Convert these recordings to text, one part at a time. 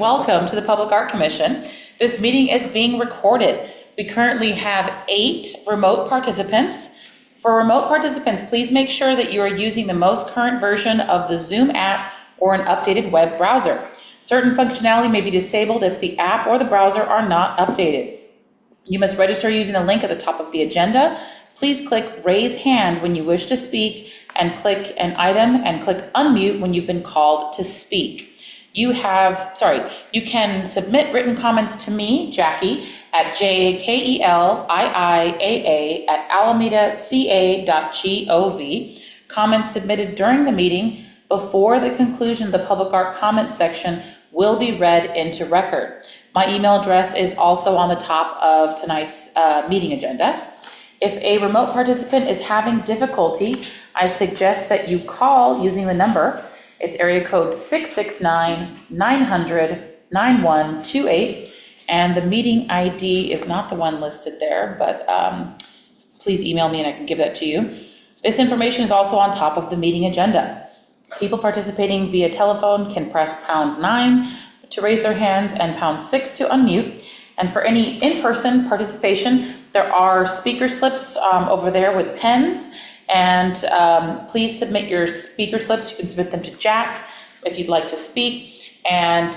Welcome to the Public Art Commission. This meeting is being recorded. We currently have 8 remote participants. For remote participants, please make sure that you are using the most current version of the Zoom app or an updated web browser. Certain functionality may be disabled if the app or the browser are not updated. You must register using the link at the top of the agenda. Please click Raise Hand when you wish to speak and click an item and click Unmute when you've been called to speak. You can submit written comments to me, Jackie, at jkelliia@alamedaca.gov. Comments submitted during the meeting before the conclusion of the public art comment section will be read into record. My email address is also on the top of tonight's meeting agenda. If a remote participant is having difficulty, I suggest that you call using the number. It's area code 669-900-9128, and the meeting ID is not the one listed there, but please email me and I can give that to you. This information is also on top of the meeting agenda. People participating via telephone can press #9 to raise their hands and #6 to unmute. And for any in-person participation, there are speaker slips over there with pens. And please submit your speaker slips. You can submit them to Jack if you'd like to speak. And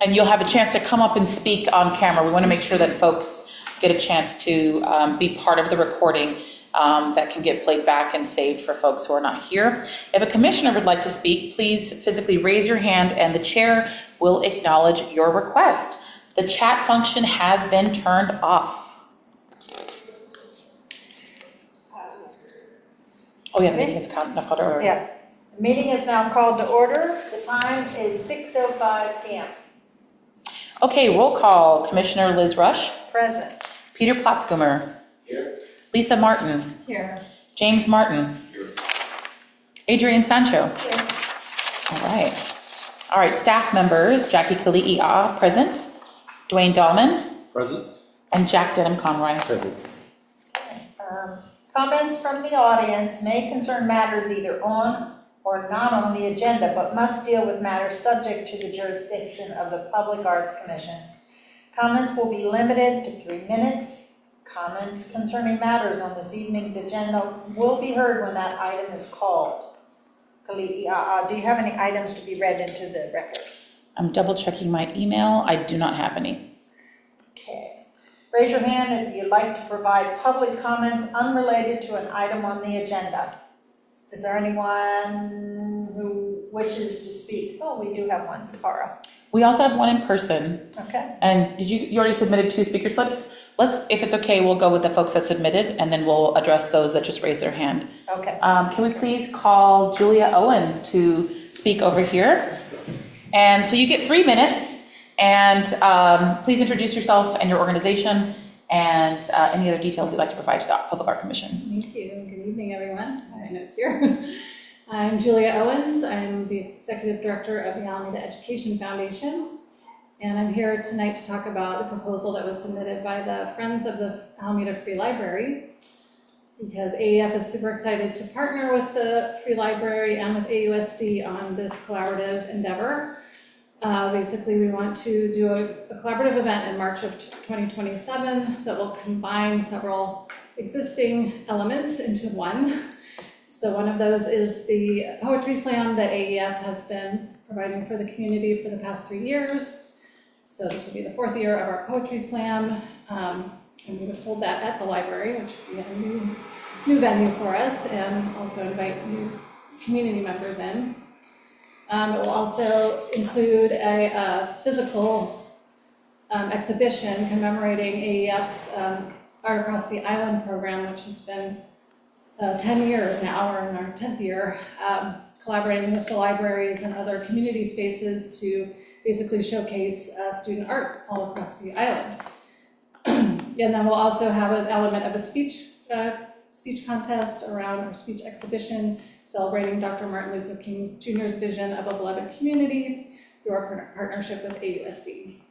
you'll have a chance to come up and speak on camera. We want to make sure that folks get a chance to be part of the recording that can get played back and saved for folks who are not here. If a commissioner would like to speak, please physically raise your hand and the chair will acknowledge your request. The chat function has been turned off. Oh yeah, the meeting is called to order. Yeah, the meeting is now called to order. The time is 6:05 p.m. Okay, roll call. Commissioner Liz Rush. Present. Peter Platzkummer. Here. Lisa Martin. Here. James Martin. Here. Adrian Sancho. Here. All right, staff members. Jackie Kali'ia, present. Dwayne Dahlman. Present. And Jack Denham Conroy. Present. Comments from the audience may concern matters either on or not on the agenda, but must deal with matters subject to the jurisdiction of the Public Arts Commission. Comments will be limited to 3 minutes. Comments concerning matters on this evening's agenda will be heard when that item is called. Kali'ia, do you have any items to be read into the record? I'm double checking my email. I do not have any. Okay. Raise your hand if you'd like to provide public comments unrelated to an item on the agenda. Is there anyone who wishes to speak? Oh, we do have one, Tara. We also have one in person. Okay. And you already submitted 2 speaker slips? If it's okay, we'll go with the folks that submitted and then we'll address those that just raised their hand. Okay. Can we please call Julia Owens to speak over here? And so you get 3 minutes. And please introduce yourself and your organization and any other details you'd like to provide to the Public Art Commission. Thank you. Good evening, everyone. My notes here. I'm Julia Owens. I'm the Executive Director of the Alameda Education Foundation. And I'm here tonight to talk about the proposal that was submitted by the Friends of the Alameda Free Library, because AEF is super excited to partner with the Free Library and with AUSD on this collaborative endeavor. Basically, we want to do a collaborative event in March of 2027 that will combine several existing elements into one. So one of those is the Poetry Slam that AEF has been providing for the community for the past 3 years. So this will be the 4th year of our Poetry Slam. And we would hold that at the library, which would be a new venue for us, and also invite new community members in. It will also include a physical exhibition commemorating AEF's Art Across the Island program, which has been 10 years now. We're in our 10th year, collaborating with the libraries and other community spaces to basically showcase student art all across the island. And then we'll also have an element of a speech contest around our speech exhibition celebrating Dr. Martin Luther King Jr.'s vision of a beloved community through our partnership with AUSD.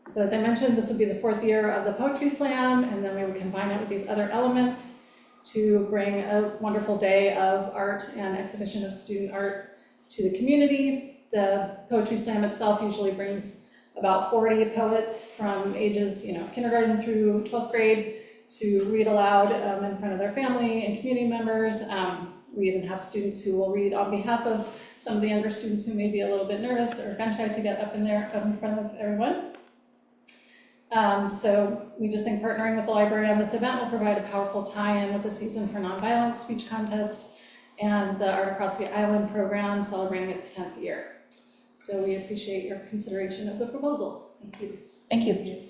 So as I mentioned, this will be the 4th year of the Poetry Slam, and then we would combine it with these other elements to bring a wonderful day of art and exhibition of student art to the community. The Poetry Slam itself usually brings about 40 poets from ages, kindergarten through 12th grade to read aloud in front of their family and community members. We even have students who will read on behalf of some of the younger students who may be a little bit nervous or gun shy to get up in there in front of everyone. So we just think partnering with the library on this event will provide a powerful tie-in with the Season for Nonviolence speech contest and the Art Across the Island program celebrating its 10th year. So we appreciate your consideration of the proposal. Thank you. Thank you.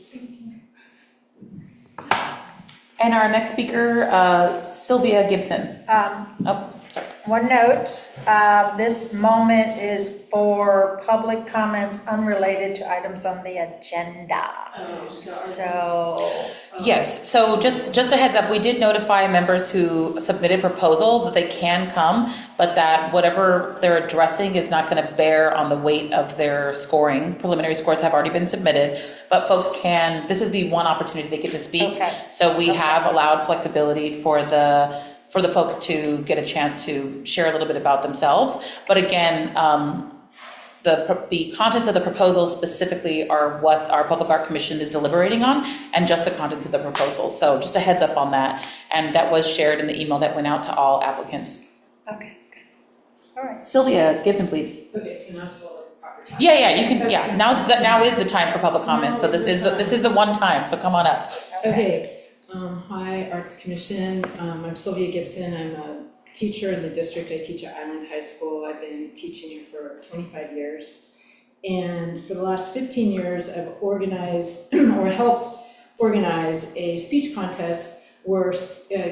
And our next speaker, Sylvia Gibson. Oh, sorry. One note, this moment is for public comments unrelated to items on the agenda. Yes, so just a heads up, we did notify members who submitted proposals that they can come, but that whatever they're addressing is not going to bear on the weight of their scoring. Preliminary scores have already been submitted, but folks can, this is the one opportunity they get to speak. Okay. So we have allowed flexibility for the folks to get a chance to share a little bit about themselves. But again, the contents of the proposal specifically are what our Public Art Commission is deliberating on, and just the contents of the proposal. So just a heads up on that. And that was shared in the email that went out to all applicants. Okay, good. All right. Sylvia Gibson, please. Okay, so now it's the proper time. Yeah, you can, yeah, now is the time for public comment. So this is the one time, so come on up. Okay, hi, Arts Commission. I'm Sylvia Gibson. I'm a teacher in the district. I teach at Island High School. I've been teaching here for 25 years. And for the last 15 years, I've organized or helped organize a speech contest where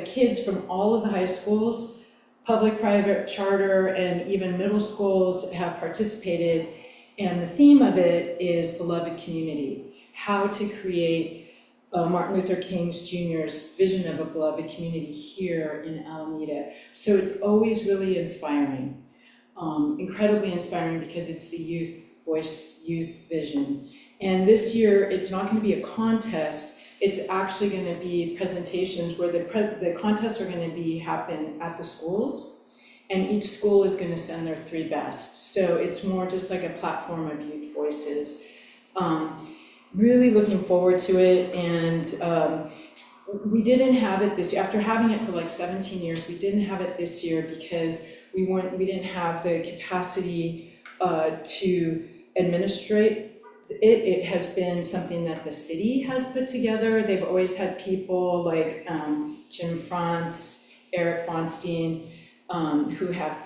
kids from all of the high schools, public, private, charter, and even middle schools have participated. And the theme of it is beloved community, how to create Martin Luther King Jr.'s vision of a beloved community here in Alameda. So it's always really inspiring, incredibly inspiring, because it's the youth voice, youth vision. And this year, it's not going to be a contest. It's actually going to be presentations where the contests are going to happen at the schools, and each school is going to send their 3 best. So it's more just like a platform of youth voices. Really looking forward to it, and we didn't have it this year. After having it for like 17 years, we didn't have it this year because we didn't have the capacity to administrate it. It has been something that the city has put together. They've always had people like Jim France, Eric Fonstein, who have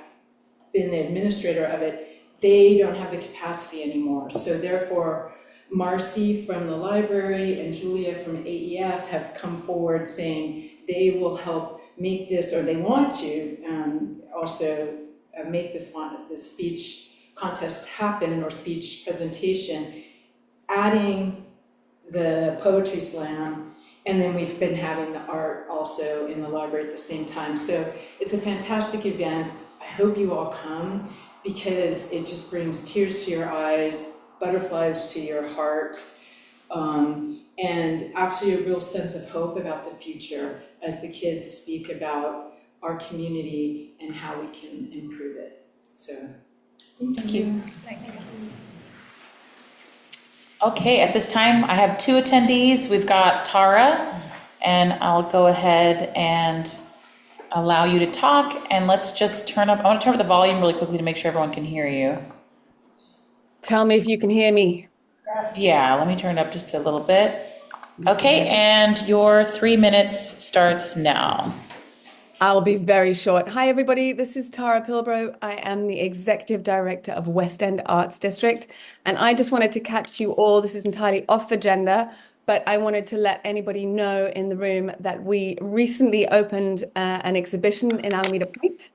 been the administrator of it. They don't have the capacity anymore, so therefore Marcy from the library and Julia from AEF have come forward saying they will help make this, or they want to also make this speech contest happen, or speech presentation, adding the poetry slam, and then we've been having the art also in the library at the same time. So it's a fantastic event. I hope you all come, because it just brings tears to your eyes, butterflies to your heart, and actually a real sense of hope about the future as the kids speak about our community and how we can improve it. So, Thank you. Thank you. Okay, at this time, I have 2 attendees. We've got Tara, and I'll go ahead and allow you to talk, and let's just I want to turn up the volume really quickly to make sure everyone can hear you. Tell me if you can hear me. Yes. Yeah, let me turn it up just a little bit. Okay, and your 3 minutes starts now. I'll be very short. Hi, everybody. This is Tara Pilbrow. I am the Executive Director of West End Arts District. And I just wanted to catch you all. This is entirely off agenda, but I wanted to let anybody know in the room that we recently opened an exhibition in Alameda Point.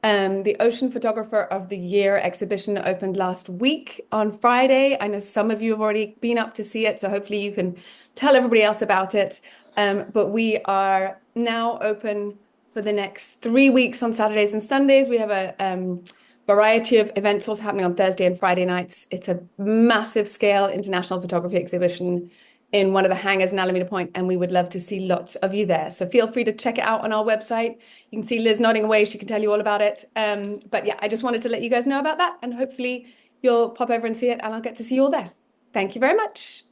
The Ocean Photographer of the Year exhibition opened last week on Friday. I know some of you have already been up to see it, so hopefully you can tell everybody else about it. But we are now open for the next 3 weeks on Saturdays and Sundays. We have a variety of events also happening on Thursday and Friday nights. It's a massive scale international photography exhibition in one of the hangars in Alameda Point, and we would love to see lots of you there. So feel free to check it out on our website. You can see Liz nodding away. She can tell you all about it. But yeah, I just wanted to let you guys know about that, and hopefully you'll pop over and see it, and I'll get to see you all there. Thank you very much.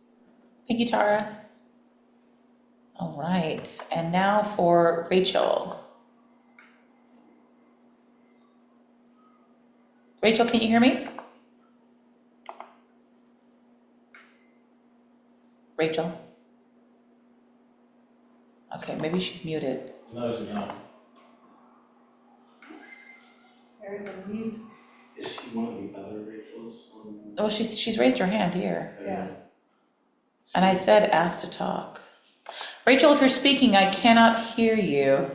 Thank you, Tara. All right, and now for Rachel. Rachel, can you hear me? Rachel? Okay, maybe she's muted. No, she's not. There's a mute. Is she one of the other Rachels? Oh, she's raised her hand here. Yeah. And I said, ask to talk. Rachel, if you're speaking, I cannot hear you.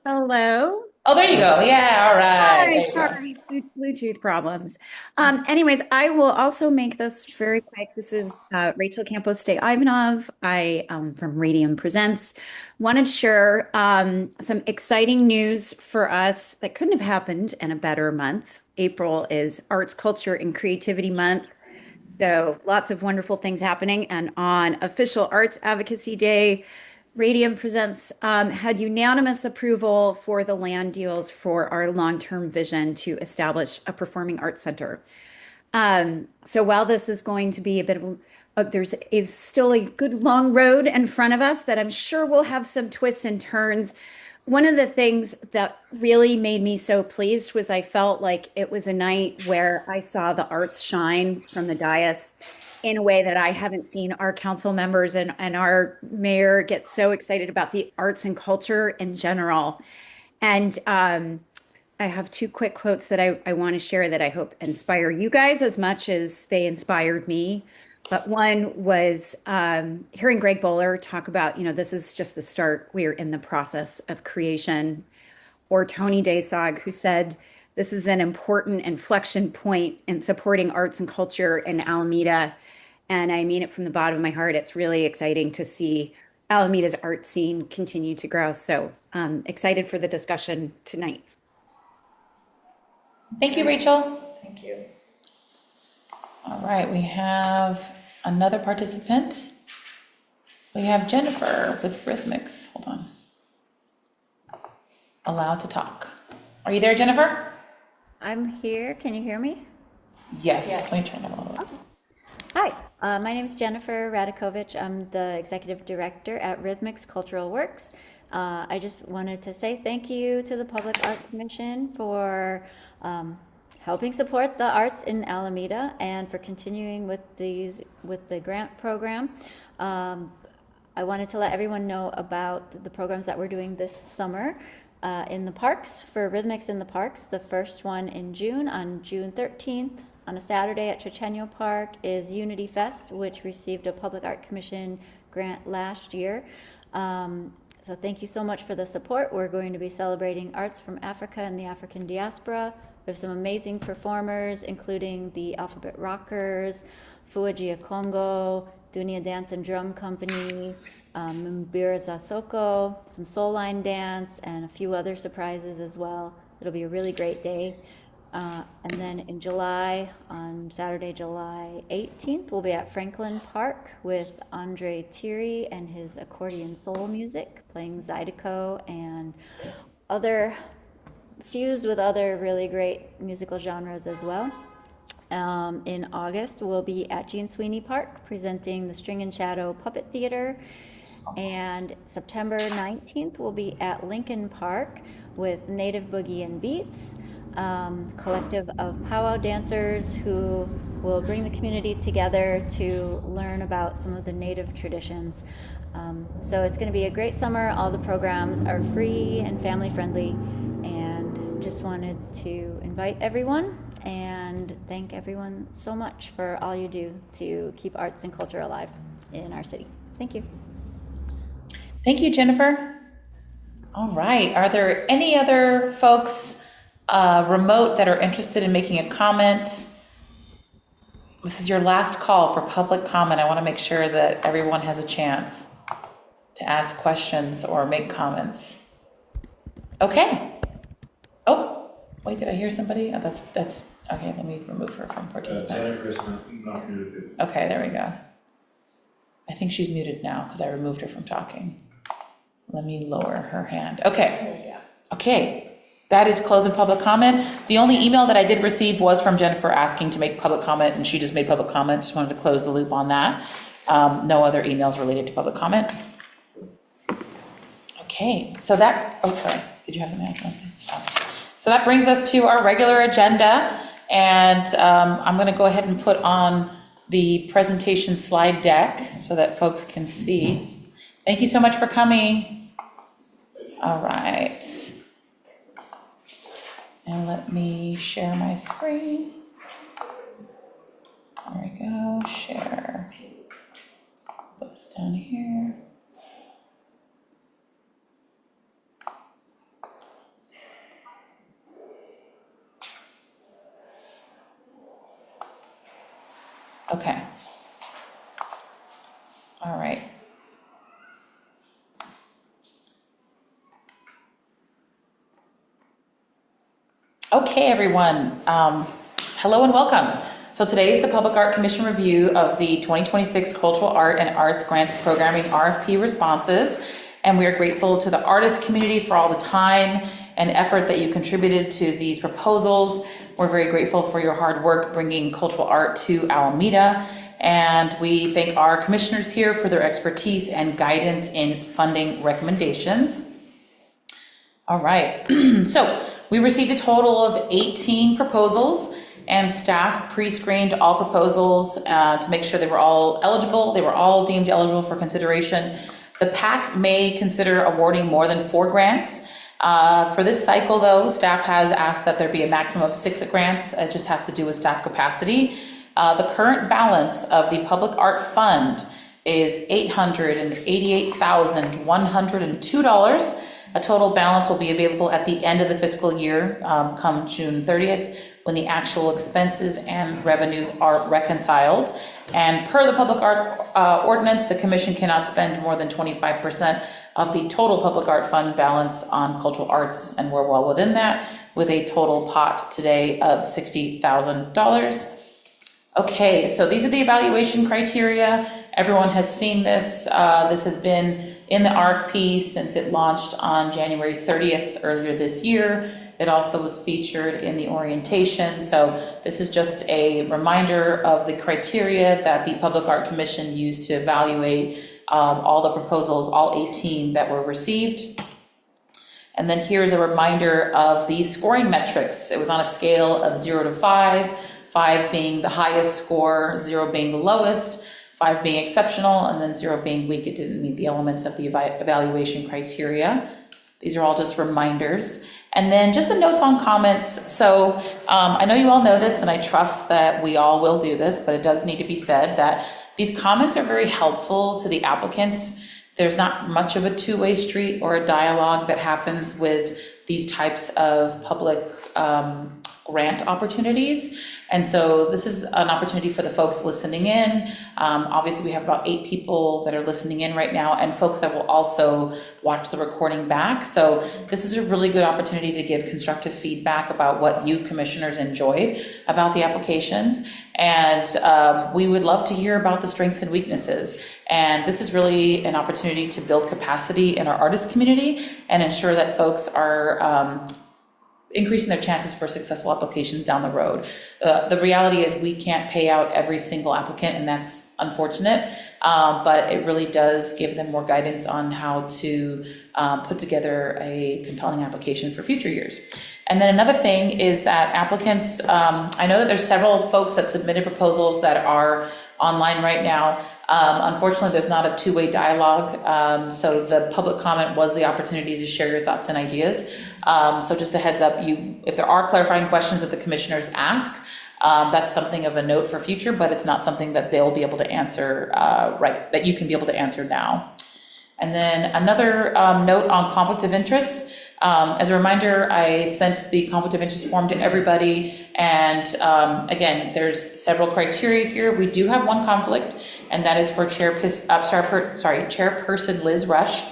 Hello. Oh, there you go. Yeah, all right. There Hi, you go. sorry, Bluetooth problems. Anyways, I will also make this very quick. This is Rachel Campos State Ivanov. I am from Radium Presents. Wanted to share some exciting news for us that couldn't have happened in a better month. April is Arts, Culture, and Creativity Month. So lots of wonderful things happening. And on official Arts Advocacy Day, Radium Presents had unanimous approval for the land deals for our long-term vision to establish a performing arts center. So while this is going to be a bit of there's still a good long road in front of us that I'm sure will have some twists and turns. One of the things that really made me so pleased was I felt like it was a night where I saw the arts shine from the dais in a way that I haven't seen our council members and our mayor get so excited about the arts and culture in general. And I have two quick quotes that I want to share that I hope inspire you guys as much as they inspired me. But one was hearing Greg Bowler talk about, this is just the start. We're in the process of creation. Or Tony Daysog, who said, this is an important inflection point in supporting arts and culture in Alameda. And I mean it from the bottom of my heart. It's really exciting to see Alameda's art scene continue to grow. So excited for the discussion tonight. Thank you, Rachel. Thank you. All right, we have another participant. We have Jennifer with Rhythmics. Hold on. Allowed to talk. Are you there, Jennifer? I'm here. Can you hear me? Yes. Yes. Let me turn it a little bit. Hi, my name is Jennifer Radakovich. I'm the executive director at Rhythmics Cultural Works. I just wanted to say thank you to the Public Art Commission for helping support the arts in Alameda and for continuing with the grant program. I wanted to let everyone know about the programs that we're doing this summer in the parks for Rhythmics in the Parks. The first one in June, on June 13th, on a Saturday at Chochenyo Park, is Unity Fest, which received a Public Art Commission grant last year. So thank you so much for the support. We're going to be celebrating arts from Africa and the African diaspora. We have some amazing performers, including the Alphabet Rockers, Fuajia Congo, Dunia Dance and Drum Company, Mbira Zasoko, some soul line dance, and a few other surprises as well. It'll be a really great day. And then in July, on Saturday, July 18th, we'll be at Franklin Park with Andre Thierry and his accordion soul music, playing Zydeco and fused with other really great musical genres as well. In August, we'll be at Gene Sweeney Park presenting the String and Shadow Puppet Theater. And September 19th, we'll be at Lincoln Park with Native Boogie and Beats, collective of powwow dancers who will bring the community together to learn about some of the native traditions. So it's going to be a great summer. All the programs are free and family friendly, and just wanted to invite everyone and thank everyone so much for all you do to keep arts and culture alive in our city. Thank you. Thank you, Jennifer. All right, are there any other folks remote that are interested in making a comment? This is your last call for public comment. I want to make sure that everyone has a chance to ask questions or make comments. Okay. Oh, wait, did I hear somebody? Oh, that's okay. Let me remove her from participant. Jennifer's not muted. Okay, there we go. I think she's muted now because I removed her from talking. Let me lower her hand. Okay. There we go. Okay. That is closing public comment. The only email that I did receive was from Jennifer asking to make public comment, and she just made public comment. Just wanted to close the loop on that. No other emails related to public comment. Okay, so that, oh, sorry. Did you have something else you want to say? Oh. So that brings us to our regular agenda, and I'm going to go ahead and put on the presentation slide deck so that folks can see. Thank you so much for coming. All right. And let me share my screen. There we go, share. Put this down here. Okay. All right. Okay, everyone. Hello and welcome. So today is the Public Art Commission review of the 2026 Cultural Art and Arts Grants Programming RFP responses. And we are grateful to the artist community for all the time and effort that you contributed to these proposals. We're very grateful for your hard work bringing cultural art to Alameda. And we thank our commissioners here for their expertise and guidance in funding recommendations. All right, so we received a total of 18 proposals, and staff pre-screened all proposals to make sure they were all eligible. They were all deemed eligible for consideration. The PAC may consider awarding more than 4 grants. For this cycle, though, staff has asked that there be a maximum of 6 grants. It just has to do with staff capacity. The current balance of the Public Art Fund is $888,102. A total balance will be available at the end of the fiscal year, come June 30th, when the actual expenses and revenues are reconciled. And per the Public Art Ordinance, the Commission cannot spend more than 25% of the total Public Art Fund balance on cultural arts, and we're well within that, with a total pot today of $60,000. Okay, so these are the evaluation criteria. Everyone has seen this. This has been in the RFP since it launched on January 30th earlier this year. It also was featured in the orientation. So this is just a reminder of the criteria that the Public Art Commission used to evaluate all the proposals, all 18 that were received. And then here's a reminder of the scoring metrics. It was on a scale of 0 to 5, 5 being the highest score, 0 being the lowest, 5 being exceptional, and then 0 being weak. It didn't meet the elements of the evaluation criteria. These are all just reminders. And then just a note on comments. So I know you all know this, and I trust that we all will do this, but it does need to be said that these comments are very helpful to the applicants. There's not much of a two-way street or a dialogue that happens with these types of public grant opportunities. And so this is an opportunity for the folks listening in. Obviously, we have about 8 people that are listening in right now, and folks that will also watch the recording back. So this is a really good opportunity to give constructive feedback about what you commissioners enjoyed about the applications. And we would love to hear about the strengths and weaknesses. And this is really an opportunity to build capacity in our artist community and ensure that folks are increasing their chances for successful applications down the road. The reality is we can't pay out every single applicant, and that's unfortunate, but it really does give them more guidance on how to put together a compelling application for future years. And then another thing is that applicants, I know that there's several folks that submitted proposals that are online right now. Unfortunately, there's not a two-way dialogue, so the public comment was the opportunity to share your thoughts and ideas. So just a heads up, if there are clarifying questions that the commissioners ask, that's something of a note for future, but it's not something that they'll be able to answer that you can be able to answer now. And then another note on conflict of interest. As a reminder, I sent the conflict of interest form to everybody, and again, there's several criteria here. We do have one conflict, and that is for Chairperson Liz Rush.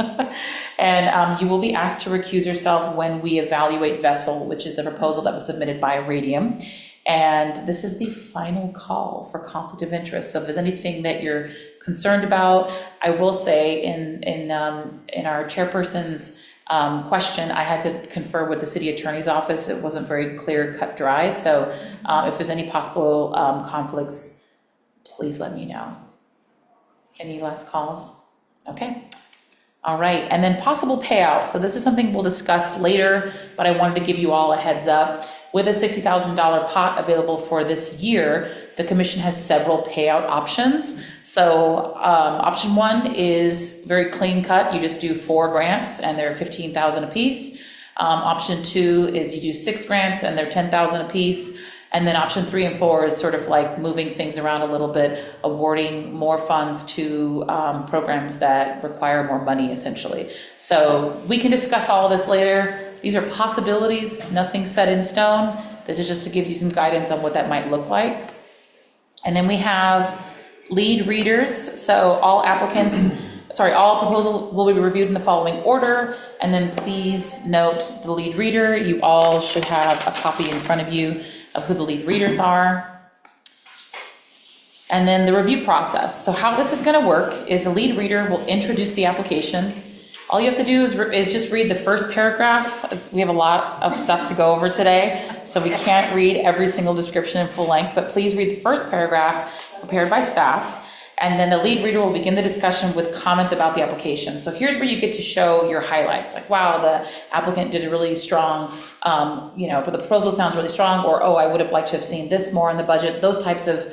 And you will be asked to recuse yourself when we evaluate Vessel, which is the proposal that was submitted by Radium. And this is the final call for conflict of interest. So if there's anything that you're concerned about, I will say in our chairperson's question, I had to confer with the city attorney's office. It wasn't very clear, cut, dry. So if there's any possible conflicts, please let me know. Any last calls? Okay. All right, and then possible payout. So this is something we'll discuss later, but I wanted to give you all a heads up. With a $60,000 pot available for this year, the commission has several payout options. So option one is very clean cut. You just do 4 grants and they're $15,000 a piece. Option 2 is you do 6 grants and they're $10,000 a piece. And then option 3 and 4 is sort of like moving things around a little bit, awarding more funds to programs that require more money, essentially. So we can discuss all of this later. These are possibilities, nothing set in stone. This is just to give you some guidance on what that might look like. And then we have lead readers. So all proposals will be reviewed in the following order. And then please note the lead reader. You all should have a copy in front of you of who the lead readers are. And then the review process. So how this is going to work is the lead reader will introduce the application. All you have to do is just read the first paragraph. We have a lot of stuff to go over today, so we can't read every single description in full length, but please read the first paragraph prepared by staff. And then the lead reader will begin the discussion with comments about the application. So here's where you get to show your highlights. Like, wow, the applicant did a really strong, but the proposal sounds really strong, or, oh, I would have liked to have seen this more in the budget. Those types of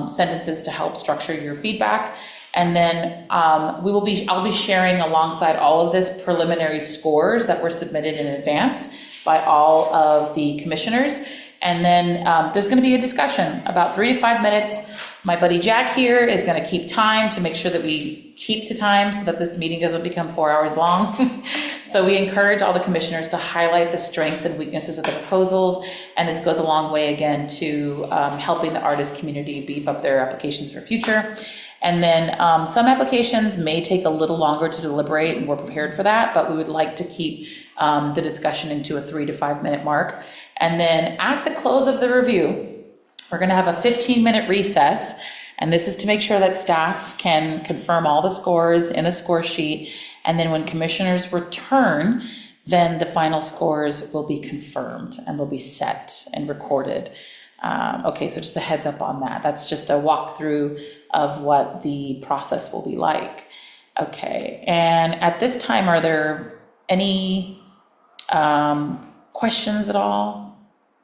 sentences to help structure your feedback. And then I'll be sharing alongside all of this preliminary scores that were submitted in advance by all of the commissioners. And then there's going to be a discussion about 3 to 5 minutes. My buddy Jack here is going to keep time to make sure that we keep to time so that this meeting doesn't become 4 hours long. So we encourage all the commissioners to highlight the strengths and weaknesses of the proposals. And this goes a long way, again, to helping the artist community beef up their applications for future. And then some applications may take a little longer to deliberate, and we're prepared for that, but we would like to keep the discussion into a 3 to 5 minute mark. And then at the close of the review, we're going to have a 15-minute recess, and this is to make sure that staff can confirm all the scores in the score sheet. And then when commissioners return, then the final scores will be confirmed and they'll be set and recorded. Okay, so just a heads up on that. That's just a walkthrough of what the process will be like. Okay, and at this time, are there any questions at all?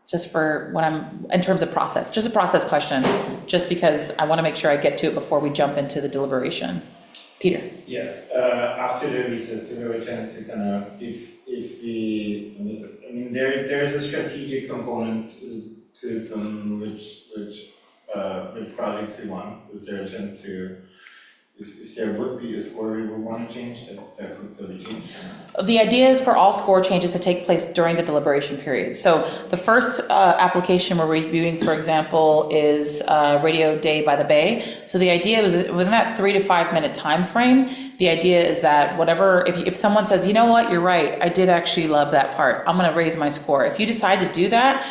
Just for what in terms of process, just a process question, just because I want to make sure I get to it before we jump into the deliberation. Peter? Yes, After the recess, to have a chance to kind of, if we, I mean, there's a strategic component to which projects we want. Is there a chance to, if there would be a score we would want to change, that could still be changed? The idea is for all score changes to take place during the deliberation period. So the first application we're reviewing, for example, is Radio Day by the Bay. So the idea was within that 3 to 5 minute time frame, the idea is that whatever, if someone says, you know what, you're right, I did actually love that part, I'm going to raise my score. If you decide to do that,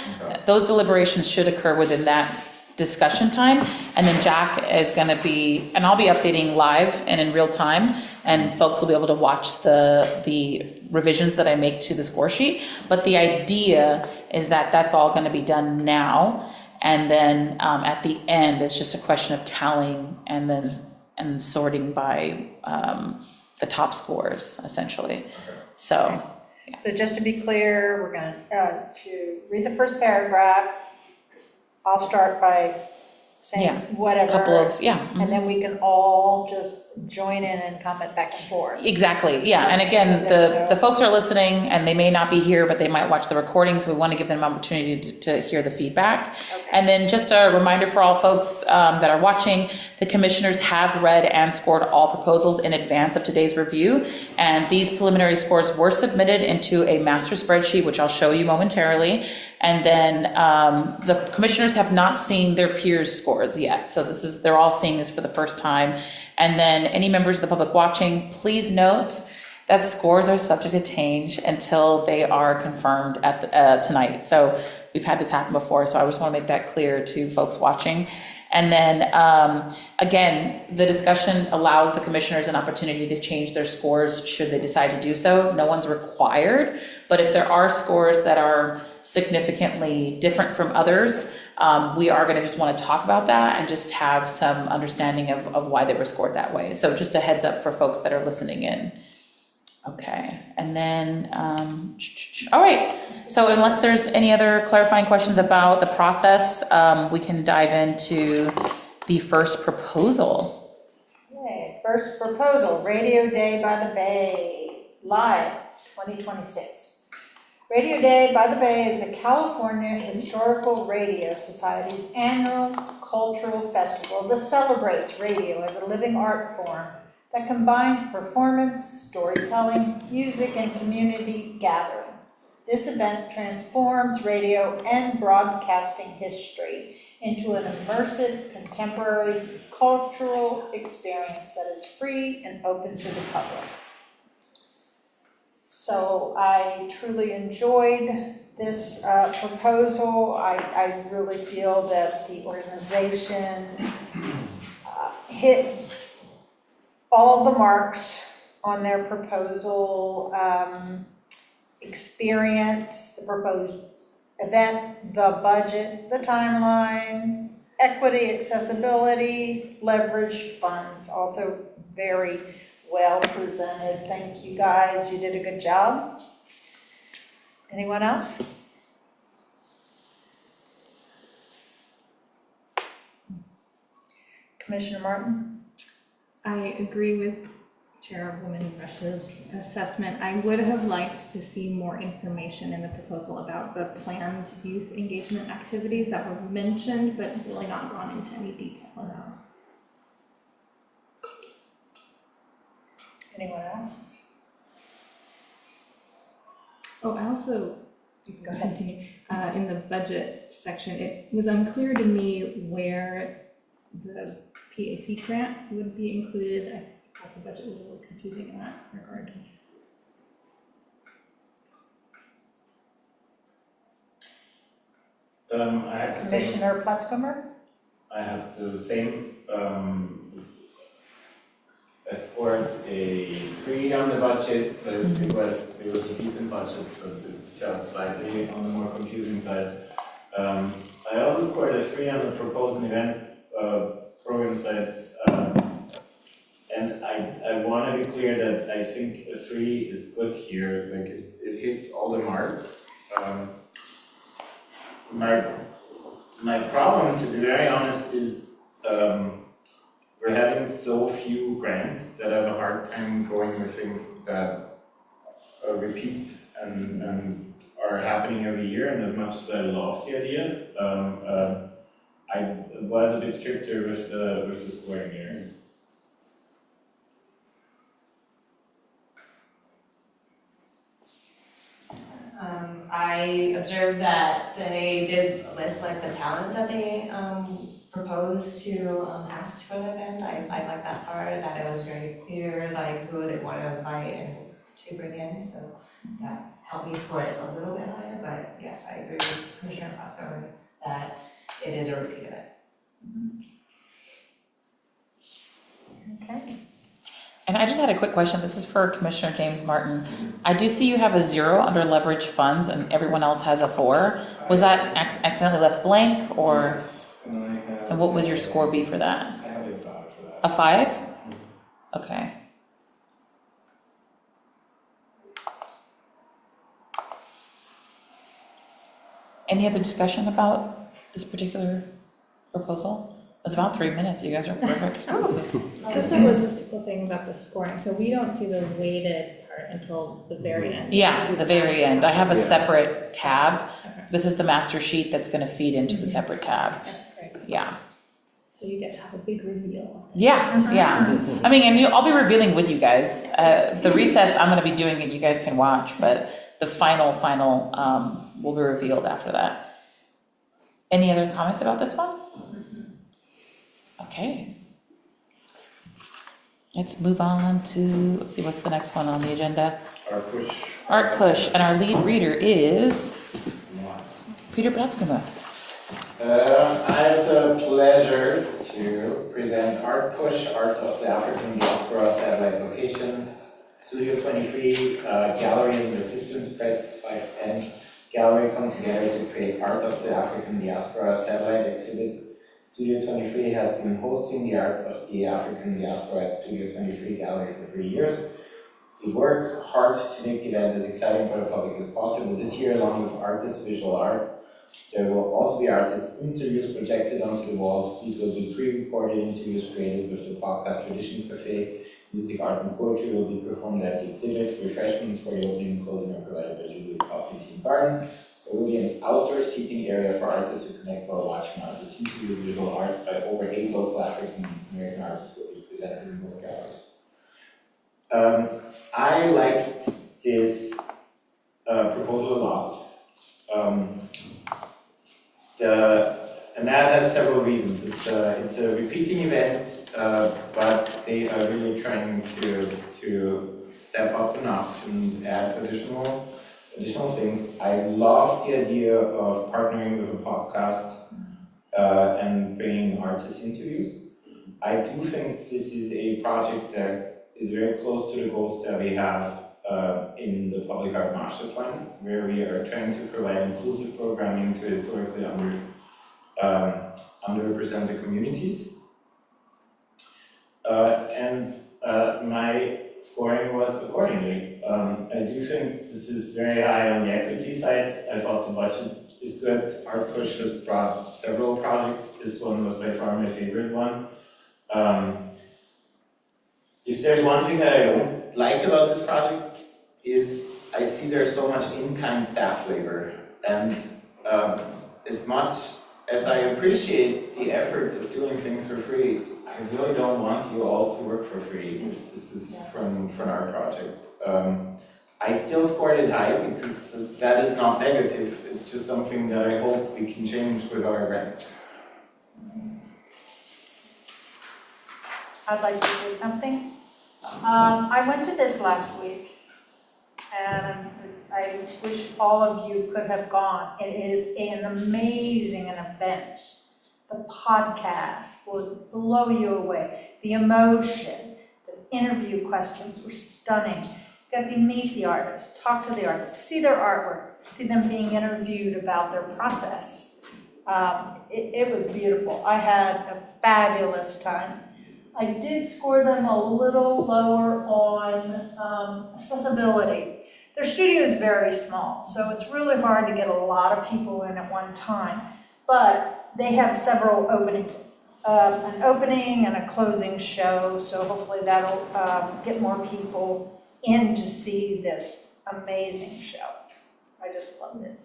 those deliberations should occur within that discussion time. And then Jack is going to be, and I'll be updating live and in real time, and folks will be able to watch the revisions that I make to the score sheet. But the idea is that that's all going to be done now, and then at the end it's just a question of tallying and sorting by the top scores, essentially. So yeah. So just to be clear, we're going to read the first paragraph. I'll start by saying whatever. A couple of, and then we can all just join in and comment back and forth. Exactly, yeah. And again, the folks are listening and they may not be here, but they might watch the recording, so we want to give them an opportunity to hear the feedback. Okay. And then just a reminder for all folks that are watching, the commissioners have read and scored all proposals in advance of today's review, and these preliminary scores were submitted into a master spreadsheet, which I'll show you momentarily. And then the commissioners have not seen their peers' scores yet. So they're all seeing this for the first time. And then any members of the public watching, please note that scores are subject to change until they are confirmed at tonight. So we've had this happen before, so I just want to make that clear to folks watching. And then, again, the discussion allows the commissioners an opportunity to change their scores should they decide to do so. No one's required, but if there are scores that are significantly different from others, we are going to just want to talk about that and just have some understanding of why they were scored that way. So just a heads up for folks that are listening in. Okay, and then, all right. So unless there's any other clarifying questions about the process, we can dive into the first proposal. Okay, first proposal, Radio Day by the Bay, live 2026. Radio Day by the Bay is the California Historical Radio Society's annual cultural festival that celebrates radio as a living art form that combines performance, storytelling, music, and community gathering. This event transforms radio and broadcasting history into an immersive, contemporary cultural experience that is free and open to the public. So I truly enjoyed this proposal. I really feel that the organization hit all the marks on their proposal, experience, the proposed event, the budget, the timeline, equity, accessibility, leverage funds, also very well presented. Thank you guys, you did a good job. Anyone else? Commissioner Martin? I agree with Chairwoman Rush's assessment. I would have liked to see more information in the proposal about the planned youth engagement activities that were mentioned, but really not gone into any detail about. Anyone else? Oh, I also, Go ahead. continue, in the budget section, it was unclear to me where the PAC grant would be included. I thought the budget was a little confusing in that regard. I had the same, Commissioner Platzkummer? I had the same, I scored a 3 on the budget, so it was a decent budget, but it felt slightly on the more confusing side. I also scored a 3 on the proposed event program side, and I want to be clear that I think a 3 is good here. Like it hits all the marks. My problem, to be very honest, is we're having so few grants that I have a hard time going with things that repeat and are happening every year. And as much as I love the idea, I was a bit stricter with the scoring here. I observed that they did list like the talent that they proposed to ask for the event. I like that part, that it was very clear like who they want to invite and to bring in, so that helped me score it a little bit higher. But yes, I agree with Commissioner Platzkummer that it is a repeat event. Okay. And I just had a quick question. This is for Commissioner James Martin. I do see you have a 0 under leverage funds and everyone else has a 4. Was that accidentally left blank, or? Yes, and I have. And what would your score be for that? I have a 5 for that. A 5? Okay. Any other discussion about this particular proposal? It was about 3 minutes. You guys are perfect. This is- Just a logistical thing about the scoring. So we don't see the weighted part until the very end. Yeah, the very end. I have a Yeah. separate tab. Okay. This is the master sheet that's going to feed into the separate tab. Great. Yeah. So you get to have a big reveal. Yeah, yeah. I mean, and I'll be revealing with you guys. The recess, I'm going to be doing it. You guys can watch, but the final will be revealed after that. Any other comments about this one? Okay. Let's move on to, let's see, what's the next one on the agenda? ArtPush. ArtPush, and our lead reader is Peter Platzkummer. I have the pleasure to present ArtPush, Art of the African Diaspora Satellite Locations, Studio 23, Gallery and Assistance Press 510, Gallery come together to create Art of the African Diaspora Satellite exhibits. Studio 23 has been hosting the Art of the African Diaspora at Studio 23 Gallery for 3 years. We work hard to make the event as exciting for the public as possible. This year, along with artists' visual art, there will also be artist interviews projected onto the walls. These will be pre-recorded interviews created with the podcast Tradition Cafe. Music, art, and poetry will be performed at the exhibit. Refreshments for the opening and closing are provided by Julie's Coffee Tea and Garden. There will be an outdoor seating area for artists to connect while watching artists interviews. Visual art by over 8 local African American artists will be presented in both galleries. I liked this proposal a lot. And that has several reasons. It's a repeating event, but they are really trying to step up a notch and add additional things. I love the idea of partnering with a podcast and bringing artist interviews. I do think this is a project that is very close to the goals that we have in the Public Art Master Plan, where we are trying to provide inclusive programming to historically underrepresented communities. And my scoring was accordingly. I do think this is very high on the equity side. I thought the budget is good. ArtPush has brought several projects. This one was by far my favorite one. If there's one thing that I don't like about this project is I see there's so much in-kind staff labor, and as much as I appreciate the efforts of doing things for free, I really don't want you all to work for free. This is from our project. I still scored it high because that is not negative. It's just something that I hope we can change with our grants. I'd like to say something. I went to this last week, and I wish all of you could have gone. It is an amazing event. The podcast will blow you away. The emotion, the interview questions were stunning. You got to meet the artists, talk to the artists, see their artwork, see them being interviewed about their process. It was beautiful. I had a fabulous time. I did score them a little lower on accessibility. Their studio is very small, so it's really hard to get a lot of people in at one time. But they have several openings, an opening and a closing show, so hopefully that'll get more people in to see this amazing show. I just loved it.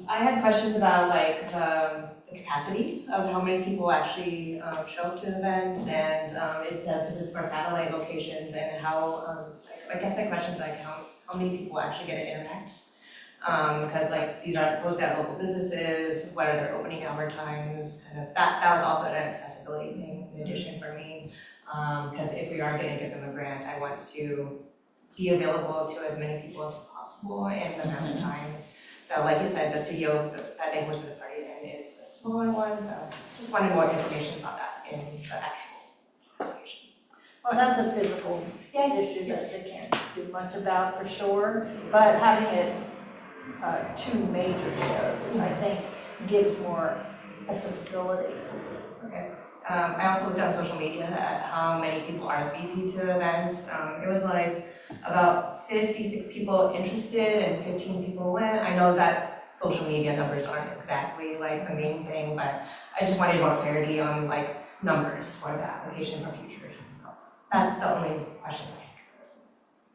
I had questions about like the capacity of how many people actually show up to the events, and it said this is for satellite locations, and how, I guess my question is like how many people actually get to interact, because like these are posted at local businesses, what are their opening hour times, kind of that was also an accessibility thing in addition for me, because if we are going to give them a grant, I want to be available to as many people as possible in the amount of time. So like you said, the studio that they hosted the party in is a smaller one, so just wanted more information about that in the actual location. Well, that's a physical issue that they can't do much about for sure, but having it 2 major shows, I think, gives more accessibility. Okay. I also looked on social media at how many people RSVP to the events. It was like about 56 people interested and 15 people went. I know that social media numbers aren't exactly like the main thing, but I just wanted more clarity on like numbers for the application for future. So that's the only questions I have.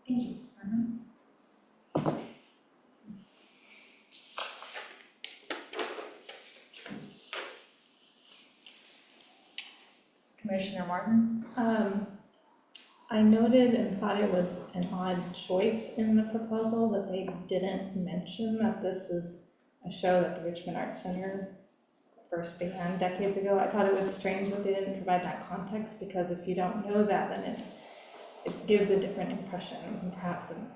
Thank you. Commissioner Martin? I noted and thought it was an odd choice in the proposal that they didn't mention that this is a show that the Richmond Art Center first began decades ago. I thought it was strange that they didn't provide that context, because if you don't know that, then it gives a different impression, and perhaps an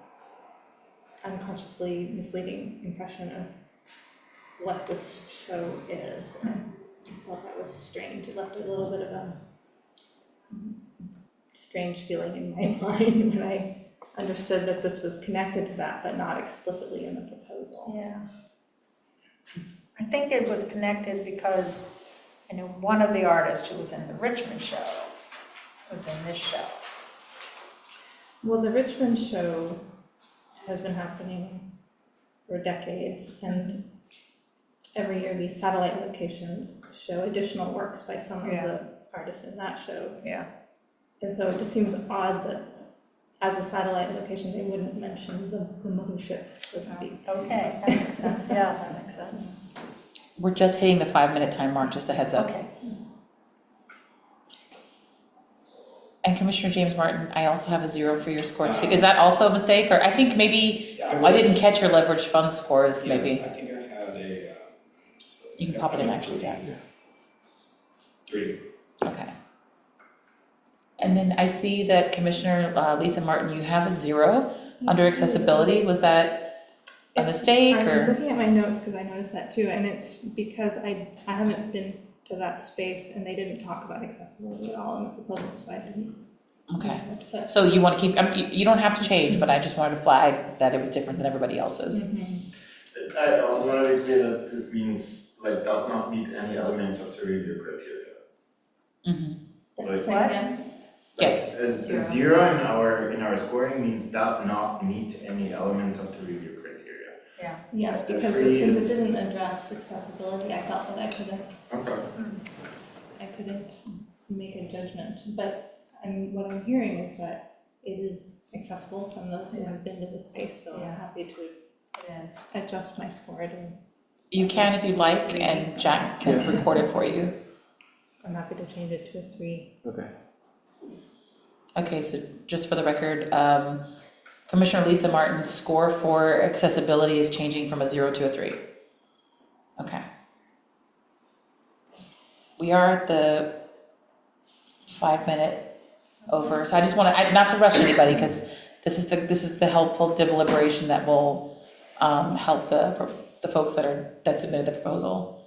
unconsciously misleading impression of what this show is. And I just thought that was strange. It left a little bit of a strange feeling in my mind when I understood that this was connected to that, but not explicitly in the proposal. Yeah. I think it was connected because I know one of the artists who was in the Richmond show was in this show. Well, the Richmond show has been happening for decades, and every year these satellite locations show additional works by some of Yeah. the artists in that show. Yeah. And so it just seems odd that as a satellite location, they wouldn't mention the mothership, so to speak. Okay, that makes sense. Yeah, that makes sense. We're just hitting the 5-minute time mark, just a heads up. Okay. And Commissioner James Martin, I also have a 0 for your score too. Is that also a mistake? Or I think maybe, Yeah, I didn't catch your leverage fund scores, maybe. Yes, I think I had a. You can pop it in actually, Jack. 3. Okay. And then I see that Commissioner Lisa Martin, you have a 0 under accessibility. Was that a mistake I'm or? looking at my notes because I noticed that too, and it's because I haven't been to that space and they didn't talk about accessibility at all in the proposal, so I didn't. Okay. But- So you want to keep, you don't have to change, but I just wanted to flag that it was different than everybody else's. Mhm. I also want to be clear that this means, like, does not meet any elements of the review criteria. Mm-hmm. Like, Say What? again? Yes. A 0 in our scoring means does not meet any elements of the review criteria. Yes, The because free since is- it didn't address accessibility, I felt that I couldn't make a judgment. But what I'm hearing is that it is accessible from those who have been to the space, so I'm Yeah. happy to It is. adjust my score to, You can if you'd like, and Jack can record it for you. I'm happy to change it to a 3. Okay. Okay, so just for the record, Commissioner Lisa Martin's score for accessibility is changing from a 0 to a 3. Okay. We are at the 5-minute over, so I just want to, not to rush anybody, because this is the helpful deliberation that will help the folks that submitted the proposal.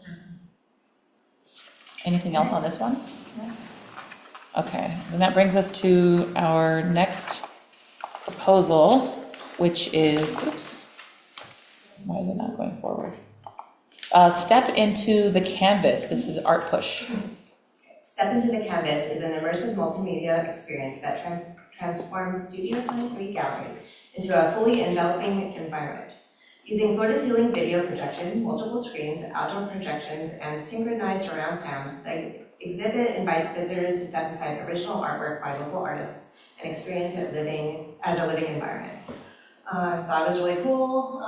Anything else on this one? Okay, and that brings us to our next proposal, which is, oops, why is it not going forward? Step into the canvas. This is ArtPush. Step into the Canvas is an immersive multimedia experience that transforms Studio 23 Gallery into a fully enveloping environment. Using floor-to-ceiling video projection, multiple screens, outdoor projections, and synchronized surround sound, the exhibit invites visitors to step inside original artwork by local artists and experience it as a living environment. I thought it was a really cool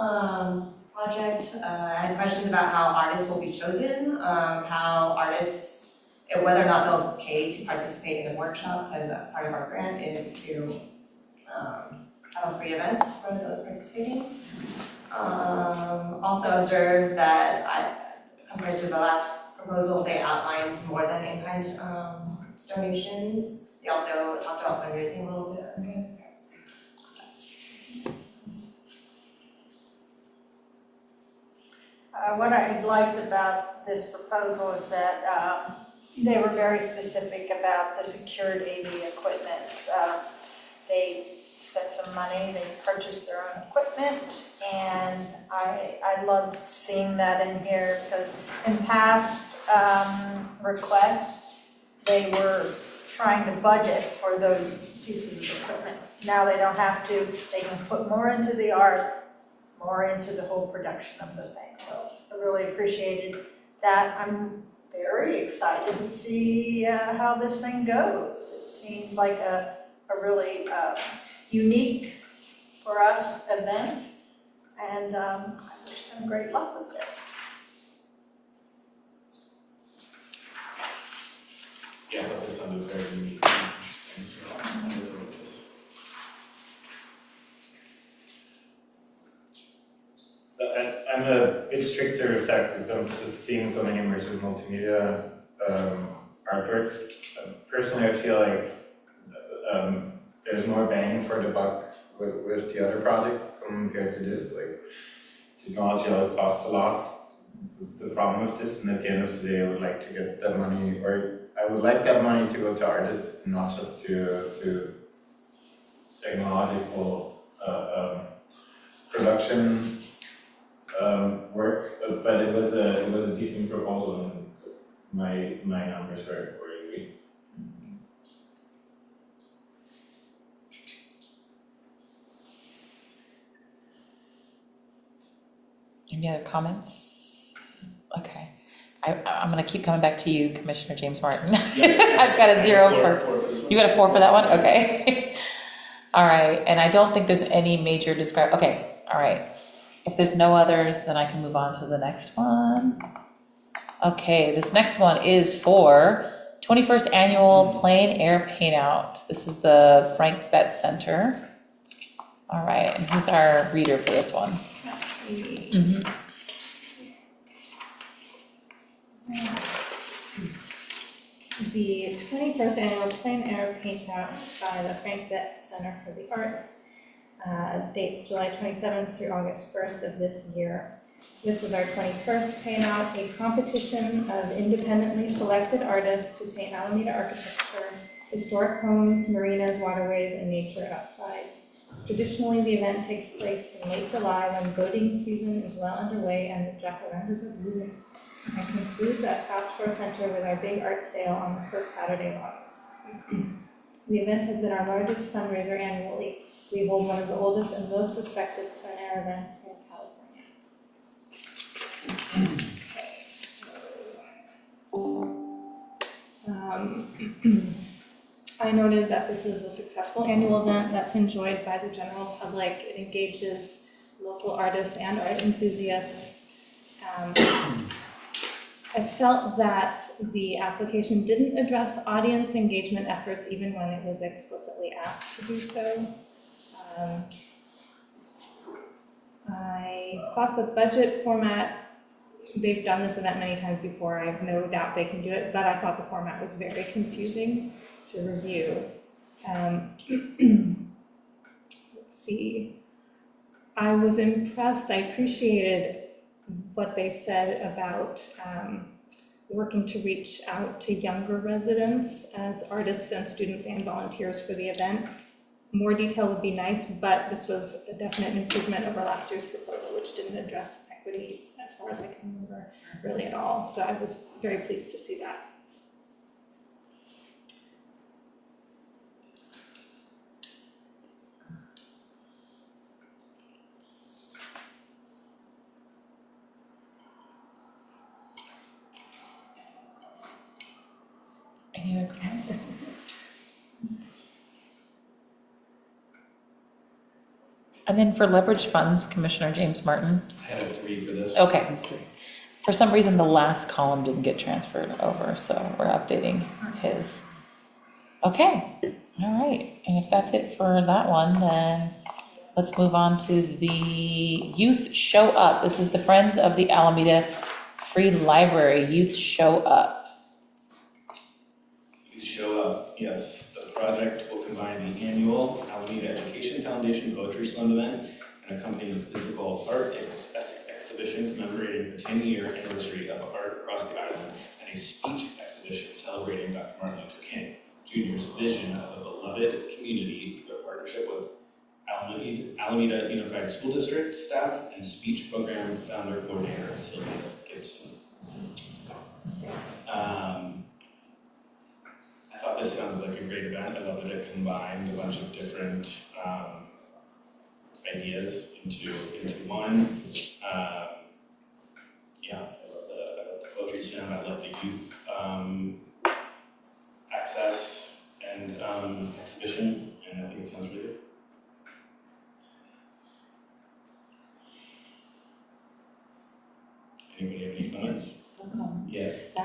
project. I had questions about how artists will be chosen, whether or not they'll pay to participate in the workshop, because part of our grant is to have a free event for those participating. Also observed that compared to the last proposal, they outlined more than in-kind donations. They also talked about fundraising a little bit. What I liked about this proposal is that they were very specific about the secured AV equipment. They spent some money, they purchased their own equipment, and I loved seeing that in here because in past requests, they were trying to budget for those pieces of equipment. Now they don't have to, they can put more into the art, more into the whole production of the thing. So I really appreciated that. I'm very excited to see how this thing goes. It seems like a really unique for us event, and I wish them great luck with this. Yeah, but this sounded very unique and interesting, so I'm really good with this. I'm a bit stricter with that because I'm just seeing so many immersive multimedia artworks. Personally, I feel like there's more bang for the buck with the other project compared to this. Like, technology always costs a lot This is the problem with this, and at the end of the day, I would like to get that money, or I would like that money to go to artists, not just to technological production work. But it was a decent proposal, and my numbers were agreed. Any other comments? Okay. I'm gonna keep coming back to you, Commissioner James Martin. I've got a 0 for this one. you got a 4 for that one? Okay. All right, and I don't think there's any major okay, all right. If there's no others, then I can move on to the next one. Okay, this next one is for 21st Annual Plein Air Paintout. This is the Frank Betts Center. All right, and who's our reader for this one? Mm-hmm. The 21st Annual Plein Air Paintout by the Frank Betts Center for the Arts dates July 27th through August 1st of this year. This is our 21st Paintout, a competition of independently selected artists who paint Alameda architecture, historic homes, marinas, waterways, and nature outside. Traditionally, the event takes place in late July when boating season is well underway and the jacarandas are blooming, and concludes at South Shore Center with our big art sale on the first Saturday of August. The event has been our largest fundraiser annually. We hold one of the oldest and most respected plein air events in California. I noted that this is a successful annual event that's enjoyed by the general public. It engages local artists and art enthusiasts. I felt that the application didn't address audience engagement efforts even when it was explicitly asked to do so. I thought the budget format, they've done this event many times before, I have no doubt they can do it, but I thought the format was very confusing to review. Let's see. I was impressed, I appreciated what they said about working to reach out to younger residents as artists and students and volunteers for the event. More detail would be nice, but this was a definite improvement over last year's proposal, which didn't address equity, as far as I can remember, really at all. So I was very pleased to see that. Any other comments? And then for leverage funds, Commissioner James Martin. I had a 3 for this. Okay. For some reason, the last column didn't get transferred over, so we're updating his. Okay, all right. And if that's it for that one, then let's move on to the Youth Show Up. This is the Friends of the Alameda Free Library Youth Show Up. Youth Show Up, yes. The project will combine the annual Alameda Education Foundation Poetry Slam event and accompanying physical art exhibition commemorating the 10-year anniversary of art across the island and a speech exhibition celebrating Dr. Martin Luther King Jr.'s vision of a beloved community through a partnership with Alameda Unified School District staff and speech program founder coordinator Sylvia Gibson. I thought this sounded like a great event. I love that it combined a bunch of different ideas into one. Yeah, I love the poetry slam. I love the youth access and exhibition, and I think it sounds really good. Anybody have any comments? Yes. I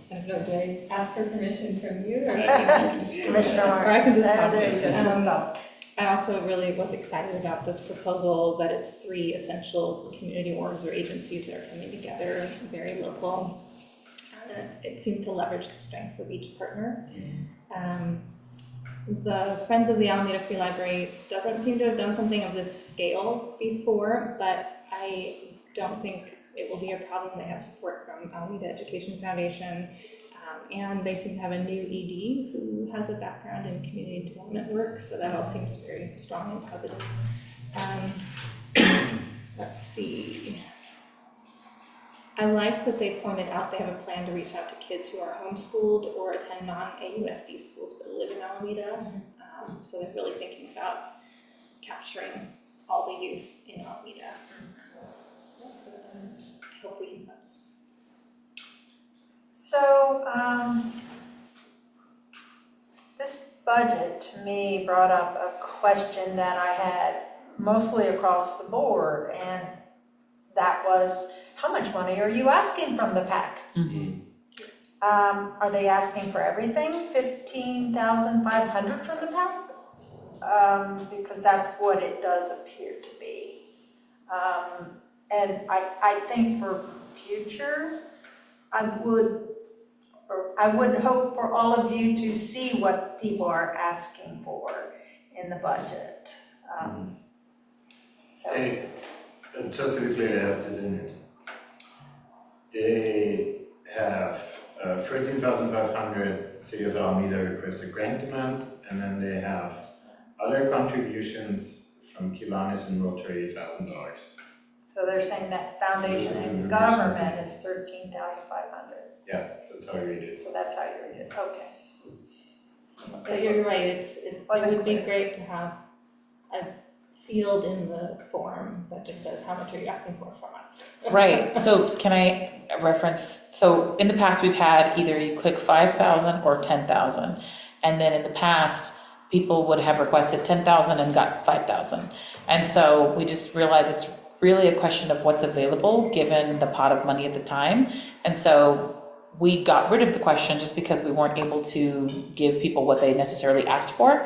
don't know, do I ask for permission from you or? Commissioner Or I can just talk. there you go, just stop. I also really was excited about this proposal, that it's 3 essential community orgs or agencies that are coming together, very local. It seemed to leverage the strengths of each partner. The Friends of the Alameda Free Library doesn't seem to have done something of this scale before, but I don't think it will be a problem. They have support from Alameda Education Foundation, and they seem to have a new ED who has a background in community development work, so that all seems very strong and positive. Let's see. I like that they pointed out they have a plan to reach out to kids who are homeschooled or attend non-AUSD schools but live in Alameda. So they're really thinking about capturing all the youth in Alameda. I hope we can find this. So, this budget to me brought up a question that I had mostly across the board, and that was, how much money are you asking from the PAC? Are they asking for everything, 15,500 from the PAC? Because that's what it does appear to be. And I think for future, I would hope for all of you to see what people are asking for in the budget. So. Just to be clear, they have this in it. They have 13,500 City of Alameda requested grant demand, and then they have other contributions from Kiwanis and Rotary, $1,000. So they're saying that foundation and government is 13,500. Yes, that's how you read it. So that's how you read it, okay. But you're right, it would be great to have a field in the form that just says, how much are you asking for from us? Right, so can I reference, so in the past, we've had either you click 5,000 or 10,000. And then in the past, people would have requested 10,000 and got 5,000. And so we just realized it's really a question of what's available, given the pot of money at the time. And so we got rid of the question just because we weren't able to give people what they necessarily asked for.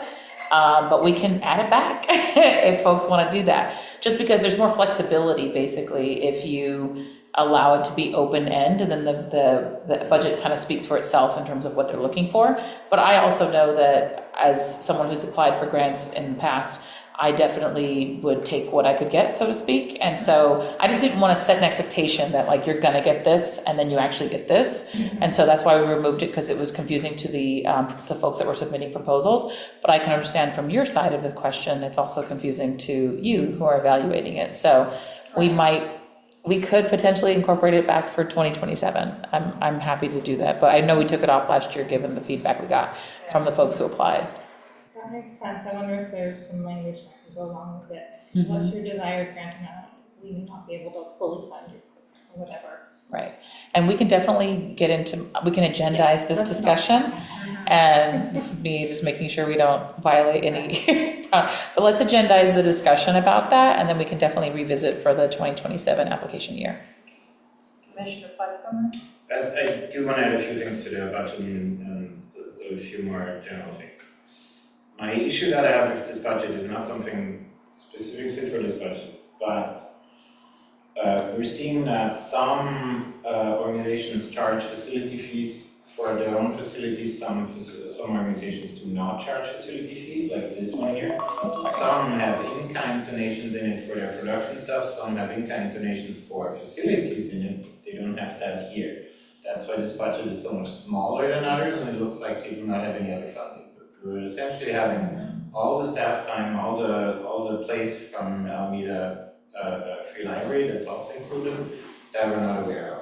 But we can add it back if folks want to do that. Just because there's more flexibility, basically, if you allow it to be open-end, and then the budget kind of speaks for itself in terms of what they're looking for. But I also know that as someone who's applied for grants in the past, I definitely would take what I could get, so to speak. And so I just didn't want to set an expectation that like, you're going to get this and then you actually get this. And so that's why we removed it, because it was confusing to the folks that were submitting proposals. But I can understand from your side of the question, it's also confusing to you who are evaluating it. So we could potentially incorporate it back for 2027. I'm happy to do that. But I know we took it off last year, given the feedback we got from the folks who applied. That makes sense. I wonder if there's some language that can go along with it. What's your desired grant amount? We may not be able to fully fund you or whatever. Right. And we can definitely we can agendize this discussion. And this is me just making sure we don't violate any, but let's agendize the discussion about that, and then we can definitely revisit for the 2027 application year. Commissioner Platzkommer? I do want to add a few things to the budget and a few more general things. My issue that I have with this budget is not something specifically for this budget, but we're seeing that some organizations charge facility fees for their own facilities. Some organizations do not charge facility fees, like this one here. Some have in-kind donations in it for their production stuff. Some have in-kind donations for facilities in it. They don't have that here. That's why this budget is so much smaller than others, and it looks like they do not have any other funding. We're essentially having all the staff time, all the plays from Alameda Free Library, that's also included, that we're not aware of.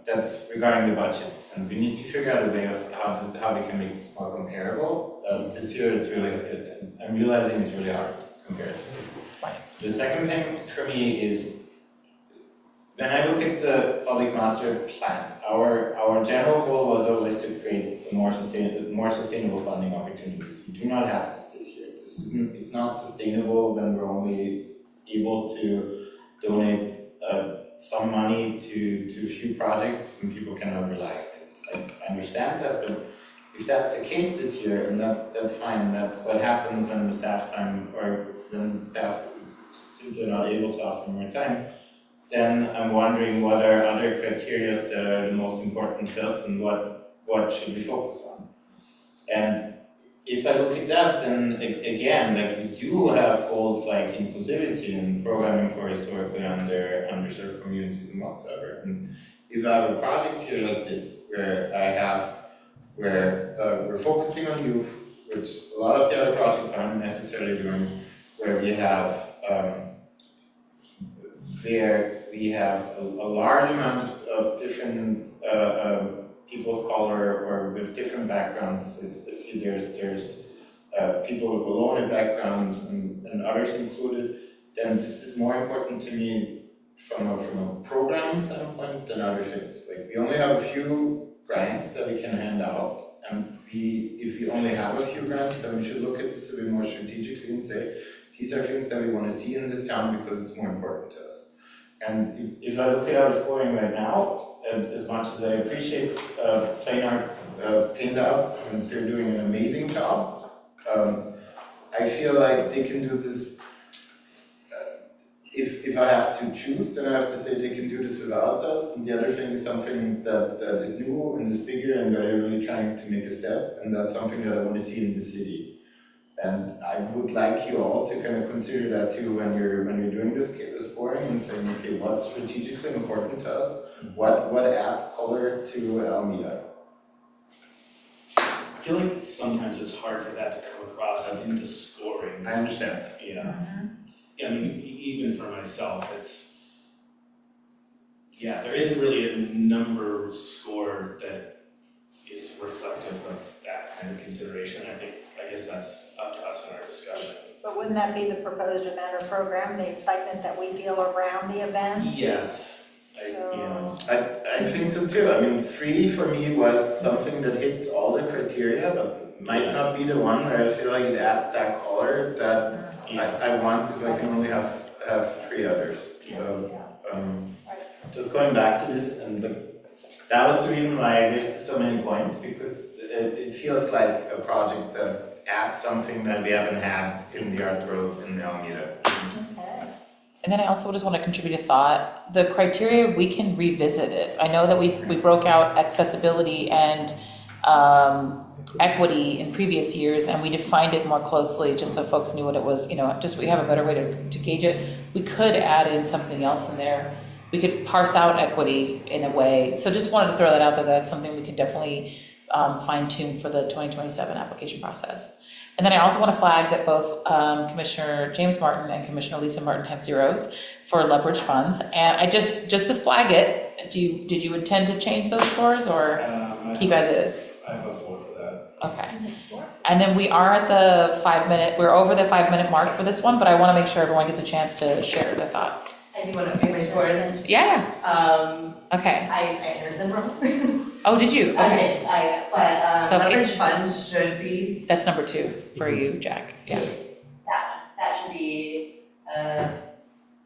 That's regarding the budget, and we need to figure out a way of how we can make this more comparable. This year, it's really, I'm realizing it's really hard to compare it. The second thing for me is, when I look at the public master plan, our general goal was always to create more sustainable funding opportunities. We do not have this year. It's not sustainable when we're only able to donate some money to a few projects and people cannot rely on it. I understand that, but if that's the case this year, and that's fine. That's what happens when the staff time, or when the staff is simply not able to offer more time. Then I'm wondering what are other criteria that are the most important to us, and what should we focus on. And if I look at that, then again, like we do have goals like inclusivity and programming for historically underserved communities and whatsoever. And if I have a project here like this, where we're focusing on youth, which a lot of the other projects aren't necessarily doing, where we have a large amount of different people of color or with different backgrounds. See, there's people with a loner background and others included. Then this is more important to me from a program standpoint than other things. Like we only have a few grants that we can hand out, and if we only have a few grants, then we should look at this a bit more strategically and say, these are things that we want to see in this town because it's more important to us. And if I look at our scoring right now, and as much as I appreciate Plein, Paintout, and they're doing an amazing job, I feel like they can do this. If I have to choose, then I have to say they can do this without us. And the other thing is something that is new and is bigger, and they're really trying to make a step, and that's something that I want to see in the city. And I would like you all to kind of consider that too when you're doing this scoring and saying, okay, what's strategically important to us? What adds color to Alameda? I feel like sometimes it's hard for that to come across in the scoring. I understand. Yeah. Mm-hmm. Yeah, I mean, even for myself, there isn't really a number score that is reflective of that kind of consideration. I guess that's up to us in our discussion. But wouldn't that be the proposed event or program, the excitement that we feel around the event? Yes. I think so too. I mean, free for me was something that hits all the criteria, but might not be the one where I feel like it adds that color that I want if I can only have 3 others. So just going back to this, and that was the reason why I gave so many points, because it feels like a project that adds something that we haven't had in the art world in Alameda. Okay. And then I also just want to contribute a thought. The criteria, we can revisit it. I know that we broke out accessibility and equity in previous years, and we defined it more closely just so folks knew what it was, just we have a better way to gauge it. We could add in something else in there. We could parse out equity in a way. So just wanted to throw that out there. That's something we can definitely fine tune for the 2027 application process. And then I also want to flag that both Commissioner James Martin and Commissioner Lisa Martin have zeros for leverage funds. And I just to flag it, did you intend to change those scores or keep as is? I have a 4 for that. Okay. And then we are at the 5-minute, we're over the 5-minute mark for this one, but I want to make sure everyone gets a chance to share their thoughts. I do want to make my scores. Yeah. Okay. I entered them wrong. Oh, did you? Okay. But So leverage funds should be. That's number 2 for you, Jack. Yeah. That should be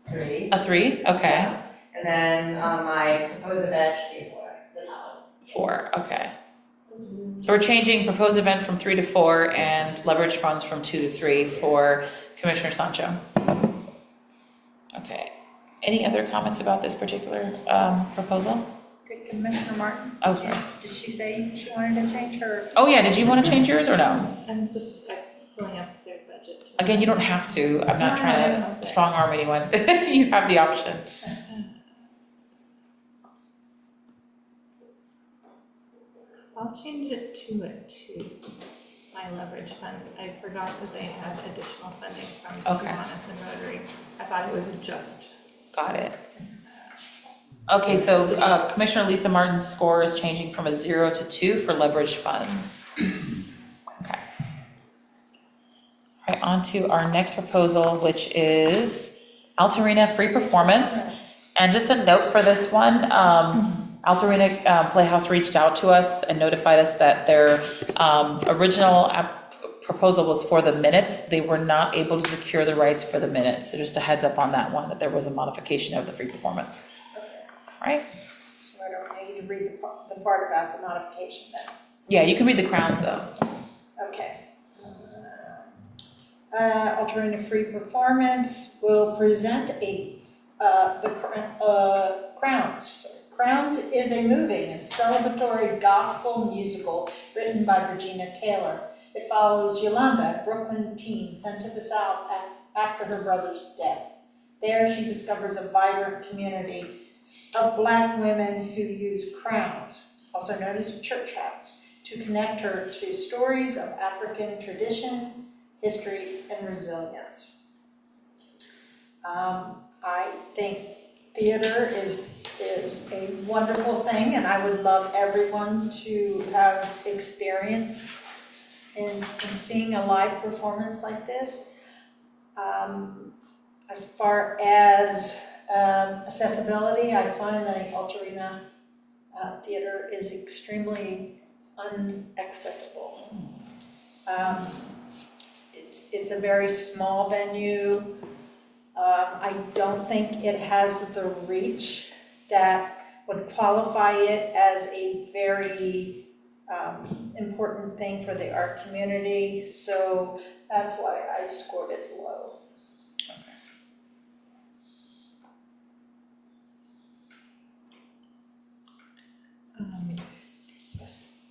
3. A 3? Okay. And then my proposed event should be 4. The top one. 4. Okay. So we're changing proposed event from 3 to 4 and leverage funds from 2 to 3 for Commissioner Sancho. Okay. Any other comments about this particular proposal? Did Commissioner Martin? Oh, sorry. Did she say she wanted to change her? Oh, yeah. Did you want to change yours or no? I'm just pulling up their budget. Again, you don't have to. I'm not trying to strong arm anyone. You have the option. I'll change it to a 2, my leverage funds. I forgot that they had additional funding from Kiwanis and Rotary. I thought it was just. Got it. Okay, so Commissioner Lisa Martin's score is changing from a 0 to 2 for leverage funds. Okay. All right, on to our next proposal, which is Altarena free performance. And just a note for this one, Altarena Playhouse reached out to us and notified us that their original proposal was for the minutes. They were not able to secure the rights for the minutes. So just a heads up on that one, that there was a modification of the free performance. Right? So I don't need to read the part about the modification then. Yeah, you can read the crowns though. Okay. Altarena Free Performance will present the crowns Crowns is a moving and celebratory gospel musical written by Regina Taylor. It follows Yolanda, a Brooklyn teen sent to the South after her brother's death. There she discovers a vibrant community of Black women who use crowns, also known as church hats, to connect her to stories of African tradition, history, and resilience. I think theater is a wonderful thing, and I would love everyone to have experience in seeing a live performance like this. As far as accessibility, I find the Altarena theater is extremely unaccessible. It's a very small venue. I don't think it has the reach that would qualify it as a very important thing for the art community, so that's why I scored it low.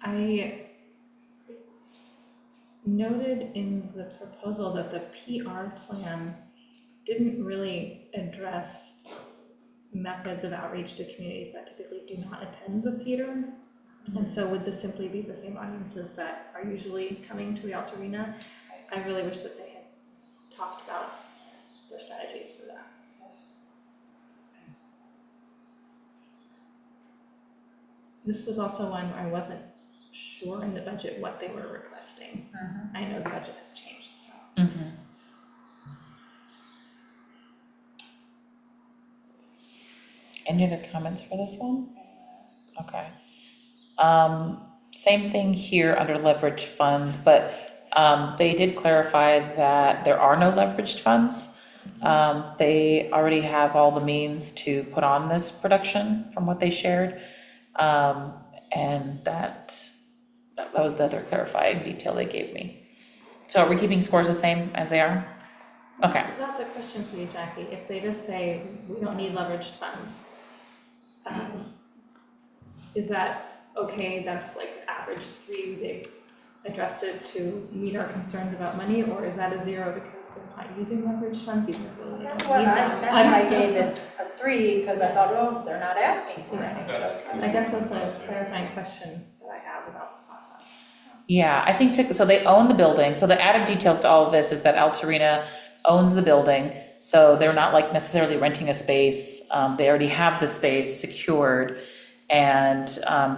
I noted in the proposal that the PR plan didn't really address methods of outreach to communities that typically do not attend the theater. And so would this simply be the same audiences that are usually coming to the Altarena? I really wish that they had talked about their strategies for that. Yes. This was also one I wasn't sure in the budget what they were requesting. I know the budget has changed, so. Any other comments for this one? Okay. Same thing here under leveraged funds, but they did clarify that there are no leveraged funds. They already have all the means to put on this production from what they shared. And that was the other clarifying detail they gave me. So are we keeping scores the same as they are? Okay. That's a question for you, Jackie. If they just say, we don't need leveraged funds, is that okay? That's like average 3, they addressed it to meet our concerns about money, or is that a 0 because they're not using leveraged funds even if they don't That's need what them? that's why I gave it a 3, because I thought, well, they're not asking for any. I guess that's a clarifying question that I have about the process. Yeah, I think, so they own the building. So the added details to all of this is that Altarena owns the building. So they're not like necessarily renting a space. They already have the space secured. And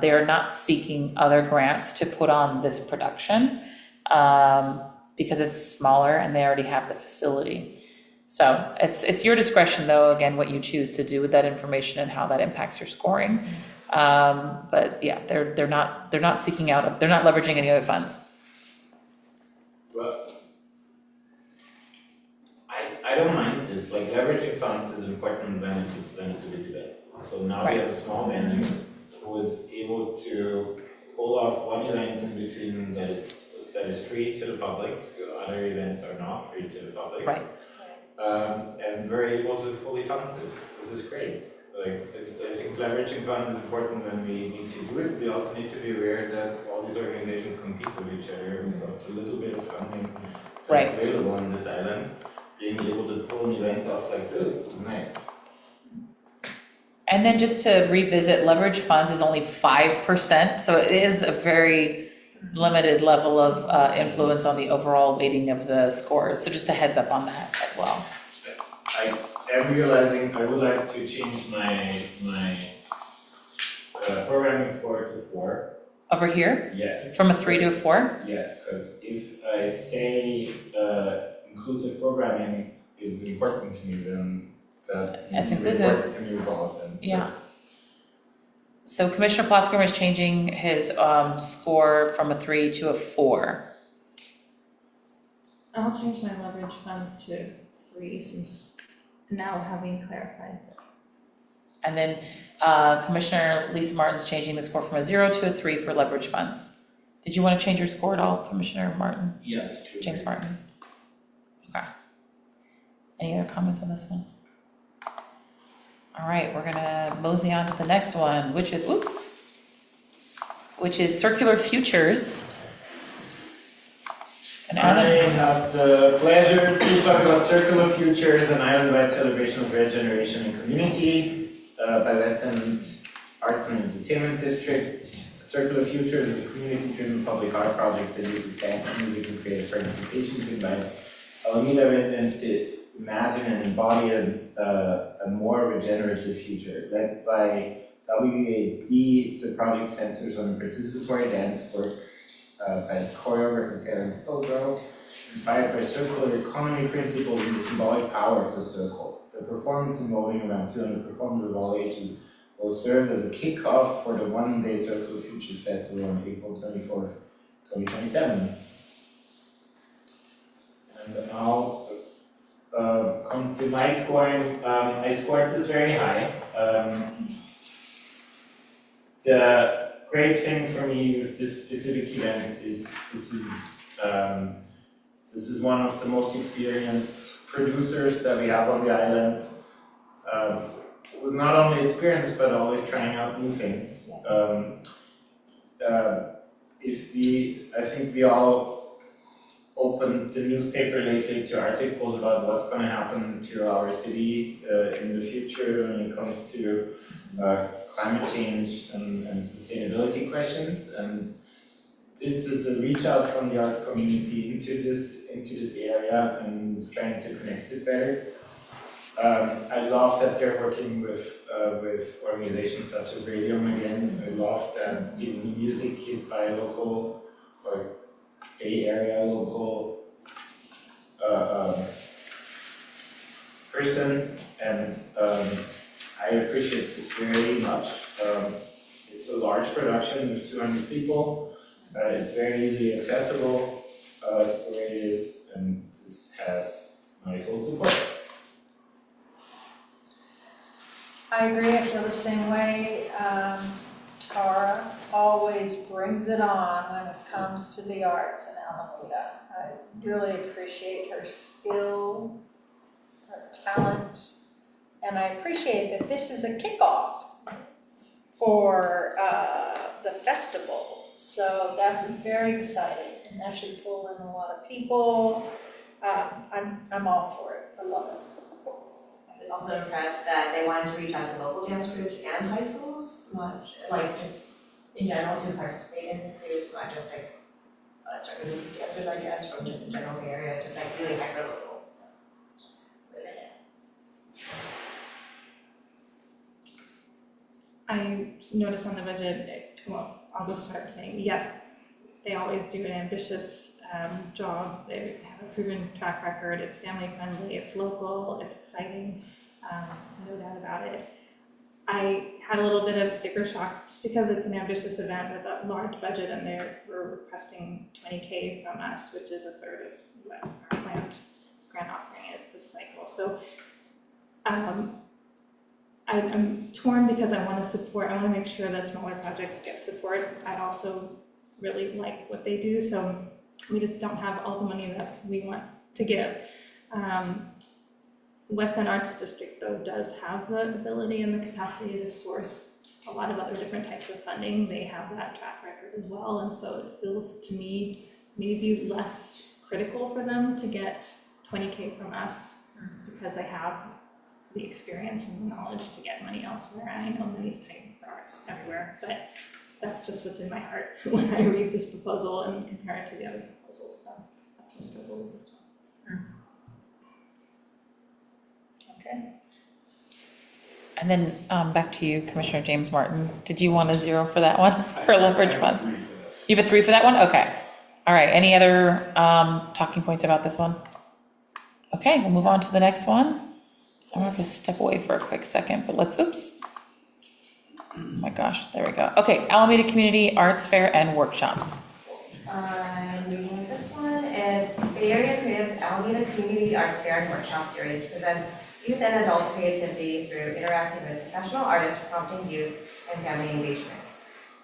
they are not seeking other grants to put on this production because it's smaller and they already have the facility. So it's your discretion though, again, what you choose to do with that information and how that impacts your scoring. But yeah, they're not seeking out, they're not leveraging any other funds. Well, I don't mind this, like leveraging funds is important when it's a big event. So now we have a small venue who is able to pull off one event in between that is free to the public. Other events are not free to the public. Right. And we're able to fully fund this. This is great. Like, I think leveraging funds is important when we need to do it. We also need to be aware that all these organizations compete with each other. We've got a little bit of funding that's available on this island. Being able to pull an event off like this is nice. And then just to revisit, leverage funds is only 5%, so it is a very limited level of influence on the overall weighting of the scores. So just a heads up on that as well. I am realizing I would like to change my programming score to 4. Over here? Yes. From a 3 to a 4? Yes, because if I say inclusive programming is important to me, then that needs to be important to me often. Yeah. So Commissioner Plotzgrim is changing his score from a 3 to a 4. I'll change my leverage funds to 3 since now having clarified this. And then Commissioner Lisa Martin's changing the score from a 0 to a 3 for leverage funds. Did you want to change your score at all, Commissioner Martin? Yes. James Martin? Okay. Any other comments on this one? All right, we're gonna mosey on to the next one, which is, which is Circular Futures. And I have the pleasure to talk about Circular Futures, an island-wide celebration of regeneration and community by West End Arts and Entertainment District. Circular Futures is a community-driven public art project that uses dance, music, and creative participation to invite Alameda residents to imagine and embody a more regenerative future. Led by WAD, the project centers on participatory dance work by choreographer Karen Pilbro, inspired by circular economy principles and the symbolic power of the circle. The performance, involving around 200 performers of all ages, will serve as a kickoff for the one-day Circular Futures Festival on April 24th, 2027. And I'll come to my scoring. I scored this very high. The great thing for me with this specific event is this is one of the most experienced producers that we have on the island. Was not only experienced but always trying out new things. I think we all opened the newspaper lately to articles about what's going to happen to our city in the future when it comes to climate change and sustainability questions. And this is a reach out from the arts community into this area and is trying to connect it better. I love that they're working with organizations such as Radium again. I love that even the music is by a local or Bay Area local person, and I appreciate this very much. It's a large production with 200 people. It's very easily accessible the way it is, and this has my full support. I agree, I feel the same way. Tara always brings it on when it comes to the arts in Alameda. I really appreciate her skill, her talent, and I appreciate that this is a kickoff for the festival. So that's very exciting, and that should pull in a lot of people. I'm all for it, I love it. I was also impressed that they wanted to reach out to local dance groups and high schools, not like just in general to participate in this too. It's not just like certain dancers, I guess, from just a general area, just like really hyper local. So, I noticed on the budget, well, I'll just start saying, yes, they always do an ambitious job. They have a proven track record. It's family friendly, it's local, it's exciting, no doubt about it. I had a little bit of sticker shock just because it's an ambitious event with a large budget, and they were requesting $20K from us, which is a third of what our planned grant offering is this cycle. So I'm torn because I want to make sure that smaller projects get support. I also really like what they do, so we just don't have all the money that we want to give. West End Arts District, though, does have the ability and the capacity to source a lot of other different types of funding. They have that track record as well, and so it feels to me maybe less critical for them to get $20K from us because they have the experience and the knowledge to get money elsewhere. And I know money's tight for arts everywhere, but that's just what's in my heart when I read this proposal and compare it to the other proposals. So that's my struggle with this one. Okay. And then back to you, Commissioner James Martin. Did you want a 0 for that one, for leverage funds? You have a 3 for that one? Okay. All right, any other talking points about this one? Okay, we'll move on to the next one. I'm gonna have to step away for a quick second, but let's, oops. Oh my gosh, there we go. Okay, Alameda Community Arts Fair and Workshops. I'm reading this one. It's Bay Area Creative's Alameda Community Arts Fair and Workshop Series presents youth and adult creativity through interacting with professional artists, prompting youth and family engagement.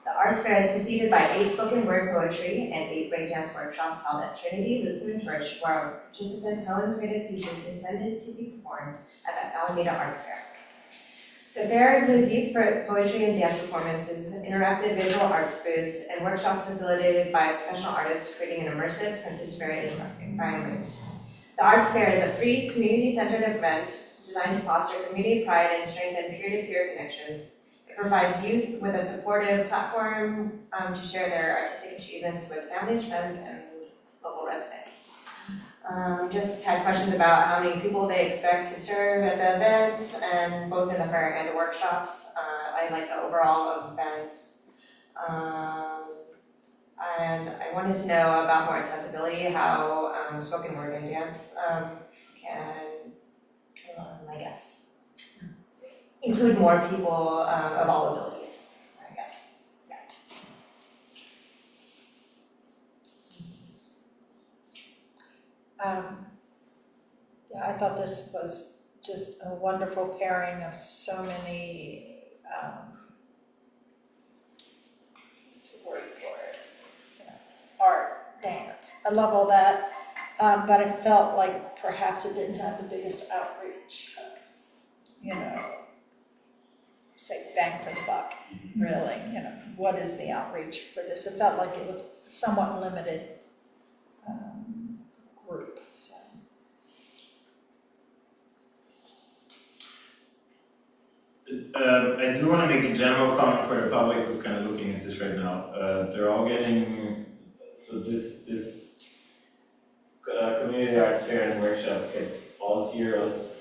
The Arts Fair is preceded by 8 spoken word poetry and 8 breakdance workshops held at Trinity Lutheran Church, where participants hone creative pieces intended to be performed at the Alameda Arts Fair. The fair includes youth poetry and dance performances, interactive visual arts booths, and workshops facilitated by professional artists creating an immersive, participatory environment. The Arts Fair is a free, community-centered event designed to foster community pride and strengthen peer-to-peer connections. It provides youth with a supportive platform to share their artistic achievements with families, friends, and local residents. Just had questions about how many people they expect to serve at the event, and both in the fair and the workshops. I like the overall event. And I wanted to know about more accessibility, how spoken word and dance can, I guess, include more people of all abilities, I guess. Yeah, I thought this was just a wonderful pairing of so many, what's the word for it? Art, dance. I love all that, but I felt like perhaps it didn't have the biggest outreach. Say bang for the buck, really. What is the outreach for this? It felt like it was somewhat limited group. So. I do want to make a general comment for the public who's kind of looking at this right now. They're all getting, so this community arts fair and workshop gets all zeros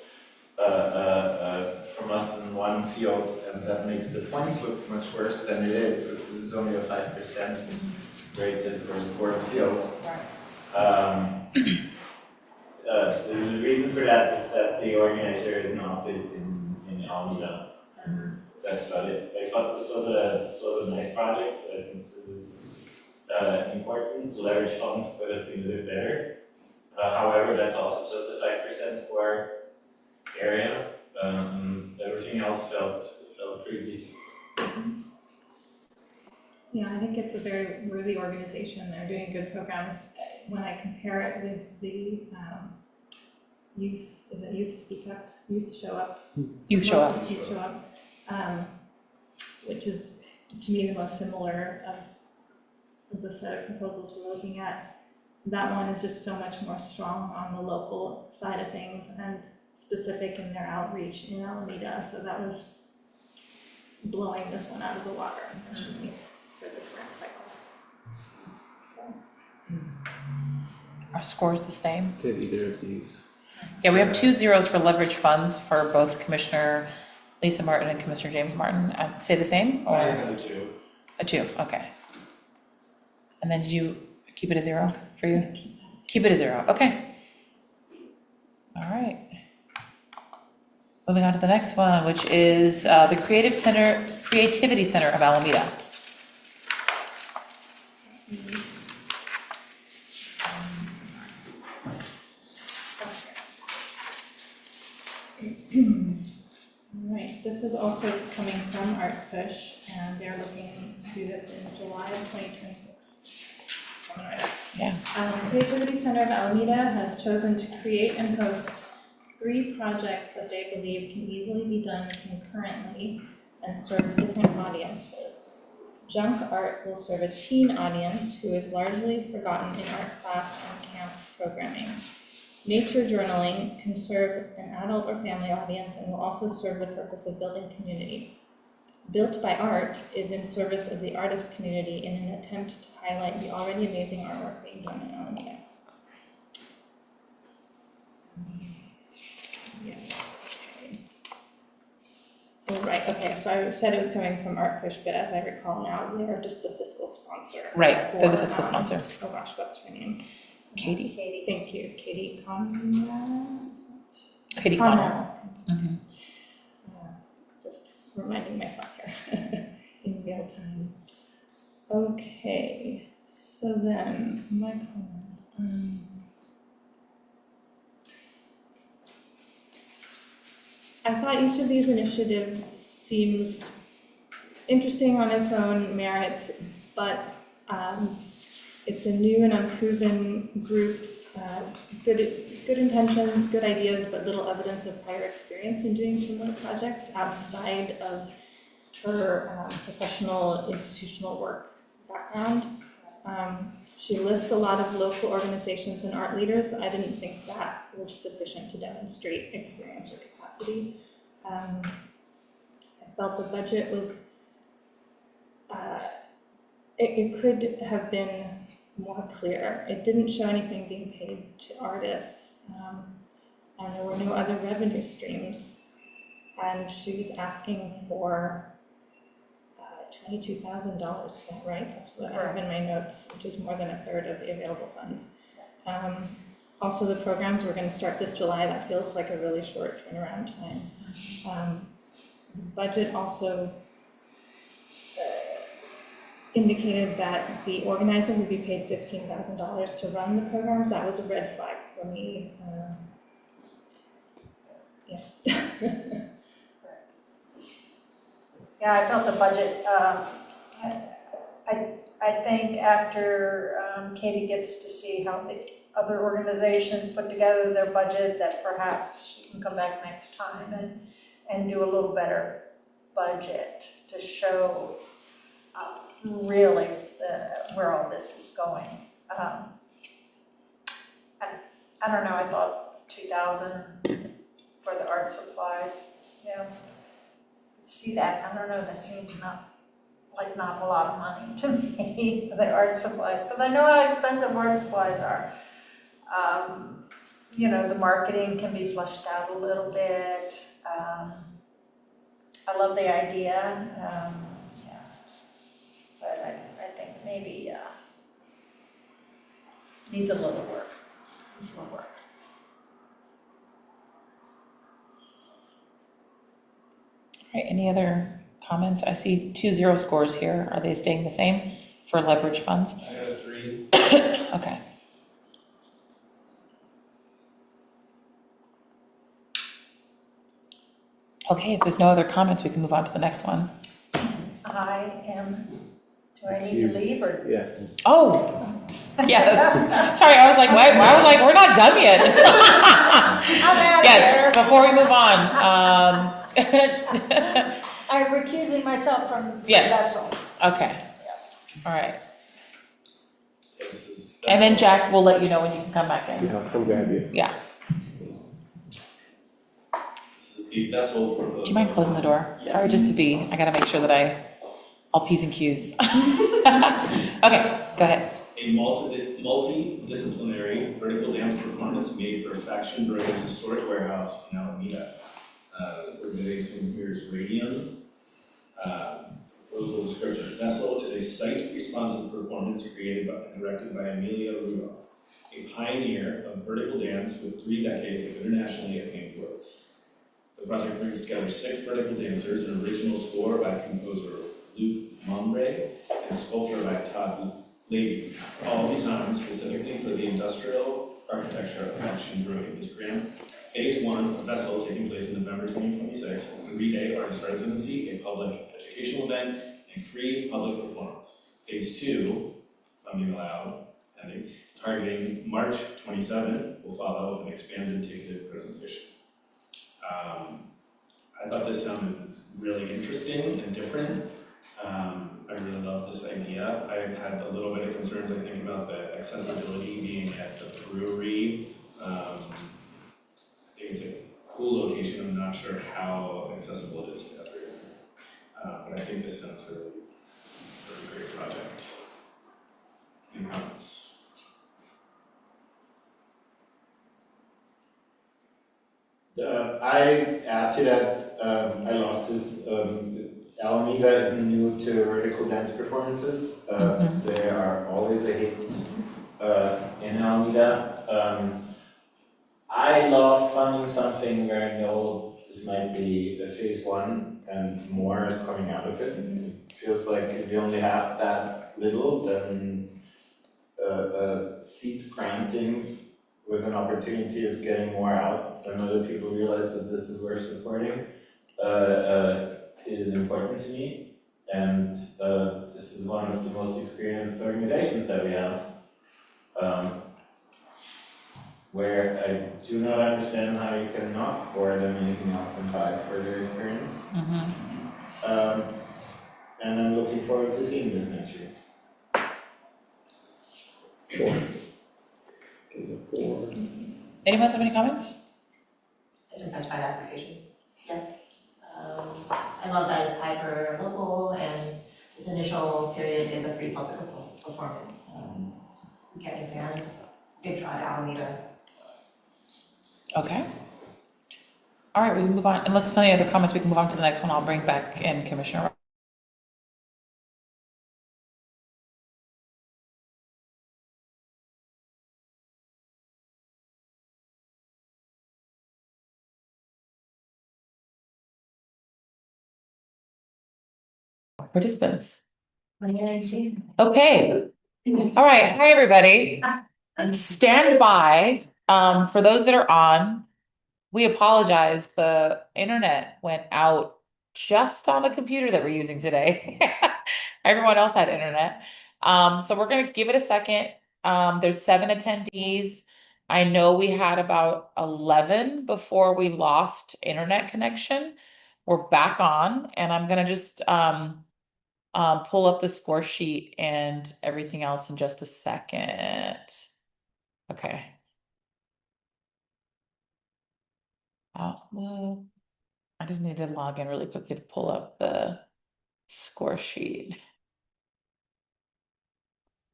from us in one field, and that makes the points look much worse than it is, because this is only a 5% rated or scored field. The reason for that is that the organizer is not based in Alameda. That's about it. I thought this was a nice project. I think this is important. To leverage funds could have been a bit better. However, that's also just a 5% score area. Everything else felt pretty decent. Yeah, I think it's a very worthy organization. They're doing good programs. When I compare it with the youth, is it Youth Speak Up? Youth Show Up? Youth Show Up. Youth Show Up, which is, to me, the most similar of the set of proposals we're looking at. That one is just so much more strong on the local side of things and specific in their outreach in Alameda. So that was blowing this one out of the water, unfortunately, for this grant cycle. Our score's the same. Did either of these? Yeah, we have 2 zeros for leverage funds for both Commissioner Lisa Martin and Commissioner James Martin. I'd say the same, or? I had a 2. A 2, okay. And then did you keep it a 0 for you? Keep it a 0, okay. All right. Moving on to the next one, which is the Creativity Center of Alameda. Right, this is also coming from ArtPush, and they're looking to do this in July of 2026. Coming right up. Yeah. Creativity Center of Alameda has chosen to create and host 3 projects that they believe can easily be done concurrently and serve different audiences. Junk Art will serve a teen audience who is largely forgotten in art class and camp programming. Nature Journaling can serve an adult or family audience and will also serve the purpose of building community. Built by Art is in service of the artist community in an attempt to highlight the already amazing artwork being done in Alameda. Yes, okay. Oh, right, okay, so I said it was coming from ArtPush, but as I recall now, they're just the fiscal sponsor. Right, they're the for, fiscal sponsor. Oh gosh, what's her name? Katie. Thank you, Katie Conrad? Katie Connell. Mm-hmm. Just reminding myself here in real time. Okay, so then my comments. I thought each of these initiatives seems interesting on its own merits, but it's a new and unproven group good intentions, good ideas, but little evidence of prior experience in doing similar projects outside of her professional institutional work background. She lists a lot of local organizations and art leaders. I didn't think that was sufficient to demonstrate experience or capacity. I felt the budget was, it could have been more clear. It didn't show anything being paid to artists, and there were no other revenue streams. And she was asking for $22,000, is that right? That's what I have in my notes, which is more than a third of the available funds. Also, the programs were going to start this July. That feels like a really short turnaround time. The budget also indicated that the organizer would be paid $15,000 to run the programs. That was a red flag for me. Yeah, I felt the budget, I think after Katie gets to see how the other organizations put together their budget, that perhaps she can come back next time and do a little better budget to show really where all this is going. I don't know, I thought 2,000 for the art supplies, yeah. See that, I don't know, that seems not a lot of money to me for the art supplies, because I know how expensive art supplies are. You know, the marketing can be flushed out a little bit. I love the idea, yeah. But I think maybe needs a little work. All right, any other comments? I see 2-0 scores here. Are they staying the same for leverage funds? I got a 3. Okay. Okay, if there's no other comments, we can move on to the next one. Do I need to leave or? Yes. Oh, yes. Sorry, I was like, why? I was like, we're not done yet. I'm out of Yes, here. before we move on. I'm recusing myself from the Yes. vessel. Okay, Yes. all right. This And then Jack will let you know when you can come back in. Yeah, I'll come grab you. Yeah. This is the vessel proposal. Do you mind closing the door? Sorry, I gotta make sure that all P's and Q's. Okay, go ahead. A multidisciplinary vertical dance performance made for Faction Brewing's historic warehouse in Alameda. Organization here is Radium. Proposal description. Vessel is a site-responsive performance created and directed by Amelia Rudolph, a pioneer of vertical dance with 3 decades of internationally acclaimed work. The project brings together 6 vertical dancers, an original score by composer Luc Mombre, and sculpture by Todd Levy, all designed specifically for the industrial architecture of Faction Brewing. This grant, Phase 1, a vessel taking place in November 2026, a 3-day artist residency, a public educational event, and a free public performance. Phase 2, funding allowed, pending, targeting March 27, will follow an expanded ticketed presentation. I thought this sounded really interesting and different. I really love this idea. I had a little bit of concerns, I think, about the accessibility being at the brewery. I think it's a cool location. I'm not sure how accessible it is to everyone. But I think this sounds really great project. Any comments? I add to that, I love this. Alameda isn't new to vertical dance performances. They are always a hit in Alameda. I love funding something where I know this might be a phase 1 and more is coming out of it. It feels like if you only have that little, then seed granting with an opportunity of getting more out and other people realize that this is worth supporting is important to me. And this is one of the most experienced organizations that we have. where I do not understand how you cannot score them anything else than 5 for their experience. And I'm looking forward to seeing this next year. Anyone else have any comments? Just impressed by the application. Yeah. I love that it's hyper local and this initial period is a free public performance. Getting fans, big draw to Alameda. Okay. All right, we can move on. Unless there's any other comments, we can move on to the next one. I'll bring back in Commissioner. Participants. Okay. All right. Hi, everybody. Stand by. For those that are on, we apologize. The internet went out just on the computer that we're using today. Everyone else had internet. So we're gonna give it a second. There's 7 attendees. I know we had about 11 before we lost internet connection. We're back on, and I'm gonna just pull up the score sheet and everything else in just a second. Okay. Well, I just need to log in really quickly to pull up the score sheet.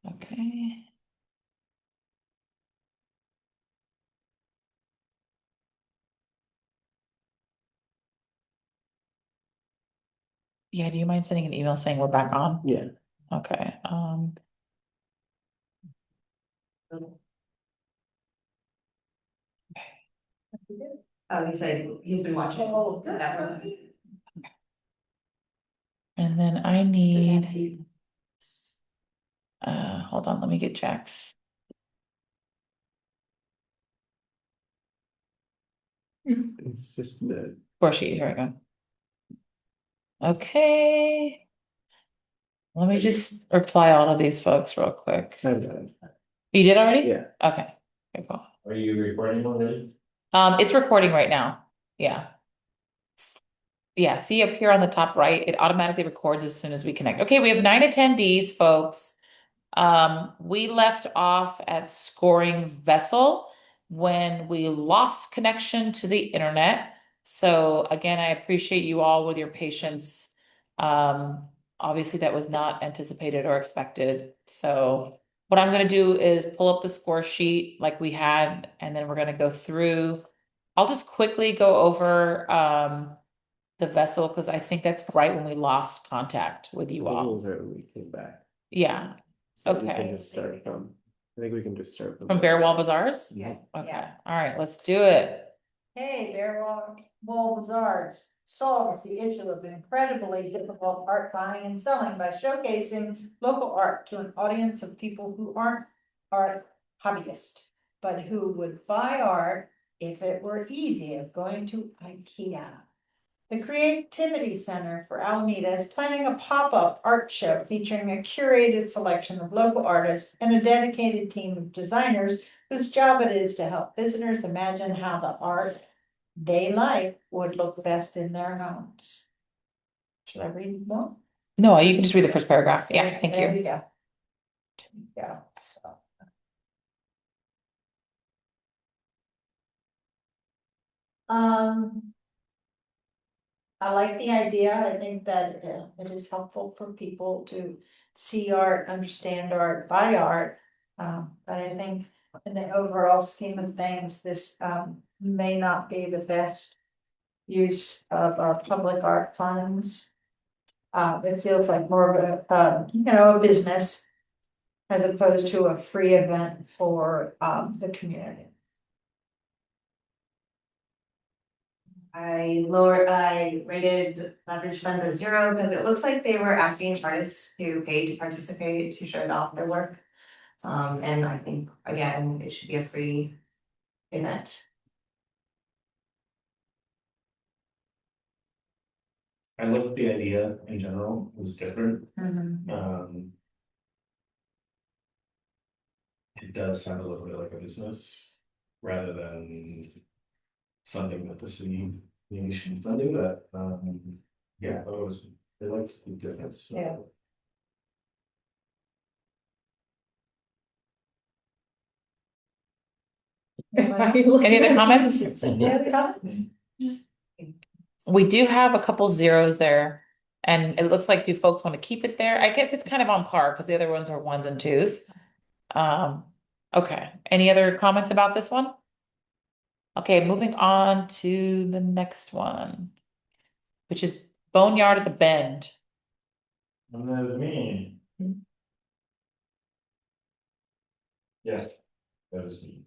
Okay. Yeah, do you mind sending an email saying we're back on? Yeah. Okay. He said he's been watching. Oh, good. And then I need, hold on, let me get Jack's. It's just the Score sheet, here we go. Okay. Let me just reply all of these folks real quick. You did already? Yeah. Okay. Okay, cool. Are you recording already? It's recording right now. Yeah. Yeah, see up here on the top right, it automatically records as soon as we connect. Okay, we have 9 attendees, folks. We left off at scoring vessel when we lost connection to the internet. So again, I appreciate you all with your patience. Obviously that was not anticipated or expected. So what I'm gonna do is pull up the score sheet like we had, and then we're gonna go through. I'll just quickly go over the vessel because I think that's right when we lost contact with you all. We came back. Yeah. So we Okay. can just start from, I think we can just start From Bear Wall Bazaars? Yeah. Okay, Yeah. all right, let's do it. Hey, Bear Wall Bazaars solves the issue of incredibly difficult art buying and selling by showcasing local art to an audience of people who aren't art hobbyists, but who would buy art if it were easy as going to IKEA. The Creativity Center for Alameda is planning a pop-up art show featuring a curated selection of local artists and a dedicated team of designers whose job it is to help visitors imagine how the art they like would look best in their homes. Should I read more? No, you can just read the first paragraph. Yeah, thank There you. you go. Yeah, so. I like the idea. I think that it is helpful for people to see art, understand art, buy art. But I think in the overall scheme of things, this may not be the best use of our public art funds. It feels like more of a, a business as opposed to a free event for the community. I rated Leverage Fund a 0 because it looks like they were asking artists to pay to participate to show off their work. And I think, again, it should be a free event. I looked the idea in general was different. It does sound a little bit like a business. rather than something that the city maybe should be funding, but, yeah, they like to do difference, so. Yeah. Any other comments? Any other comments? We do have a couple zeros there, and it looks like, do folks want to keep it there? I guess it's kind of on par because the other ones are ones and twos. Okay, any other comments about this one? Okay, moving on to the next one, which is Boneyard at the Bend. And there's me. Yes, that is me.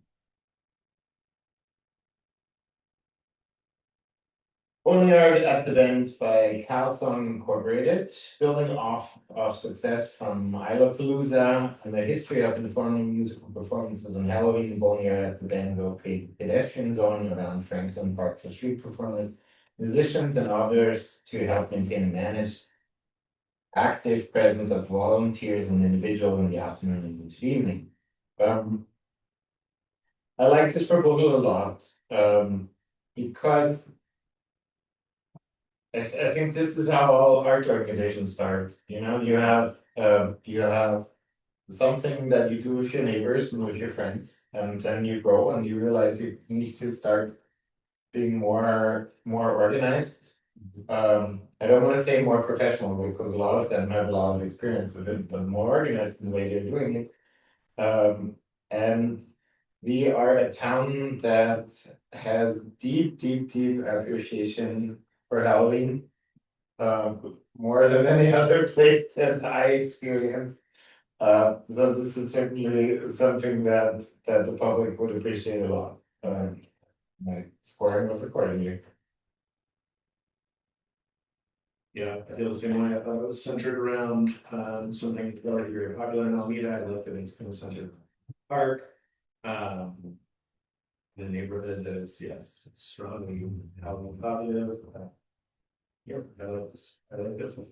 Boneyard at the Bend by Calzone Incorporated, building off of success from Palooza and the history of informing musical performances on Halloween. Boneyard at the Bend will create a pedestrian zone around Franklin Park for street performers, musicians, and others to help maintain and manage active presence of volunteers and individuals in the afternoon and into the evening. I like this proposal a lot, because I think this is how all art organizations start. You know, you have something that you do with your neighbors and with your friends, and then you grow and you realize you need to start being more organized. I don't want to say more professional because a lot of them have a lot of experience with it, but more organized in the way they're doing it. And we are a town that has deep appreciation for Halloween. More than any other place that I experienced. So this is certainly something that the public would appreciate a lot. My scoring was accordingly. Yeah, I feel the same way. I thought it was centered around something that's already very popular in Alameda. I like that it's kind of centered around the park. The neighborhood is, yes, strongly Halloween positive. Yep, I like this one.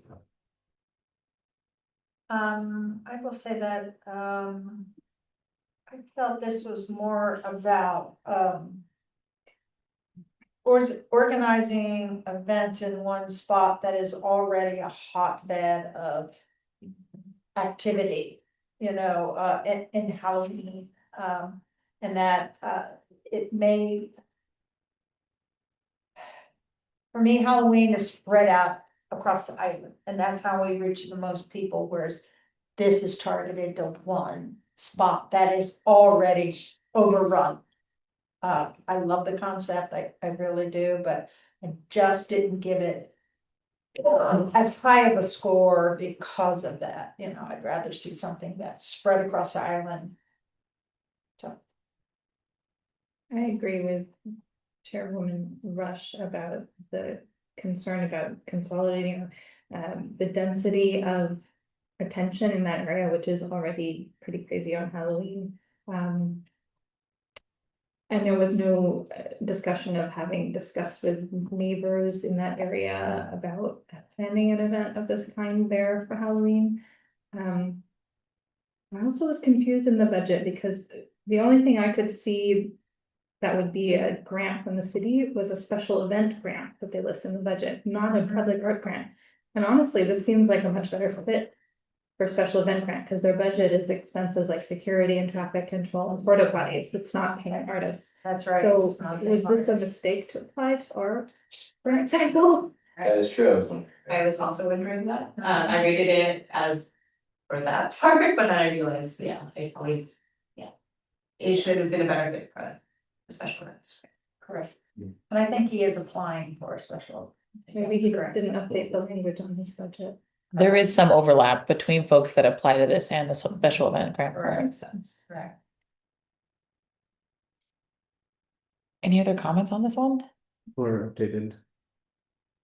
I will say that, I felt this was more about, organizing events in one spot that is already a hotbed of activity, you know, in Halloween, and that, it may. For me, Halloween is spread out across the island, and that's how we reach the most people, whereas this is targeted to one spot that is already overrun. I love the concept, I really do, but I just didn't give it as high of a score because of that, you know, I'd rather see something that's spread across the island. So. I agree with Chairwoman Rush about the concern about consolidating the density of attention in that area, which is already pretty crazy on Halloween. And there was no discussion of having discussed with neighbors in that area about planning an event of this kind there for Halloween. I also was confused in the budget because the only thing I could see that would be a grant from the city was a special event grant that they list in the budget, not a public art grant. And honestly, this seems like a much better fit for special event grant, because their budget is expenses like security and traffic control and porta potties. It's not paying artists. That's right. So it's not was this a mistake to apply to our grant cycle? That is true. I was also wondering that, I rated it as for that part, but then I realized, yeah, it should have been a better fit for a special events. Correct. And I think he is applying for a special. Maybe he just didn't update the language on his budget. There is some overlap between folks that apply to this and the special event grant Right. program. Makes sense. Correct. Any other comments on this one? Or updated.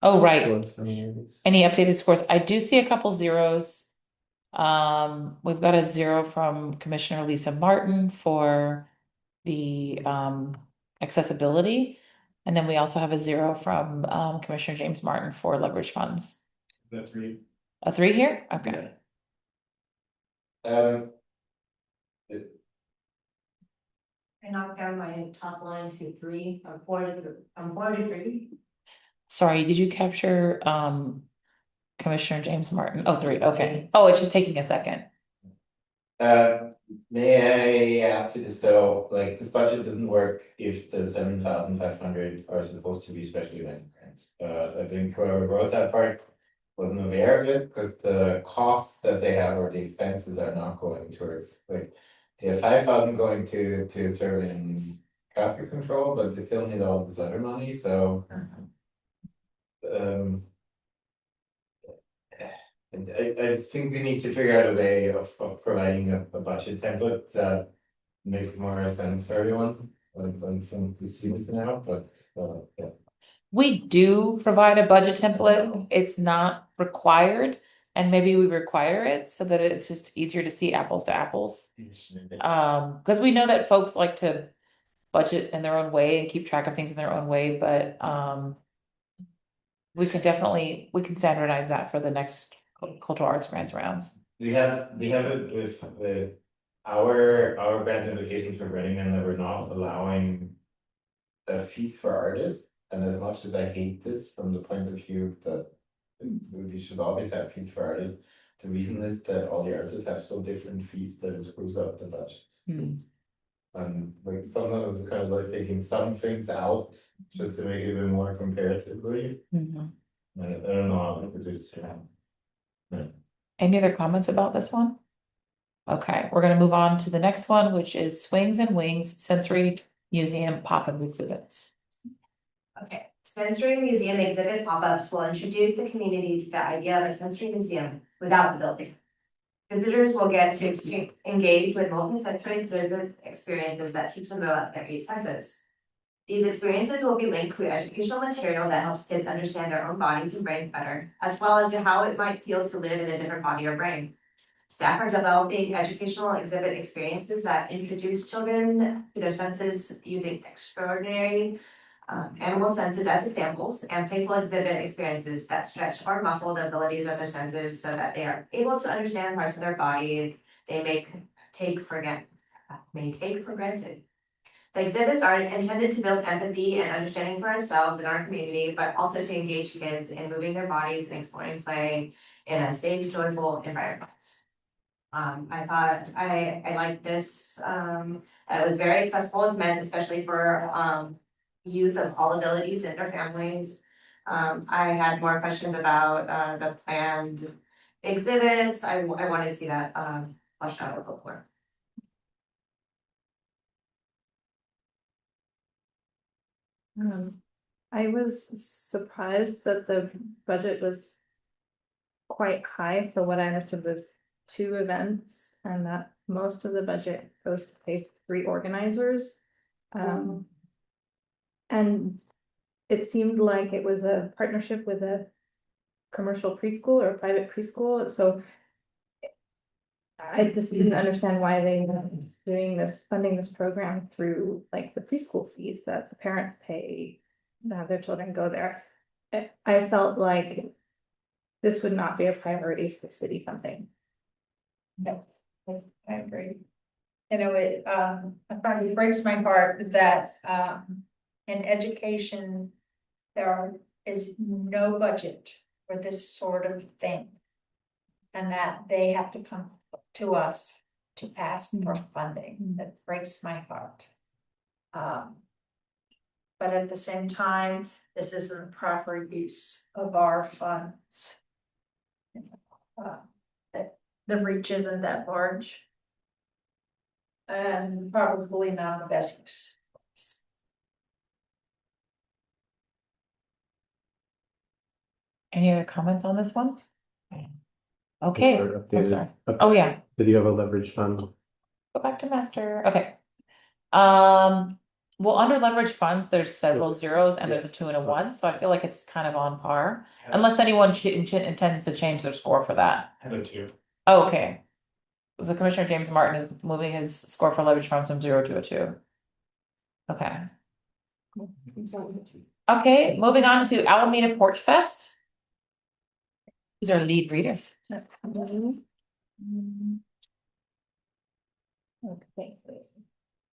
Oh, right. scores, I mean, it's- Any updated scores? I do see a couple zeros. We've got a 0 from Commissioner Lisa Martin for the accessibility. And then we also have a 0 from Commissioner James Martin for leverage funds. That's great. A 3 here? Okay. I knocked down my top line to 3, from 4 to 3. Sorry, did you capture, Commissioner James Martin? Oh, 3, okay. Oh, it's just taking a second. May I add to this though, like this budget doesn't work if the 7,500 are supposed to be special event grants. I think whoever wrote that part wasn't aware of it, because the costs that they have or the expenses are not going towards, like, they have 5,000 going to serving traffic control, but they still need all this other money, so. I think we need to figure out a way of providing a budget template that makes more sense for everyone. When we see this now, but yeah. We do provide a budget template. It's not required, and maybe we require it so that it's just easier to see apples to apples. Because we know that folks like to budget in their own way and keep track of things in their own way, but we can standardize that for the next cultural arts grants rounds. We have it with our grant applications for Running Man that we're not allowing fees for artists. And as much as I hate this from the point of view that we should always have fees for artists, the reason is that all the artists have so different fees that it screws up the budgets. Like sometimes it's kind of like taking some things out just to make it a bit more comparatively. I don't know how to do this. Any other comments about this one? Okay, we're gonna move on to the next one, which is Swings and Wings Sensory Museum Pop-up exhibits. Okay, sensory museum exhibit pop-ups will introduce the community to the idea of a sensory museum without the building. Visitors will get to engage with multi-sensory exhibit experiences that teach them about their 8 senses. These experiences will be linked to educational material that helps kids understand their own bodies and brains better, as well as how it might feel to live in a different body or brain. Staff are developing educational exhibit experiences that introduce children to their senses using extraordinary animal senses as examples, and playful exhibit experiences that stretch or muffle the abilities of their senses so that they are able to understand parts of their body they may take for granted. The exhibits are intended to build empathy and understanding for ourselves and our community, but also to engage kids in moving their bodies and exploring play in a safe, joyful environment. I thought I liked this, that it was very accessible. It's meant especially for youth of all abilities and their families. I had more questions about the planned exhibits. I want to see that fleshed out a little more. I was surprised that the budget was quite high for what I understood was 2 events, and that most of the budget goes to pay 3 organizers. And it seemed like it was a partnership with a commercial preschool or a private preschool, so I just didn't understand why they were funding this program through like the preschool fees that the parents pay to have their children go there. I felt like this would not be a priority for city funding. No, I agree. You know, it probably breaks my heart that in education, there is no budget for this sort of thing. And that they have to come to us to ask for funding. That breaks my heart. But at the same time, this isn't proper use of our funds. The reach isn't that large. And probably not the best use. Any other comments on this one? Okay, I'm Updated. sorry. Oh, yeah. Did you have a leverage fund? Go back to master. Okay. Well, under leverage funds, there's several zeros and there's a 2 and a 1, so I feel like it's kind of on par. Unless anyone intends to change their score for that. I had a 2. Oh, okay. So Commissioner James Martin is moving his score for leverage funds from 0 to a 2. Okay. Okay, moving on to Alameda Porchfest. Who's our lead reader? Okay.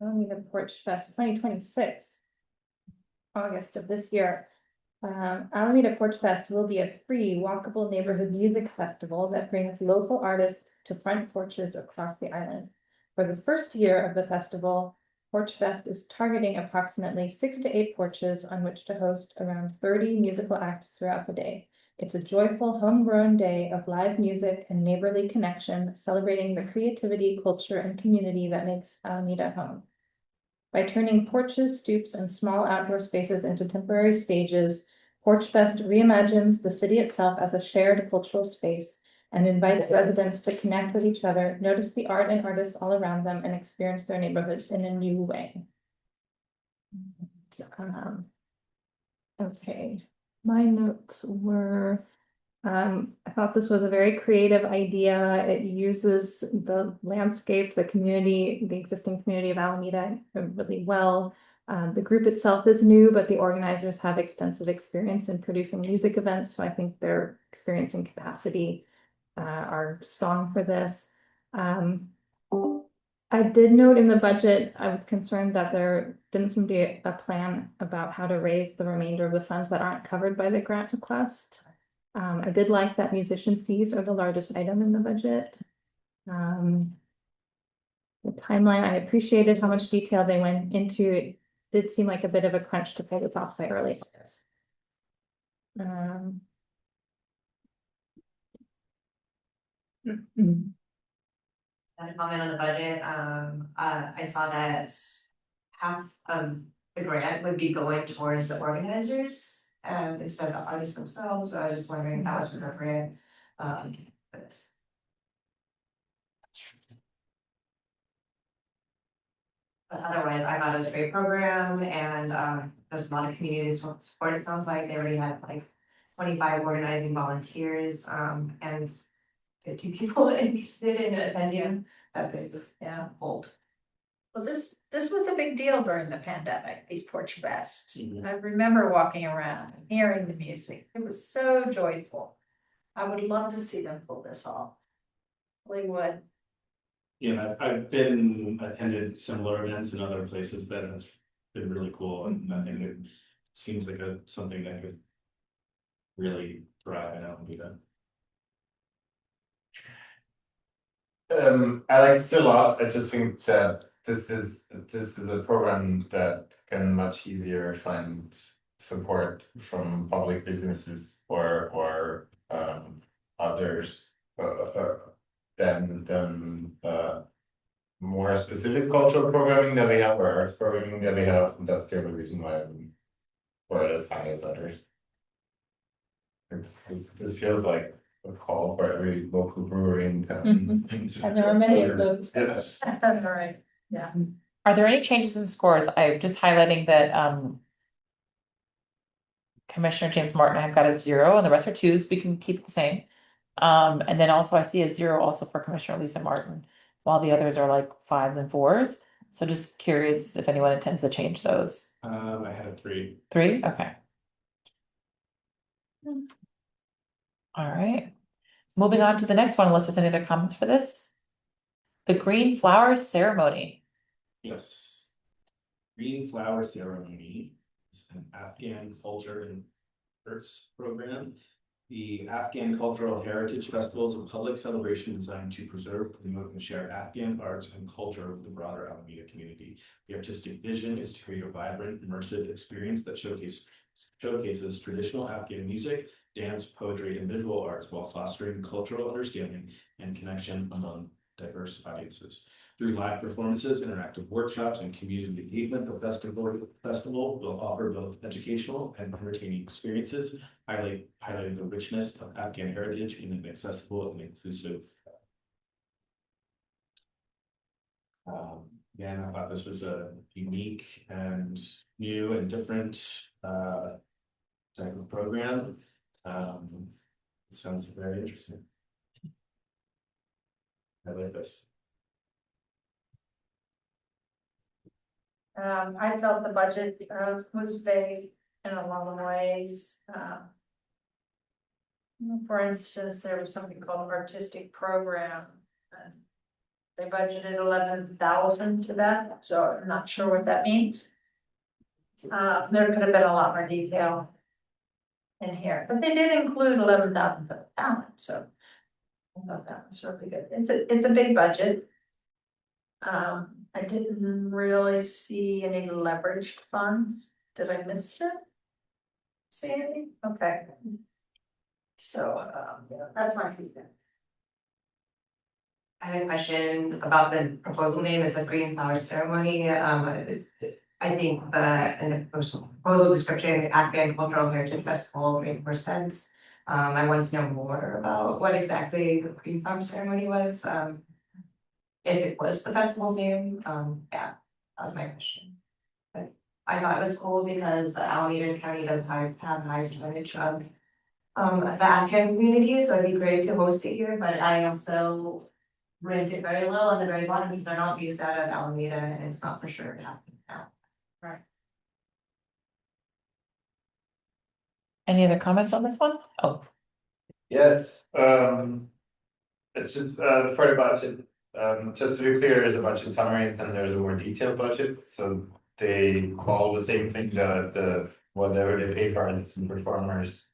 Alameda Porchfest 2026, August of this year. Alameda Porchfest will be a free walkable neighborhood music festival that brings local artists to front porches across the island. For the first year of the festival, Porchfest is targeting approximately 6 to 8 porches on which to host around 30 musical acts throughout the day. It's a joyful, homegrown day of live music and neighborly connection, celebrating the creativity, culture, and community that makes Alameda home. By turning porches, stoops, and small outdoor spaces into temporary stages, Porchfest reimagines the city itself as a shared cultural space and invites residents to connect with each other, notice the art and artists all around them, and experience their neighborhoods in a new way. Okay, my notes were, I thought this was a very creative idea. It uses the landscape, the community, the existing community of Alameda really well. The group itself is new, but the organizers have extensive experience in producing music events, so I think their experience and capacity are strong for this. I did note in the budget, I was concerned that there didn't seem to be a plan about how to raise the remainder of the funds that aren't covered by the grant request. I did like that musician fees are the largest item in the budget. The timeline, I appreciated how much detail they went into. It did seem like a bit of a crunch to pull this off by early August. A comment on the budget, I saw that half of the grant would be going towards the organizers, instead of the artists themselves, so I was just wondering if that was appropriate, for this. But otherwise, I thought it was a great program, and, there's a lot of community support, it sounds like, they already had like 25 organizing volunteers, and 50 people interested in attending that big hold. Well, this was a big deal during the pandemic, these porch fests. I remember walking around and hearing the music. It was so joyful. I would love to see them pull this off. Really would. Yeah, I've been attended similar events in other places that have been really cool, and I think it seems like something that could really thrive in Alameda. I like this a lot. I just think that this is a program that can much easier find support from public businesses or others than more specific cultural programming that we have or arts programming that we have. And that's the only reason why I'm for it as high as others. This feels like a call for every local brewery in town. And there are many of those. Yes. All right, yeah. Are there any changes in scores? I'm just highlighting that Commissioner James Martin, I've got a 0 and the rest are 2s. We can keep it the same. And then also I see a 0 also for Commissioner Lisa Martin, while the others are like 5s and 4s. So just curious if anyone intends to change those. I had a 3. 3? Okay. All right. Moving on to the next one, unless there's any other comments for this. The Green Flower Ceremony. Yes. Green Flower Ceremony is an Afghan culture and arts program. The Afghan Cultural Heritage Festival is a public celebration designed to preserve, promote, and share Afghan arts and culture with the broader Alameda community. The artistic vision is to create a vibrant, immersive experience that showcases traditional Afghan music, dance, poetry, and visual arts while fostering cultural understanding and connection among diverse audiences. Through live performances, interactive workshops, and community engagement, the festival will offer both educational and entertaining experiences, highlighting the richness of Afghan heritage in an accessible and inclusive. Again, I thought this was a unique and new and different type of program. It sounds very interesting. I like this. I felt the budget was vague in a lot of ways. For instance, there was something called artistic program. They budgeted 11,000 to that, so I'm not sure what that means. There could have been a lot more detail in here, but they did include 11,000 for the talent, so I thought that was really good. It's a big budget. I didn't really see any leveraged funds. Did I miss it? See any? Okay. So, that's my feedback. I had a question about the proposal name, it's a green flower ceremony, I think in the proposal description, the Afghan Cultural Heritage Festival made more sense. I wanted to know more about what exactly the green flower ceremony was, if it was the festival's name, yeah, that was my question. But I thought it was cool because Alameda County does have a high percentage of the Afghan community, so it'd be great to host it here, but I also rent it very low on the very bottom because they're not based out of Alameda and it's not for sure happening now. Right. Any other comments on this one? Oh, Yes, it's just, for the budget, just to be clear, there's a budget summary and then there's a more detailed budget, so they call the same thing, the, whatever they pay for artists and performers.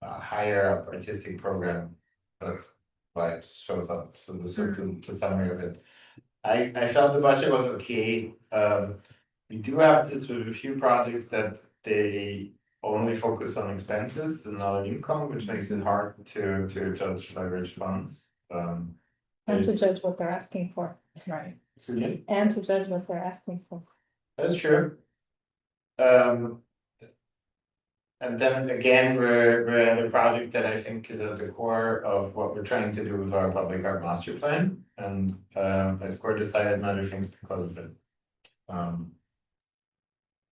Higher artistic program, that's why it shows up, so this is the summary of it. I felt the budget was okay, we do have this with a few projects that they only focus on expenses and not on income, which makes it hard to judge leverage funds. And to judge what they're asking for. Right. And to judge what they're asking for. That's true. And then again, we're at a project that I think is at the core of what we're trying to do with our public art master plan, and I scored decided on other things because of it.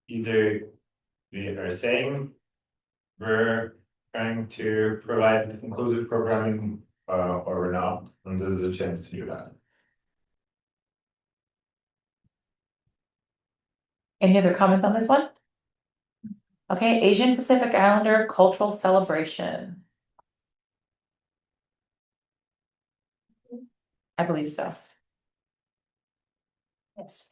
Either we are saying we're trying to provide inclusive programming, or we're not, and this is a chance to do that. any other comments on this one? Okay, Asian Pacific Islander Cultural Celebration. I believe so. Yes.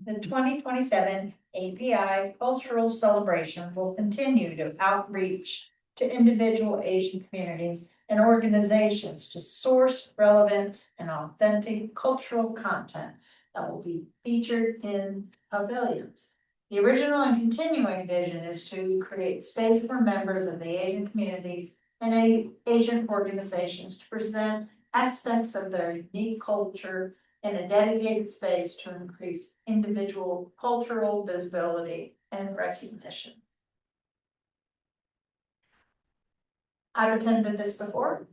The 2027 API Cultural Celebration will continue to outreach to individual Asian communities and organizations to source relevant and authentic cultural content that will be featured in pavilions. The original and continuing vision is to create space for members of the Asian communities and Asian organizations to present aspects of their unique culture in a dedicated space to increase individual cultural visibility and recognition. I've attended this before.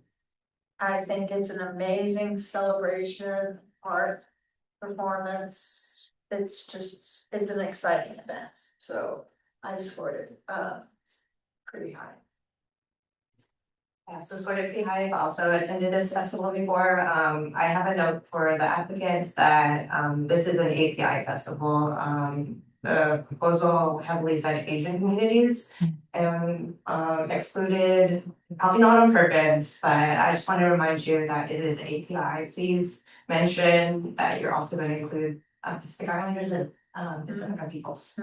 I think it's an amazing celebration, art, performance. It's an exciting event, so I scored it pretty high. Yeah, so scored it pretty high. I've also attended this festival before. I have a note for the applicants that this is an API festival. The proposal heavily cited Asian communities and excluded, probably not on purpose, but I just want to remind you that it is API. Please mention that you're also going to include Pacific Islanders and Pacific peoples.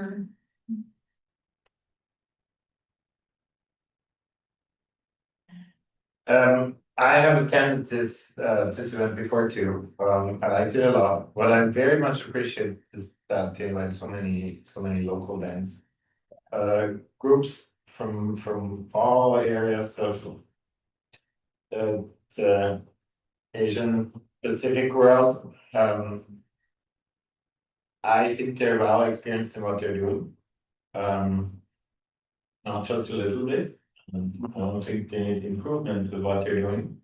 I have attended this event before too. I liked it a lot. What I very much appreciate is that they invite so many local bands. Groups from all areas of the Asian Pacific world. I think they're well experienced in what they're doing. Not just a little bit. I don't think they need improvement with what they're doing.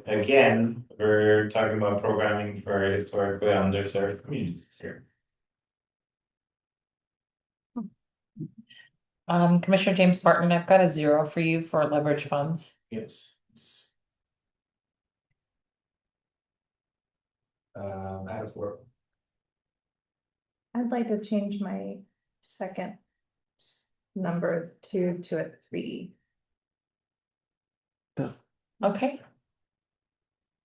Again, we're talking about programming for historically underserved communities here. Commissioner James Martin, I've got a 0 for you for leverage funds. Yes. I had a 4. I'd like to change my second number 2 to a 3. Okay.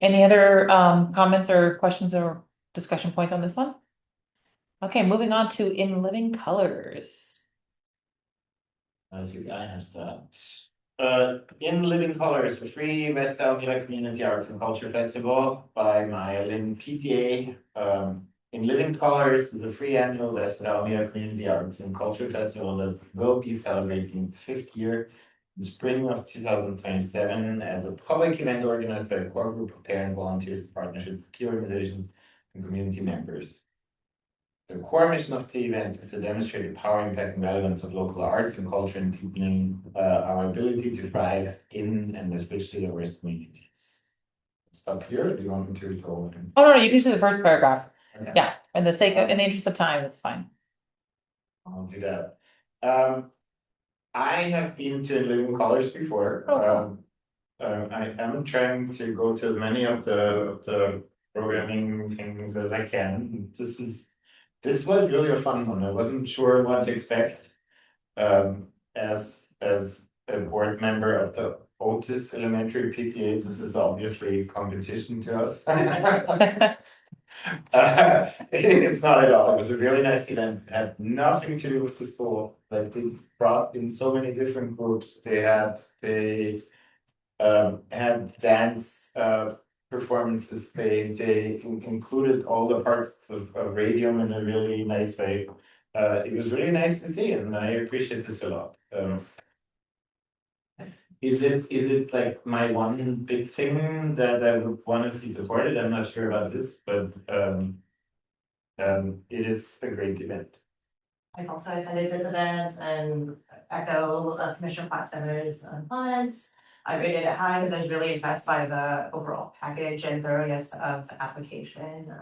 Any other comments or questions or discussion points on this one? Okay, moving on to In Living Colors. I think I have that. In Living Colors, the free West Alameda Community Arts and Culture Festival by my Lynn PTA. In Living Colors is a free annual West Alameda Community Arts and Culture Festival that will be celebrating its 5th year in spring of 2027 as a public event organized by a core group of parent volunteers in partnership with key organizations and community members. The core mission of the event is to demonstrate the power, impact, and relevance of local arts and culture and deepening our ability to thrive in and especially diverse communities. Stop here. Do you want me to read over? Oh, no, you can just do the first paragraph. Okay. Yeah, in the interest of time, it's fine. I'll do that. I have been to Living Colors before. I am trying to go to as many of the programming things as I can. This was really a fun one. I wasn't sure what to expect. As a board member of the Otis Elementary PTA, this is obviously competition to us. It's not at all. It was a really nice event. It had nothing to do with the school. Like they brought in so many different groups. They had dance performances. They included all the parts of radium in a really nice way. It was really nice to see, and I appreciate this a lot. Is it like my one big thing that I would want to see supported? I'm not sure about this, but it is a great event. I've also attended this event and echo Commissioner Platzmiller's comments. I rated it high because I was really impressed by the overall package and thoroughness of the application.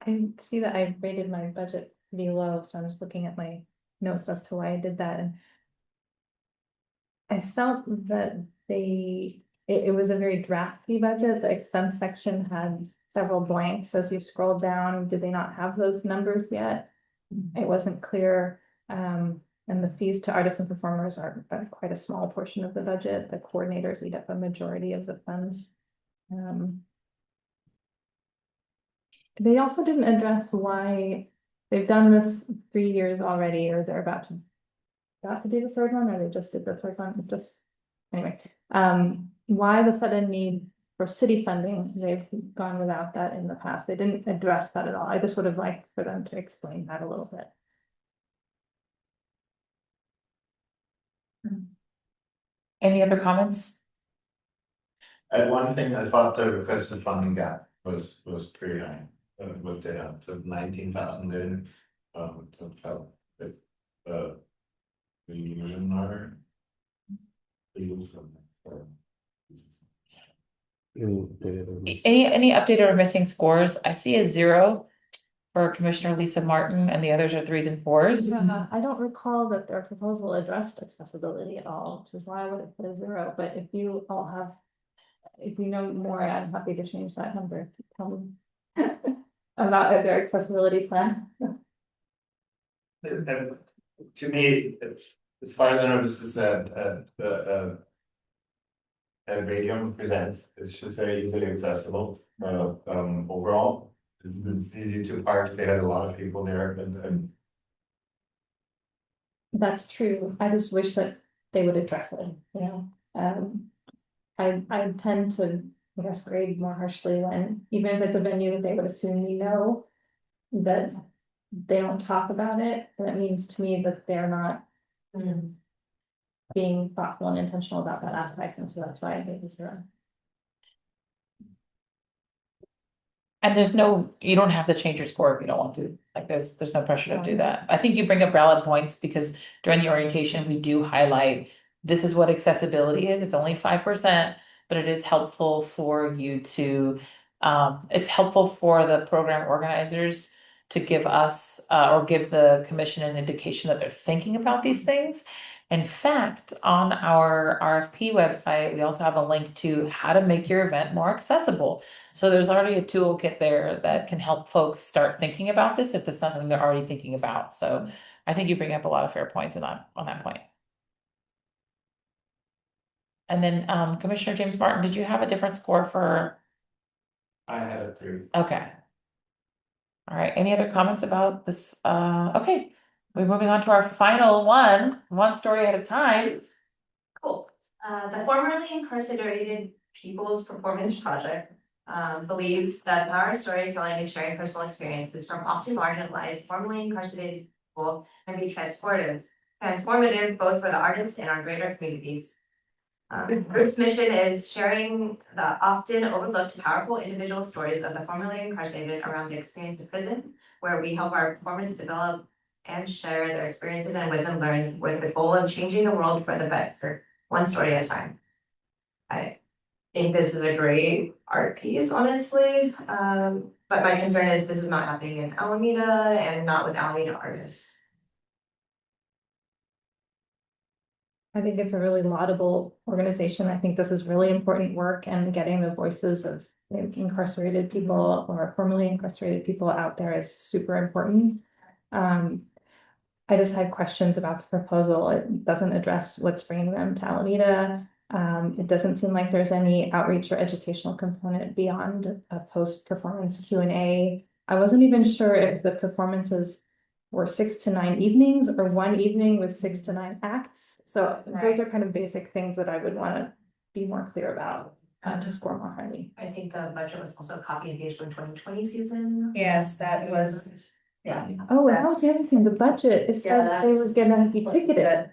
I see that I rated my budget pretty low, so I'm just looking at my notes as to why I did that. And I felt that it was a very drafty budget. The expense section had several blanks as you scroll down. Did they not have those numbers yet? It wasn't clear. And the fees to artists and performers are quite a small portion of the budget. The coordinators eat up a majority of the funds. They also didn't address why they've done this 3 years already, or they're about to do the third one, or they just did the third one. Anyway, why the sudden need for city funding? They've gone without that in the past. They didn't address that at all. I just would have liked for them to explain that a little bit. Any other comments? One thing I thought the requested funding gap was pretty high. With the 19,000 in, that felt bit million or Any update or missing scores? I see a 0 for Commissioner Lisa Martin, and the others are 3s and 4s. I don't recall that their proposal addressed accessibility at all, which is why I would have put a 0. But if you know more, I'm happy to change that number. Tell me about their accessibility plan. To me, as far as I know, this is a Radium presents. It's just very easily accessible. Overall, it's easy to park. They had a lot of people there, and That's true. I just wish that they would address it, I tend to, I guess, grade more harshly when, even if it's a venue that they would assume we know, that they don't talk about it. That means to me that they're not being thoughtful and intentional about that aspect, and so that's why I gave it to them. And you don't have to change your score if you don't want to. Like there's no pressure to do that. I think you bring up valid points because during the orientation, we do highlight this is what accessibility is. It's only 5%, but it is helpful for you to, it's helpful for the program organizers to give us or give the commission an indication that they're thinking about these things. In fact, on our RFP website, we also have a link to how to make your event more accessible. So there's already a toolkit there that can help folks start thinking about this if it's not something they're already thinking about. So I think you bring up a lot of fair points on that point. And then Commissioner James Martin, did you have a different score for? I had a 3. Okay. All right, any other comments about this? Okay, we're moving on to our final one story at a time. Cool. The formerly incarcerated People's Performance Project believes that the power of storytelling and sharing personal experiences from often marginalized, formerly incarcerated people can be transformative both for the artists and our greater communities. The group's mission is sharing the often overlooked powerful individual stories of the formerly incarcerated around the experience of prison, where we help our performers develop and share their experiences and wisdom learned with the goal of changing the world for the better, one story at a time. I think this is a great art piece, honestly. But my concern is this is not happening in Alameda and not with Alameda artists. I think it's a really laudable organization. I think this is really important work, and getting the voices of incarcerated people or formerly incarcerated people out there is super important. I just had questions about the proposal. It doesn't address what's bringing them to Alameda. It doesn't seem like there's any outreach or educational component beyond a post-performance Q&A. I wasn't even sure if the performances were 6 to 9 evenings or one evening with 6 to 9 acts. So those are kind of basic things that I would want to be more clear about to score more highly. I think the budget was also copy and paste from 2020 season. Yes, that was, yeah. Oh, that was the other thing, the budget. It said they was gonna be ticketed.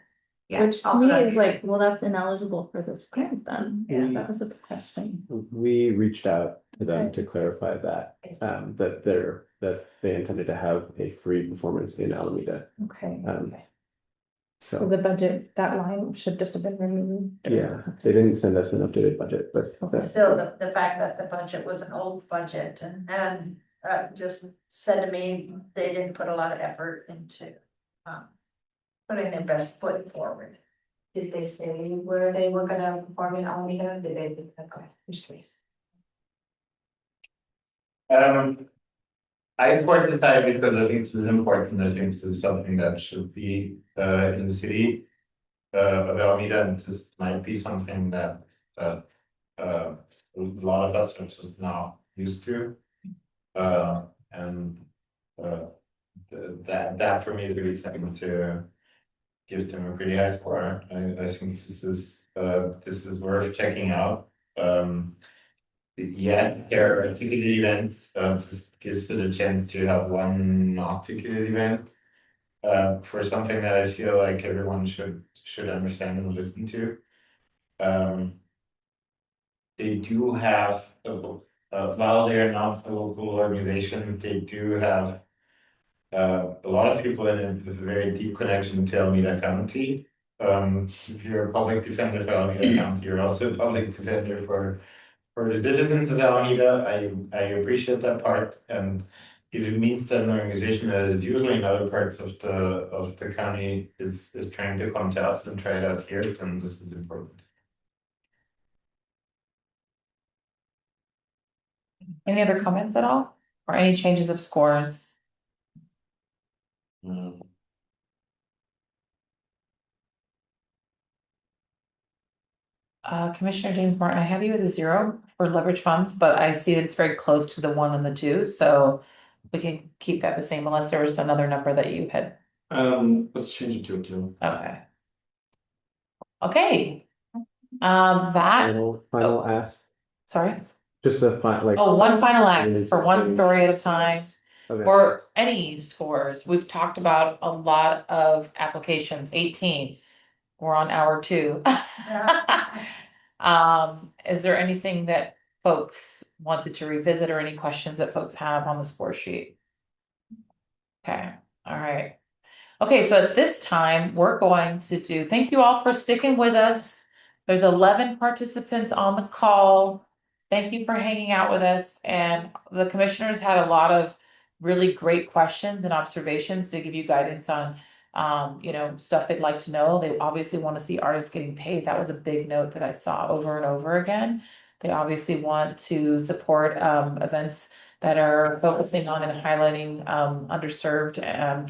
Yeah, Which to also me not is here. like, well, that's ineligible for this grant then. Yeah. That was a question. We reached out to them to clarify that, that they intended to have a free performance in Alameda. Okay. So So, the budget, that line should just have been removed. yeah, they didn't send us an updated budget, but still, the fact that the budget was an old budget and just said to me, they didn't put a lot of effort into putting their best foot forward. Did they say where they were gonna perform in Alameda? Did they, okay, just curious. I support this idea because I think this is important. I think this is something that should be in the city of Alameda, and this might be something that a lot of us are just now used to. And that for me is really something to give them a pretty high score. I think this is worth checking out. Yes, there are ticketed events. This gives it a chance to have one not ticketed event. For something that I feel like everyone should understand and listen to. They do have, while they're not a local organization, they do have a lot of people in it with a very deep connection to Alameda County. If you're a public defender for Alameda County, you're also a public defender for the citizens of Alameda. I appreciate that part, and if it means that an organization that is usually in other parts of the county is trying to come to us and try it out here, then this is important. Any other comments at all? Or any changes of scores? Commissioner James Martin, I have you as a 0 for leverage funds, but I see that it's very close to the 1 and the 2, so we can keep that the same unless there was another number that you had. Let's change it to a 2. Okay. Okay. That, final ask, sorry. just a like. Oh, one final ask for one story at a time. Okay. Or any scores. We've talked about a lot of applications, 18. We're on hour 2. Is there anything that folks wanted to revisit or any questions that folks have on the score sheet? Okay, all right. Okay, so at this time, we're going to thank you all for sticking with us. There's 11 participants on the call. Thank you for hanging out with us. And the commissioners had a lot of really great questions and observations to give you guidance on stuff they'd like to know. They obviously want to see artists getting paid. That was a big note that I saw over and over again. They obviously want to support events that are focusing on and highlighting underserved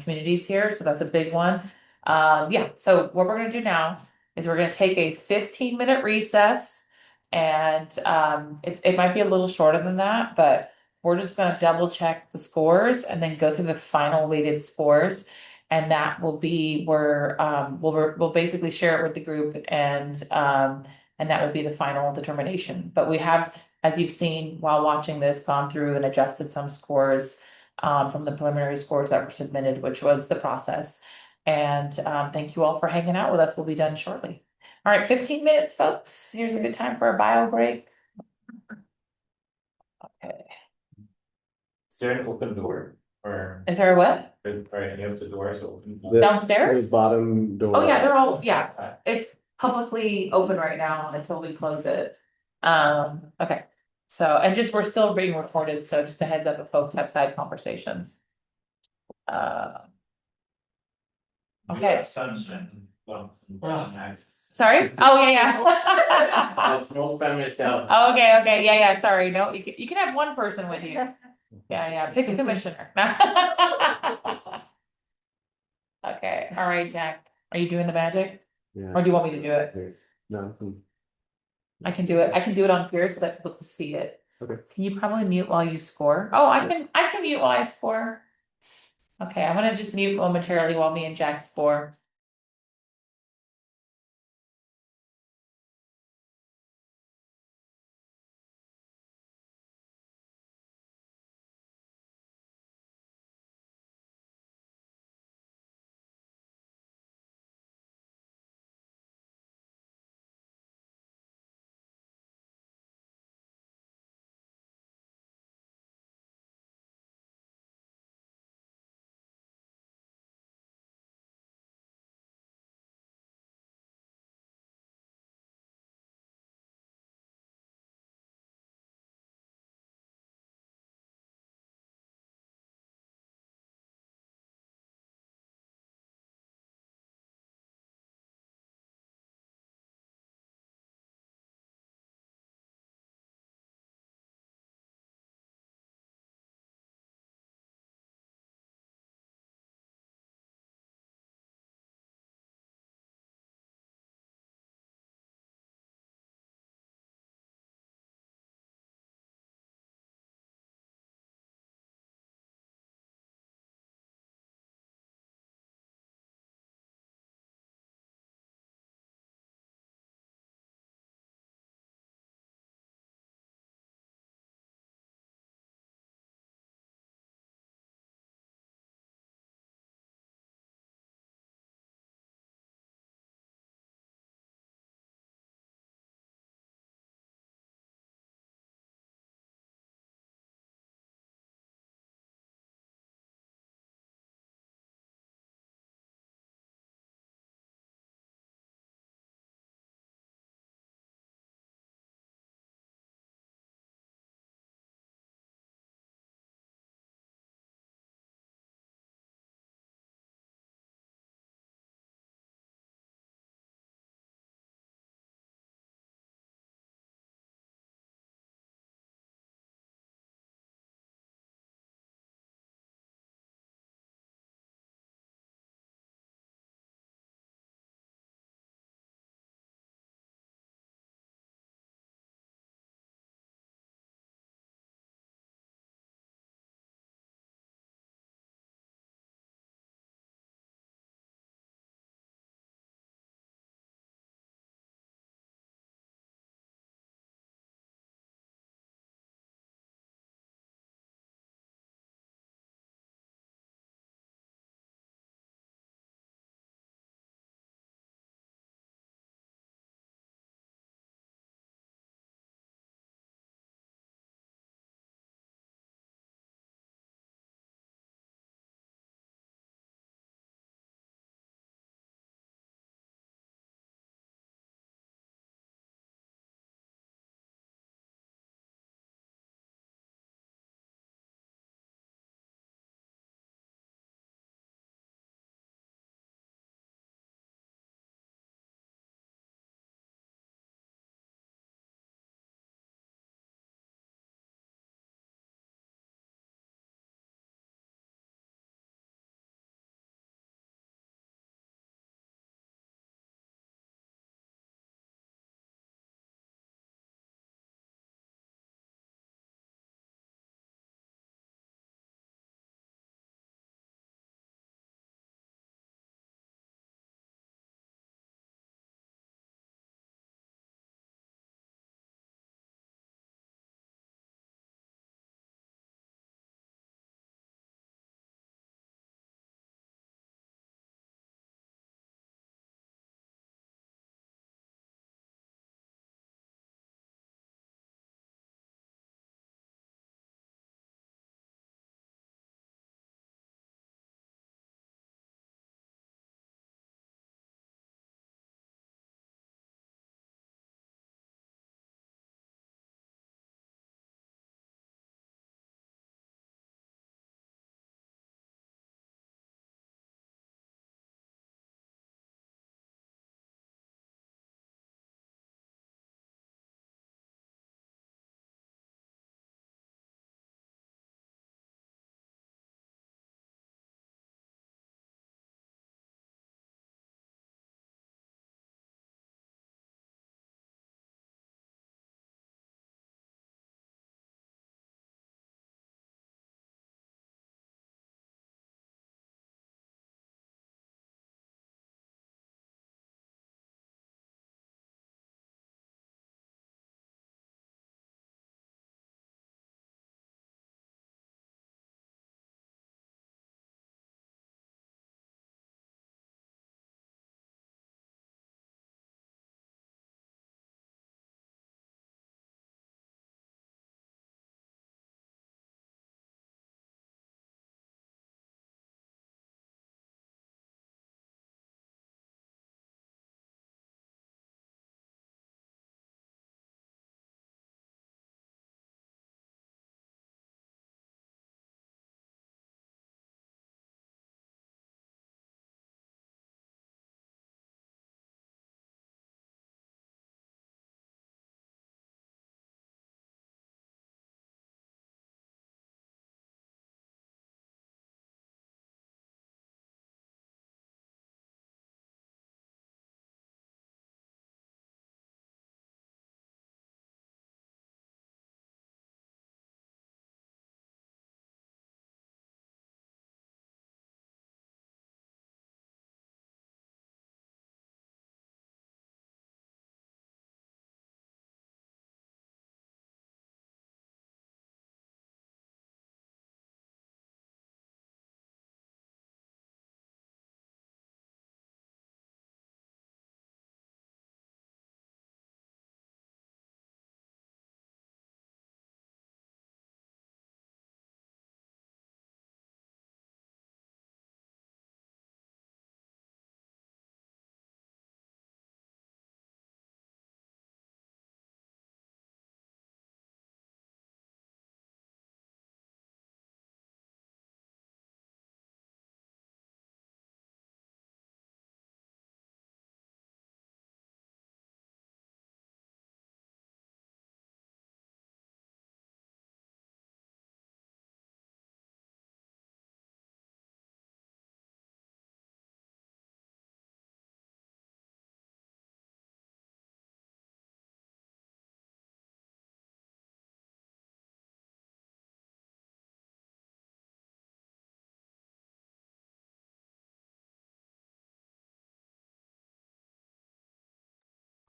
communities here. So that's a big one. So what we're gonna do now is we're gonna take a 15-minute recess. And it might be a little shorter than that, but we're just gonna double check the scores and then go through the final weighted scores. And that will be where we'll basically share it with the group and that will be the final determination. But we have, as you've seen while watching this, gone through and adjusted some scores from the preliminary scores that were submitted, which was the process. And thank you all for hanging out with us. We'll be done shortly. All right, 15 minutes, folks. Here's a good time for a bio break. Okay. Is there an open door or? Is there a what? Right, you have the doors open. Downstairs? The bottom door. Oh, yeah, they're all, yeah. It's publicly open right now until we close it. Okay. So, and we're still being recorded, so just a heads up if folks have side conversations. Okay. Sunshine. Sorry? Oh, yeah. That's no fun myself. Oh, okay, yeah, sorry, no, you can have one person with you. Yeah, pick a commissioner. Okay, all right, Jack, are you doing the magic? Yeah. Or do you want me to do it? No. I can do it on here so that people can see it. Okay. Can you probably mute while you score? Oh, I can mute while I score. Okay, I'm gonna just mute momentarily while me and Jack score.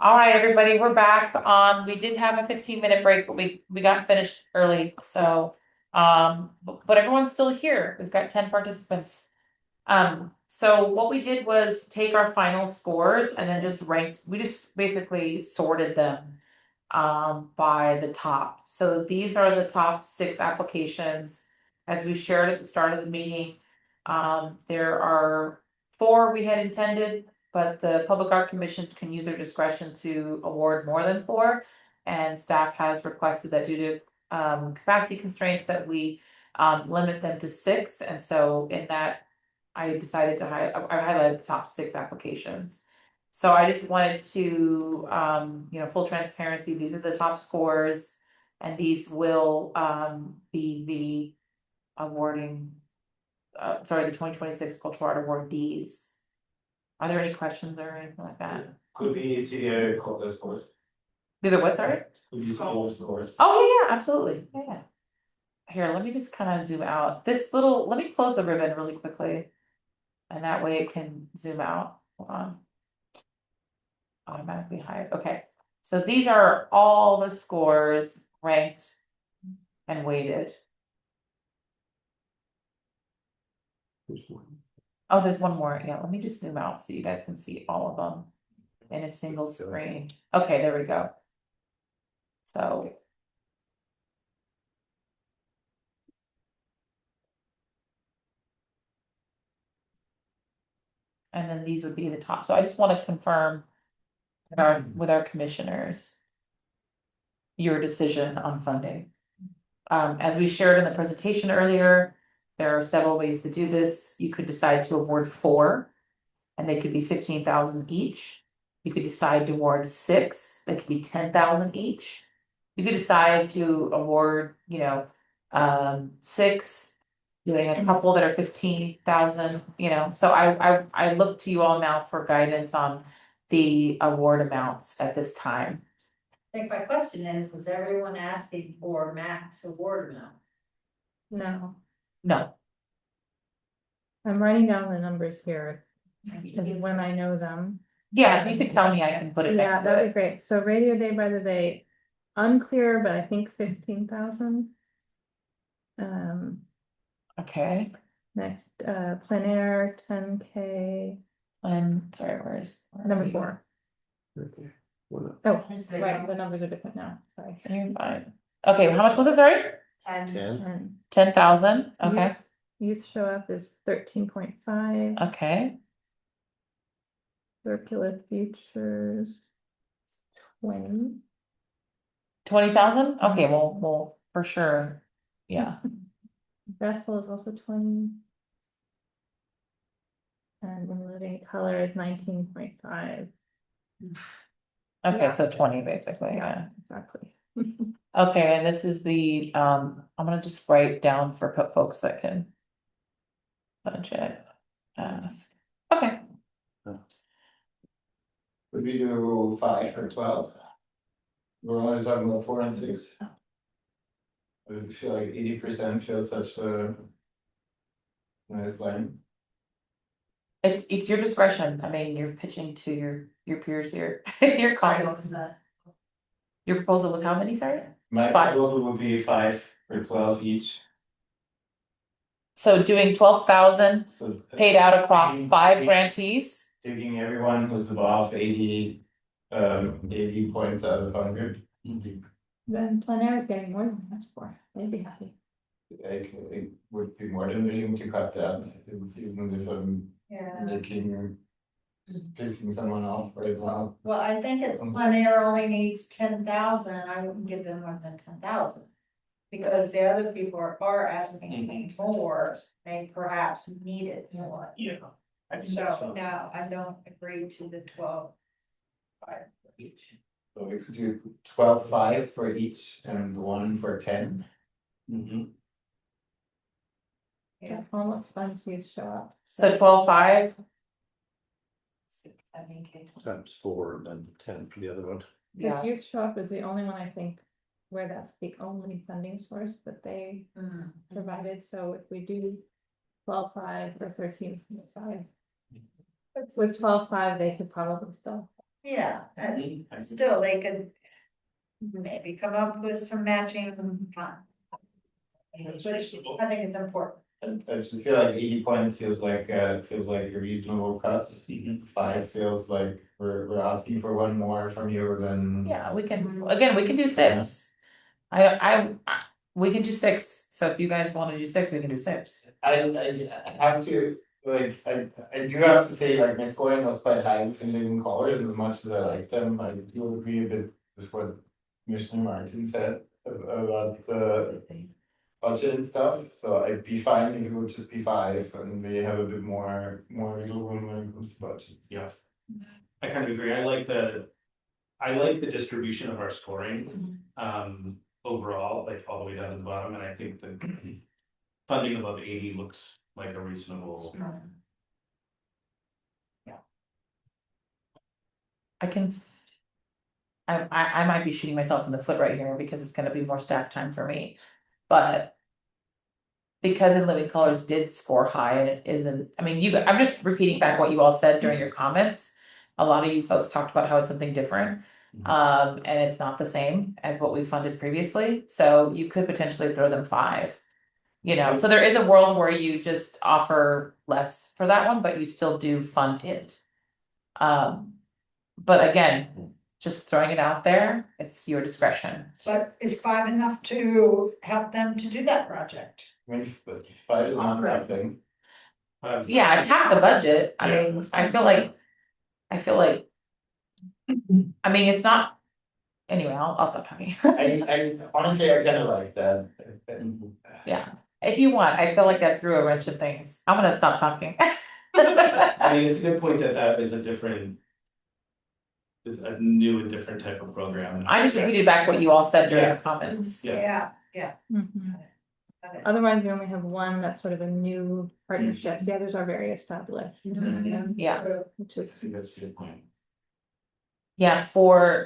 All right, everybody, we're back on, we did have a 15-minute break, but we got finished early, so, but everyone's still here. We've got 10 participants. So what we did was take our final scores and then just ranked, we just basically sorted them by the top. So these are the top 6 applications. As we shared at the start of the meeting, there are 4 we had intended, but the Public Art Commission can use their discretion to award more than 4. And staff has requested that due to capacity constraints that we limit them to 6. And so in that, I decided to I highlighted the top 6 applications. So I just wanted to, full transparency, these are the top scores, and these will be the awarding, the 2026 Cultural Art Awardees. Are there any questions or anything like that? Could we see the scores? Do the what, sorry? Could you see the scores? Oh, yeah, absolutely, yeah. Here, let me just kind of zoom out. Let me close the ribbon really quickly. And that way it can zoom out. Hold on. Automatically hide. Okay. So these are all the scores ranked and weighted. Oh, there's one more. Yeah, let me just zoom out so you guys can see all of them in a single screen. Okay, there we go. So. And then these would be the top. So I just want to confirm with our commissioners your decision on funding. As we shared in the presentation earlier, there are several ways to do this. You could decide to award 4, and they could be 15,000 each. You could decide to award 6, they could be 10,000 each. You could decide to award, 6, doing a couple that are 15,000, so I look to you all now for guidance on the award amounts at this time. I think my question is, was everyone asking for max award amount? No, No, I'm writing down the numbers here, because when I know them. yeah, if you could tell me, I can put it Yeah, next to that'd it. be great. So Radio Day by the Bay, unclear, but I think 15,000. Okay, Next, Plein Air, 10K, sorry, where's? number 4. Okay. Well, Oh, right, the numbers are different now, sorry. You're fine. Okay, how much was it, sorry? 10. 10. 10,000, okay, Youth Show Up is 13.5. okay, Circular Futures, 20. 20,000, okay, well, for sure, yeah, Vessel is also 20. And In Living Color is 19.5. okay, Yeah. so 20 basically, yeah. Exactly. Okay, and this is the, I'm gonna just write down for folks that can. Budget, ask, okay, Would we do 5 or 12? We're only talking about 4 and 6. I would feel like 80% feels such a nice line. it's your discretion, I mean, you're pitching to your peers here, your colleagues. Your proposal was how many, sorry? My 5. proposal would be 5 or 12 each. So doing 12,000 So paid out across taking- 5 grantees, taking everyone who's above 80 points out of 100. Then Plein Air is getting more than that's for. They'd be happy. I would be more than willing to cut that, even if I'm pissing someone off right now. Well, I think if Plein Air only needs 10,000, I wouldn't give them more than 10,000. Because the other people are asking more, they perhaps need it more. Yeah. I think that's So, fine. no, I don't agree to the 12. 5 for each. So we could do 12.5 for each and 1 for 10. Yeah, almost funds Youth Show Up. so 12,500, Times 4 and then 10 for the other one. yeah, Because Youth Show Up is the only one, I think, where that's the only funding source that they provided, so if we do 12.5 or 13.5. With 12.5, they could probably still Yeah, and still, they could maybe come up with some matching fun. Which I think is important. I just feel like 80 points feels like a reasonable cut. 5 feels like we're asking for one more from you than. Yeah, we can, again, we can do 6. We can do 6, so if you guys wanna do 6, we can do 6. I have to, like, I do have to say, like, my scoring was quite high within living colors, and as much as I like them, I do agree a bit with what Commissioner Martin said about the budget and stuff, so I'd be fine if it would just be 5, and we have a bit more wiggle room when it comes to budgets. Yeah. I kind of agree. I like the distribution of our scoring, overall, like all the way down to the bottom, and I think that funding above 80 looks like a reasonable. I might be shooting myself in the foot right here because it's gonna be more staff time for me, but. Because In Living Colors did score high and it isn't, I mean, I'm just repeating back what you all said during your comments. A lot of you folks talked about how it's something different, and it's not the same as what we funded previously, so you could potentially throw them 5. You know, so there is a world where you just offer less for that one, but you still do fund it. But again, just throwing it out there, it's your discretion. But is 5 enough to help them to do that project? I mean, 5 is not nothing. Yeah, it's half the budget. I mean, I feel like. I mean, it's not. Anyway, I'll stop talking. I honestly, I kind of like that. Yeah, if you want, I feel like I threw a wrench in things. I'm gonna stop talking. I mean, it's a good point that is a new and different type of program. I just repeated back what you all said during your comments. Yeah. Otherwise, we only have one that's sort of a new partnership. The others are very established. Yeah. Which is. That's a good point. Yeah,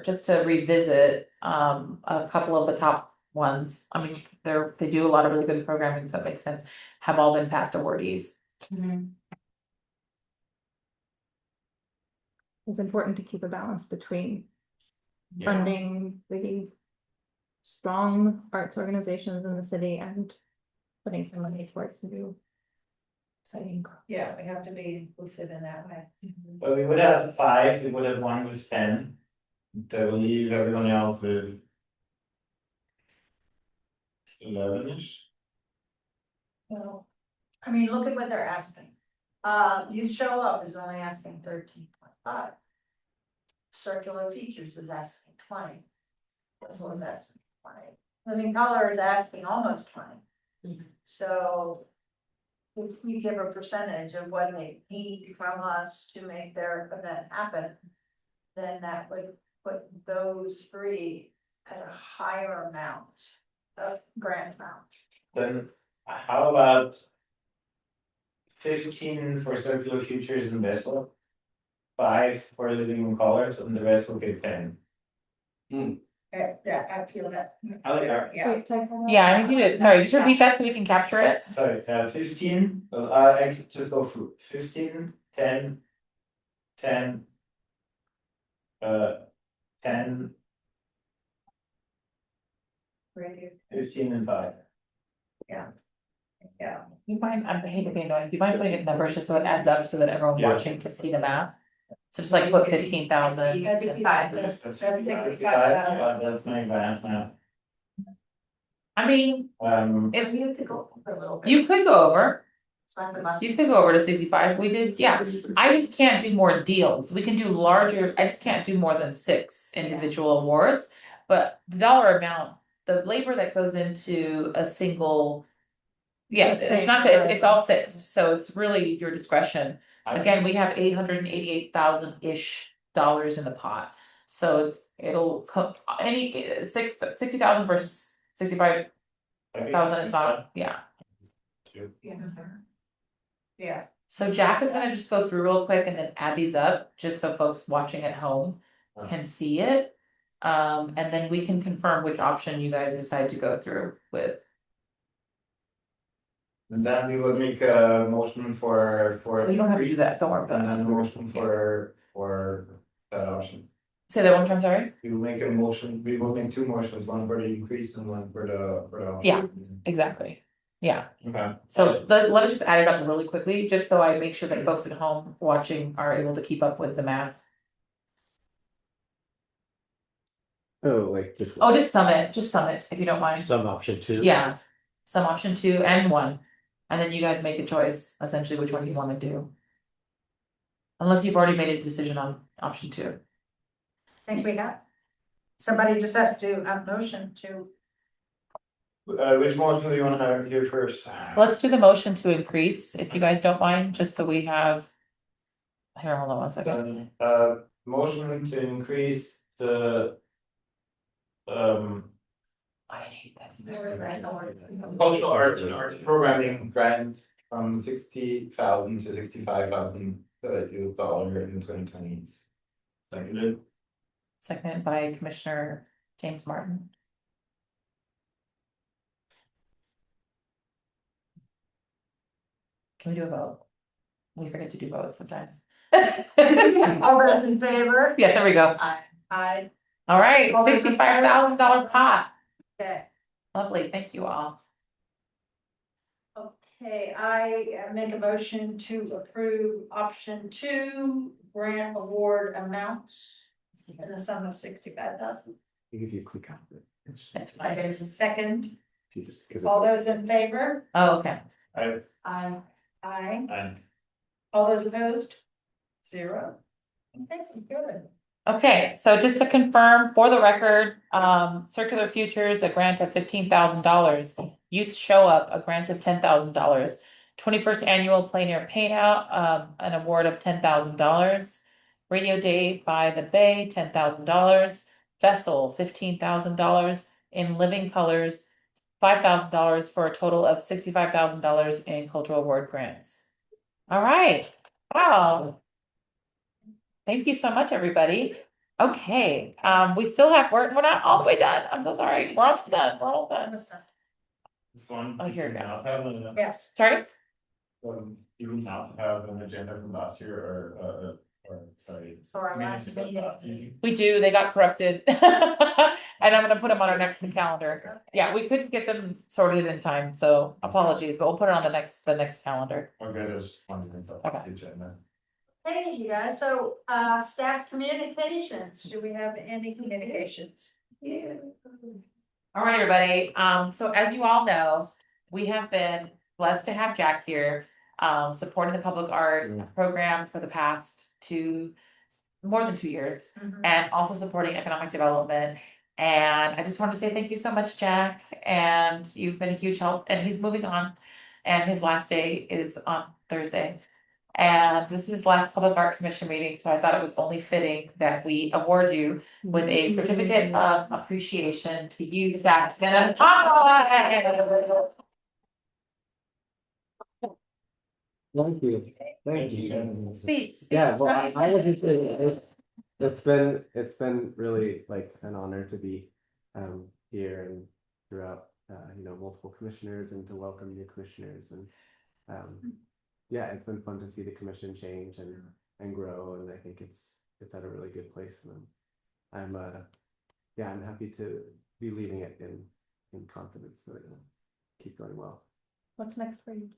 just to revisit, a couple of the top ones, I mean, they do a lot of really good programming, so it makes sense, have all been past awardees. It's important to keep a balance between funding the strong arts organizations in the city and putting some money towards new exciting. Yeah, we have to be inclusive in that way. But we would have 5, we would have 1 with 10. That will leave everyone else with 11-ish. Well, I mean, look at what they're asking. You Show Up is only asking 13.5. Circular Features is asking 20. This one's asking 20. Living Color is asking almost 20. So if we give a percentage of what they need from us to make their event happen, then that would put those 3 at a higher amount of grant amount. Then how about 15 for Circular Futures and Vessel, 5 for Living in Colors, and the rest will get 10. Yeah, I feel that. I like that. Yeah. Yeah, I think you did, sorry, just repeat that so we can capture it. Sorry, 15, I could just go through 15, 10, 10, 10, 15 and 5. Yeah. You mind, I hate to be annoying, do you mind putting in numbers just so it adds up so that everyone watching can see the math? So just like put 15,000. That's 65, that's my math now. I mean, it's, You could go over a little bit. you could go over. Spend the money. You could go over to 65, we did, yeah, I just can't do more deals, we can do larger, I just can't do more than 6 individual awards. But the dollar amount, the labor that goes into a single. Yeah, it's not, it's all fixed, so it's really your discretion. Again, we have $888,000-ish in the pot, so it'll come, any 60,000 versus 65,000 is not, yeah. Yeah. So Jack is gonna just go through real quick and then add these up, just so folks watching at home can see it. And then we can confirm which option you guys decide to go through with. And then we will make a motion for. You don't have to do that, don't worry about And it. then a motion for that option. Say that one more time, sorry. We will make a motion, we will make two motions, one for the increase and one for the. Yeah. Exactly, yeah. Okay. So let us just add it up really quickly, just so I make sure that folks at home watching are able to keep up with the math. Oh, like just. Oh, just sum it, if you don't mind. Some option two. Yeah, some option 2 and 1, and then you guys make a choice, essentially which one you wanna do. Unless you've already made a decision on option 2. I think we got, somebody just has to do a motion to, Which motion do you wanna have here first? Let's do the motion to increase, if you guys don't mind, just so we have. Here, hold on one second. Motion to increase the. I hate this. Cultural arts and arts programming grant from 60,000 to 65,000 US dollar in 2020s. Seconded. Seconded by Commissioner James Martin. Can we do a vote? We forget to do votes sometimes. all those in favor? Yeah, there we go. Aye. All right, All those in $65,000 pot. Okay. Lovely, thank you all. Okay, I make a motion to approve option 2, grant award amounts in the sum of 65,000. If you click on it. That's fine. Second, If you just. 'cause all it's- those in favor? Oh, okay. Aye. Aye. And All those opposed? 0. This is good. Okay, so just to confirm for the record, Circular Futures, a grant of $15,000. Youth Show Up, a grant of $10,000. 21st Annual Plein Paintout, an award of $10,000. Radio Day by the Bay, $10,000. Vessel, $15,000. In Living Colors, $5,000 for a total of $65,000 in cultural award grants. All right, wow. Thank you so much, everybody. Okay, we still have, we're not all the way done. I'm so sorry. We're almost done. We're all done. this one. Oh, here we go. Now have an, Yes. Sorry? you will not have an agenda from last year or sorry. So our last meeting. We do, they got corrupted. And I'm gonna put them on our next calendar. Yeah, we couldn't get them sorted in time, so apologies, but we'll put it on the next calendar. Okay, there's one thing for Okay. the agenda. Hey, you guys, so staff communications, do we have any communications? All right, everybody. So as you all know, we have been blessed to have Jack here, supporting the public art program for the past more than 2 years, and also supporting economic development. And I just want to say thank you so much, Jack. And you've been a huge help. And he's moving on, and his last day is on Thursday. And this is his last Public Art Commission meeting, so I thought it was only fitting that we award you with a certificate of appreciation to you, Jack. Thank you. Thank you. Speech. Yeah, well, I would just say it's been really like an honor to be here and throughout multiple commissioners and to welcome new commissioners and yeah, it's been fun to see the commission change and grow, and I think it's at a really good place, and I'm happy to be leaving it in confidence that it'll keep going well. What's next for you?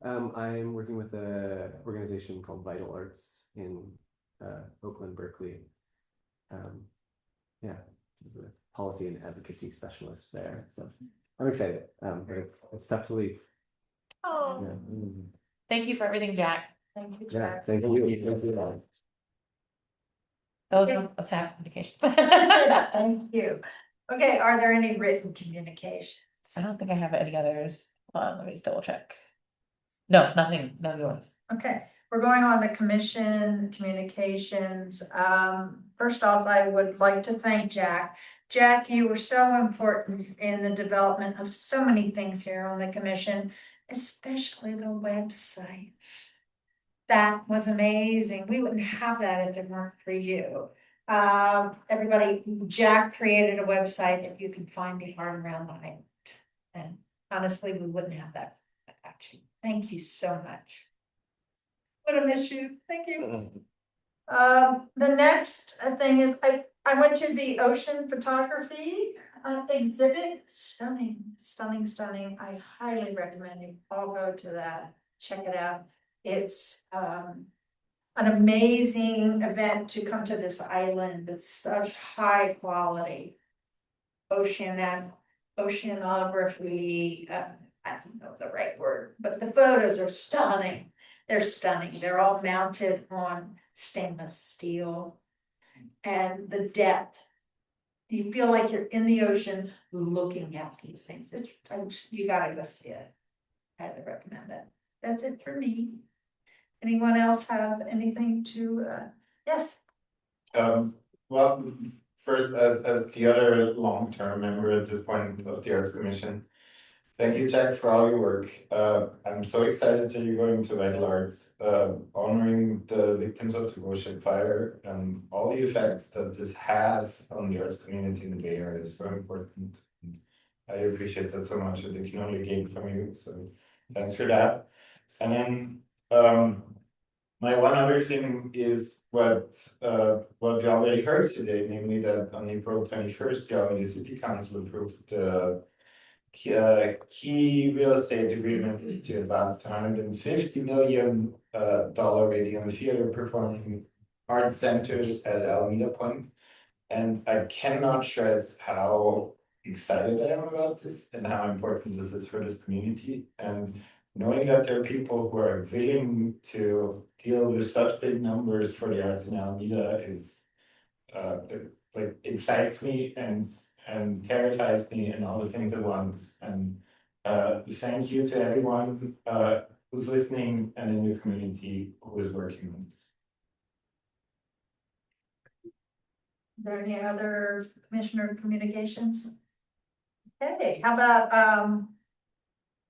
I'm working with an organization called Vital Arts in Oakland, Berkeley. Yeah, as a policy and advocacy specialist there. So I'm excited, but it's tough to leave. Oh, Yeah. thank you for everything, Jack. Thank you, Yeah, Jack. thank you. Thank you. Those are, let's have communications. Thank you. Okay, are there any written communications? I don't think I have any others. Hold on, let me double check. No, nothing, no new ones. Okay, we're going on to commission communications. First off, I would like to thank Jack. Jack, you were so important in the development of so many things here on the commission, especially the website. That was amazing. We wouldn't have that if it weren't for you. Everybody, Jack created a website that you can find the art around the island. And honestly, we wouldn't have that without you. Thank you so much. Would have missed you. Thank you. The next thing is, I went to the ocean photography exhibit, stunning, stunning, stunning. I highly recommend you all go to that, check it out. It's an amazing event to come to this island with such high quality oceanography. I don't know the right word, but the photos are stunning. They're stunning. They're all mounted on stainless steel. And the depth, you feel like you're in the ocean looking at these things. You gotta go see it. I highly recommend that. That's it for me. Anyone else have anything to, yes? Well, first, as the other long-term member at this point of the Arts Commission, thank you, Jack, for all your work. I'm so excited that you're going to Vital Arts, honoring the victims of the ocean fire and all the effects that this has on the arts community in the Bay Area is so important. I appreciate that so much. I think you only gain from you, so thanks for that. And then, my one other thing is what we already heard today, namely that on April 21st, the Alameda City Council approved the key real estate agreement to advance $150 million radium theater performing arts centers at Alameda Point. And I cannot stress how excited I am about this and how important this is for this community. And knowing that there are people who are willing to deal with such big numbers for the arts in Alameda is like excites me and terrifies me and all the things at once. And thank you to everyone who's listening and in your community who is working on this. Is there any other commissioner communications? Okay, how about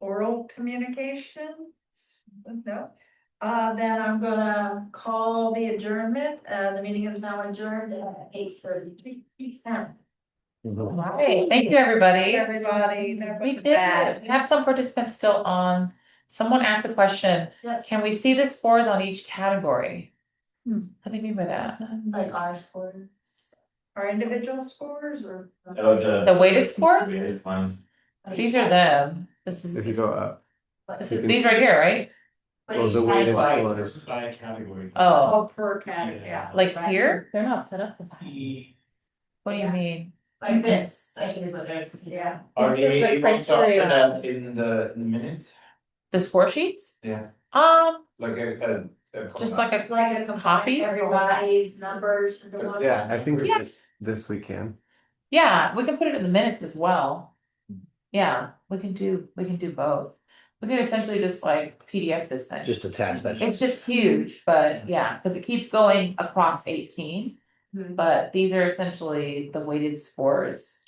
oral communications? No. Then I'm gonna call the adjournment. The meeting is now adjourned at 8:33 p.m. All right, thank you, everybody. Everybody, there We was did bad. we have some participants still on. Someone asked the question, Yes, can we see the scores on each category? What do they mean by that? Like our scores. our individual scores or? The weighted scores? Weighted ones. These are them. This is, If you go up. these right here, right? Well, the weighted By scores. by category. Oh, Per category, yeah. like here? They're not set up. What do you mean? Like this, I think is what they're. Yeah. Are In terms they of able to offer criteria. that in the minutes? The score sheets? Yeah, Um, like a just like a Like a copy? everybody's numbers into one. Yeah, I think Yeah. this we can. Yeah, we can put it in the minutes as well. Yeah, we can do both. We can essentially just like PDF this thing. Just attach that. It's just huge, but yeah, because it keeps going across 18. But these are essentially the weighted scores.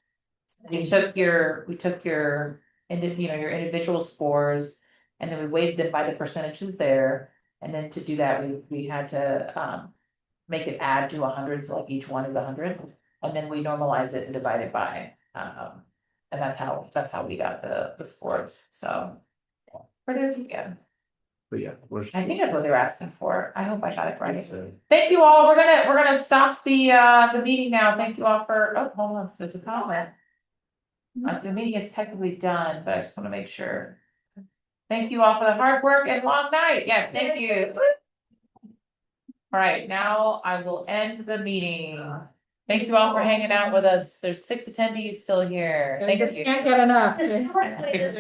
We took your your individual scores, and then we weighted them by the percentages there. And then to do that, we had to make it add to 100, so like each one is 100, and then we normalize it and divide it by. And that's how we got the scores. So pretty good. But yeah, I think that's what they were asking for. I hope I got it right. So, Thank you all. We're gonna stop the meeting now. Thank you all for, oh, hold on, there's a comment. The meeting is technically done, but I just want to make sure. Thank you all for the hard work and long night. Yes, thank you. All right, now I will end the meeting. Thank you all for hanging out with us. There's 6 attendees still here. Thank you. Can't get enough. Historically, this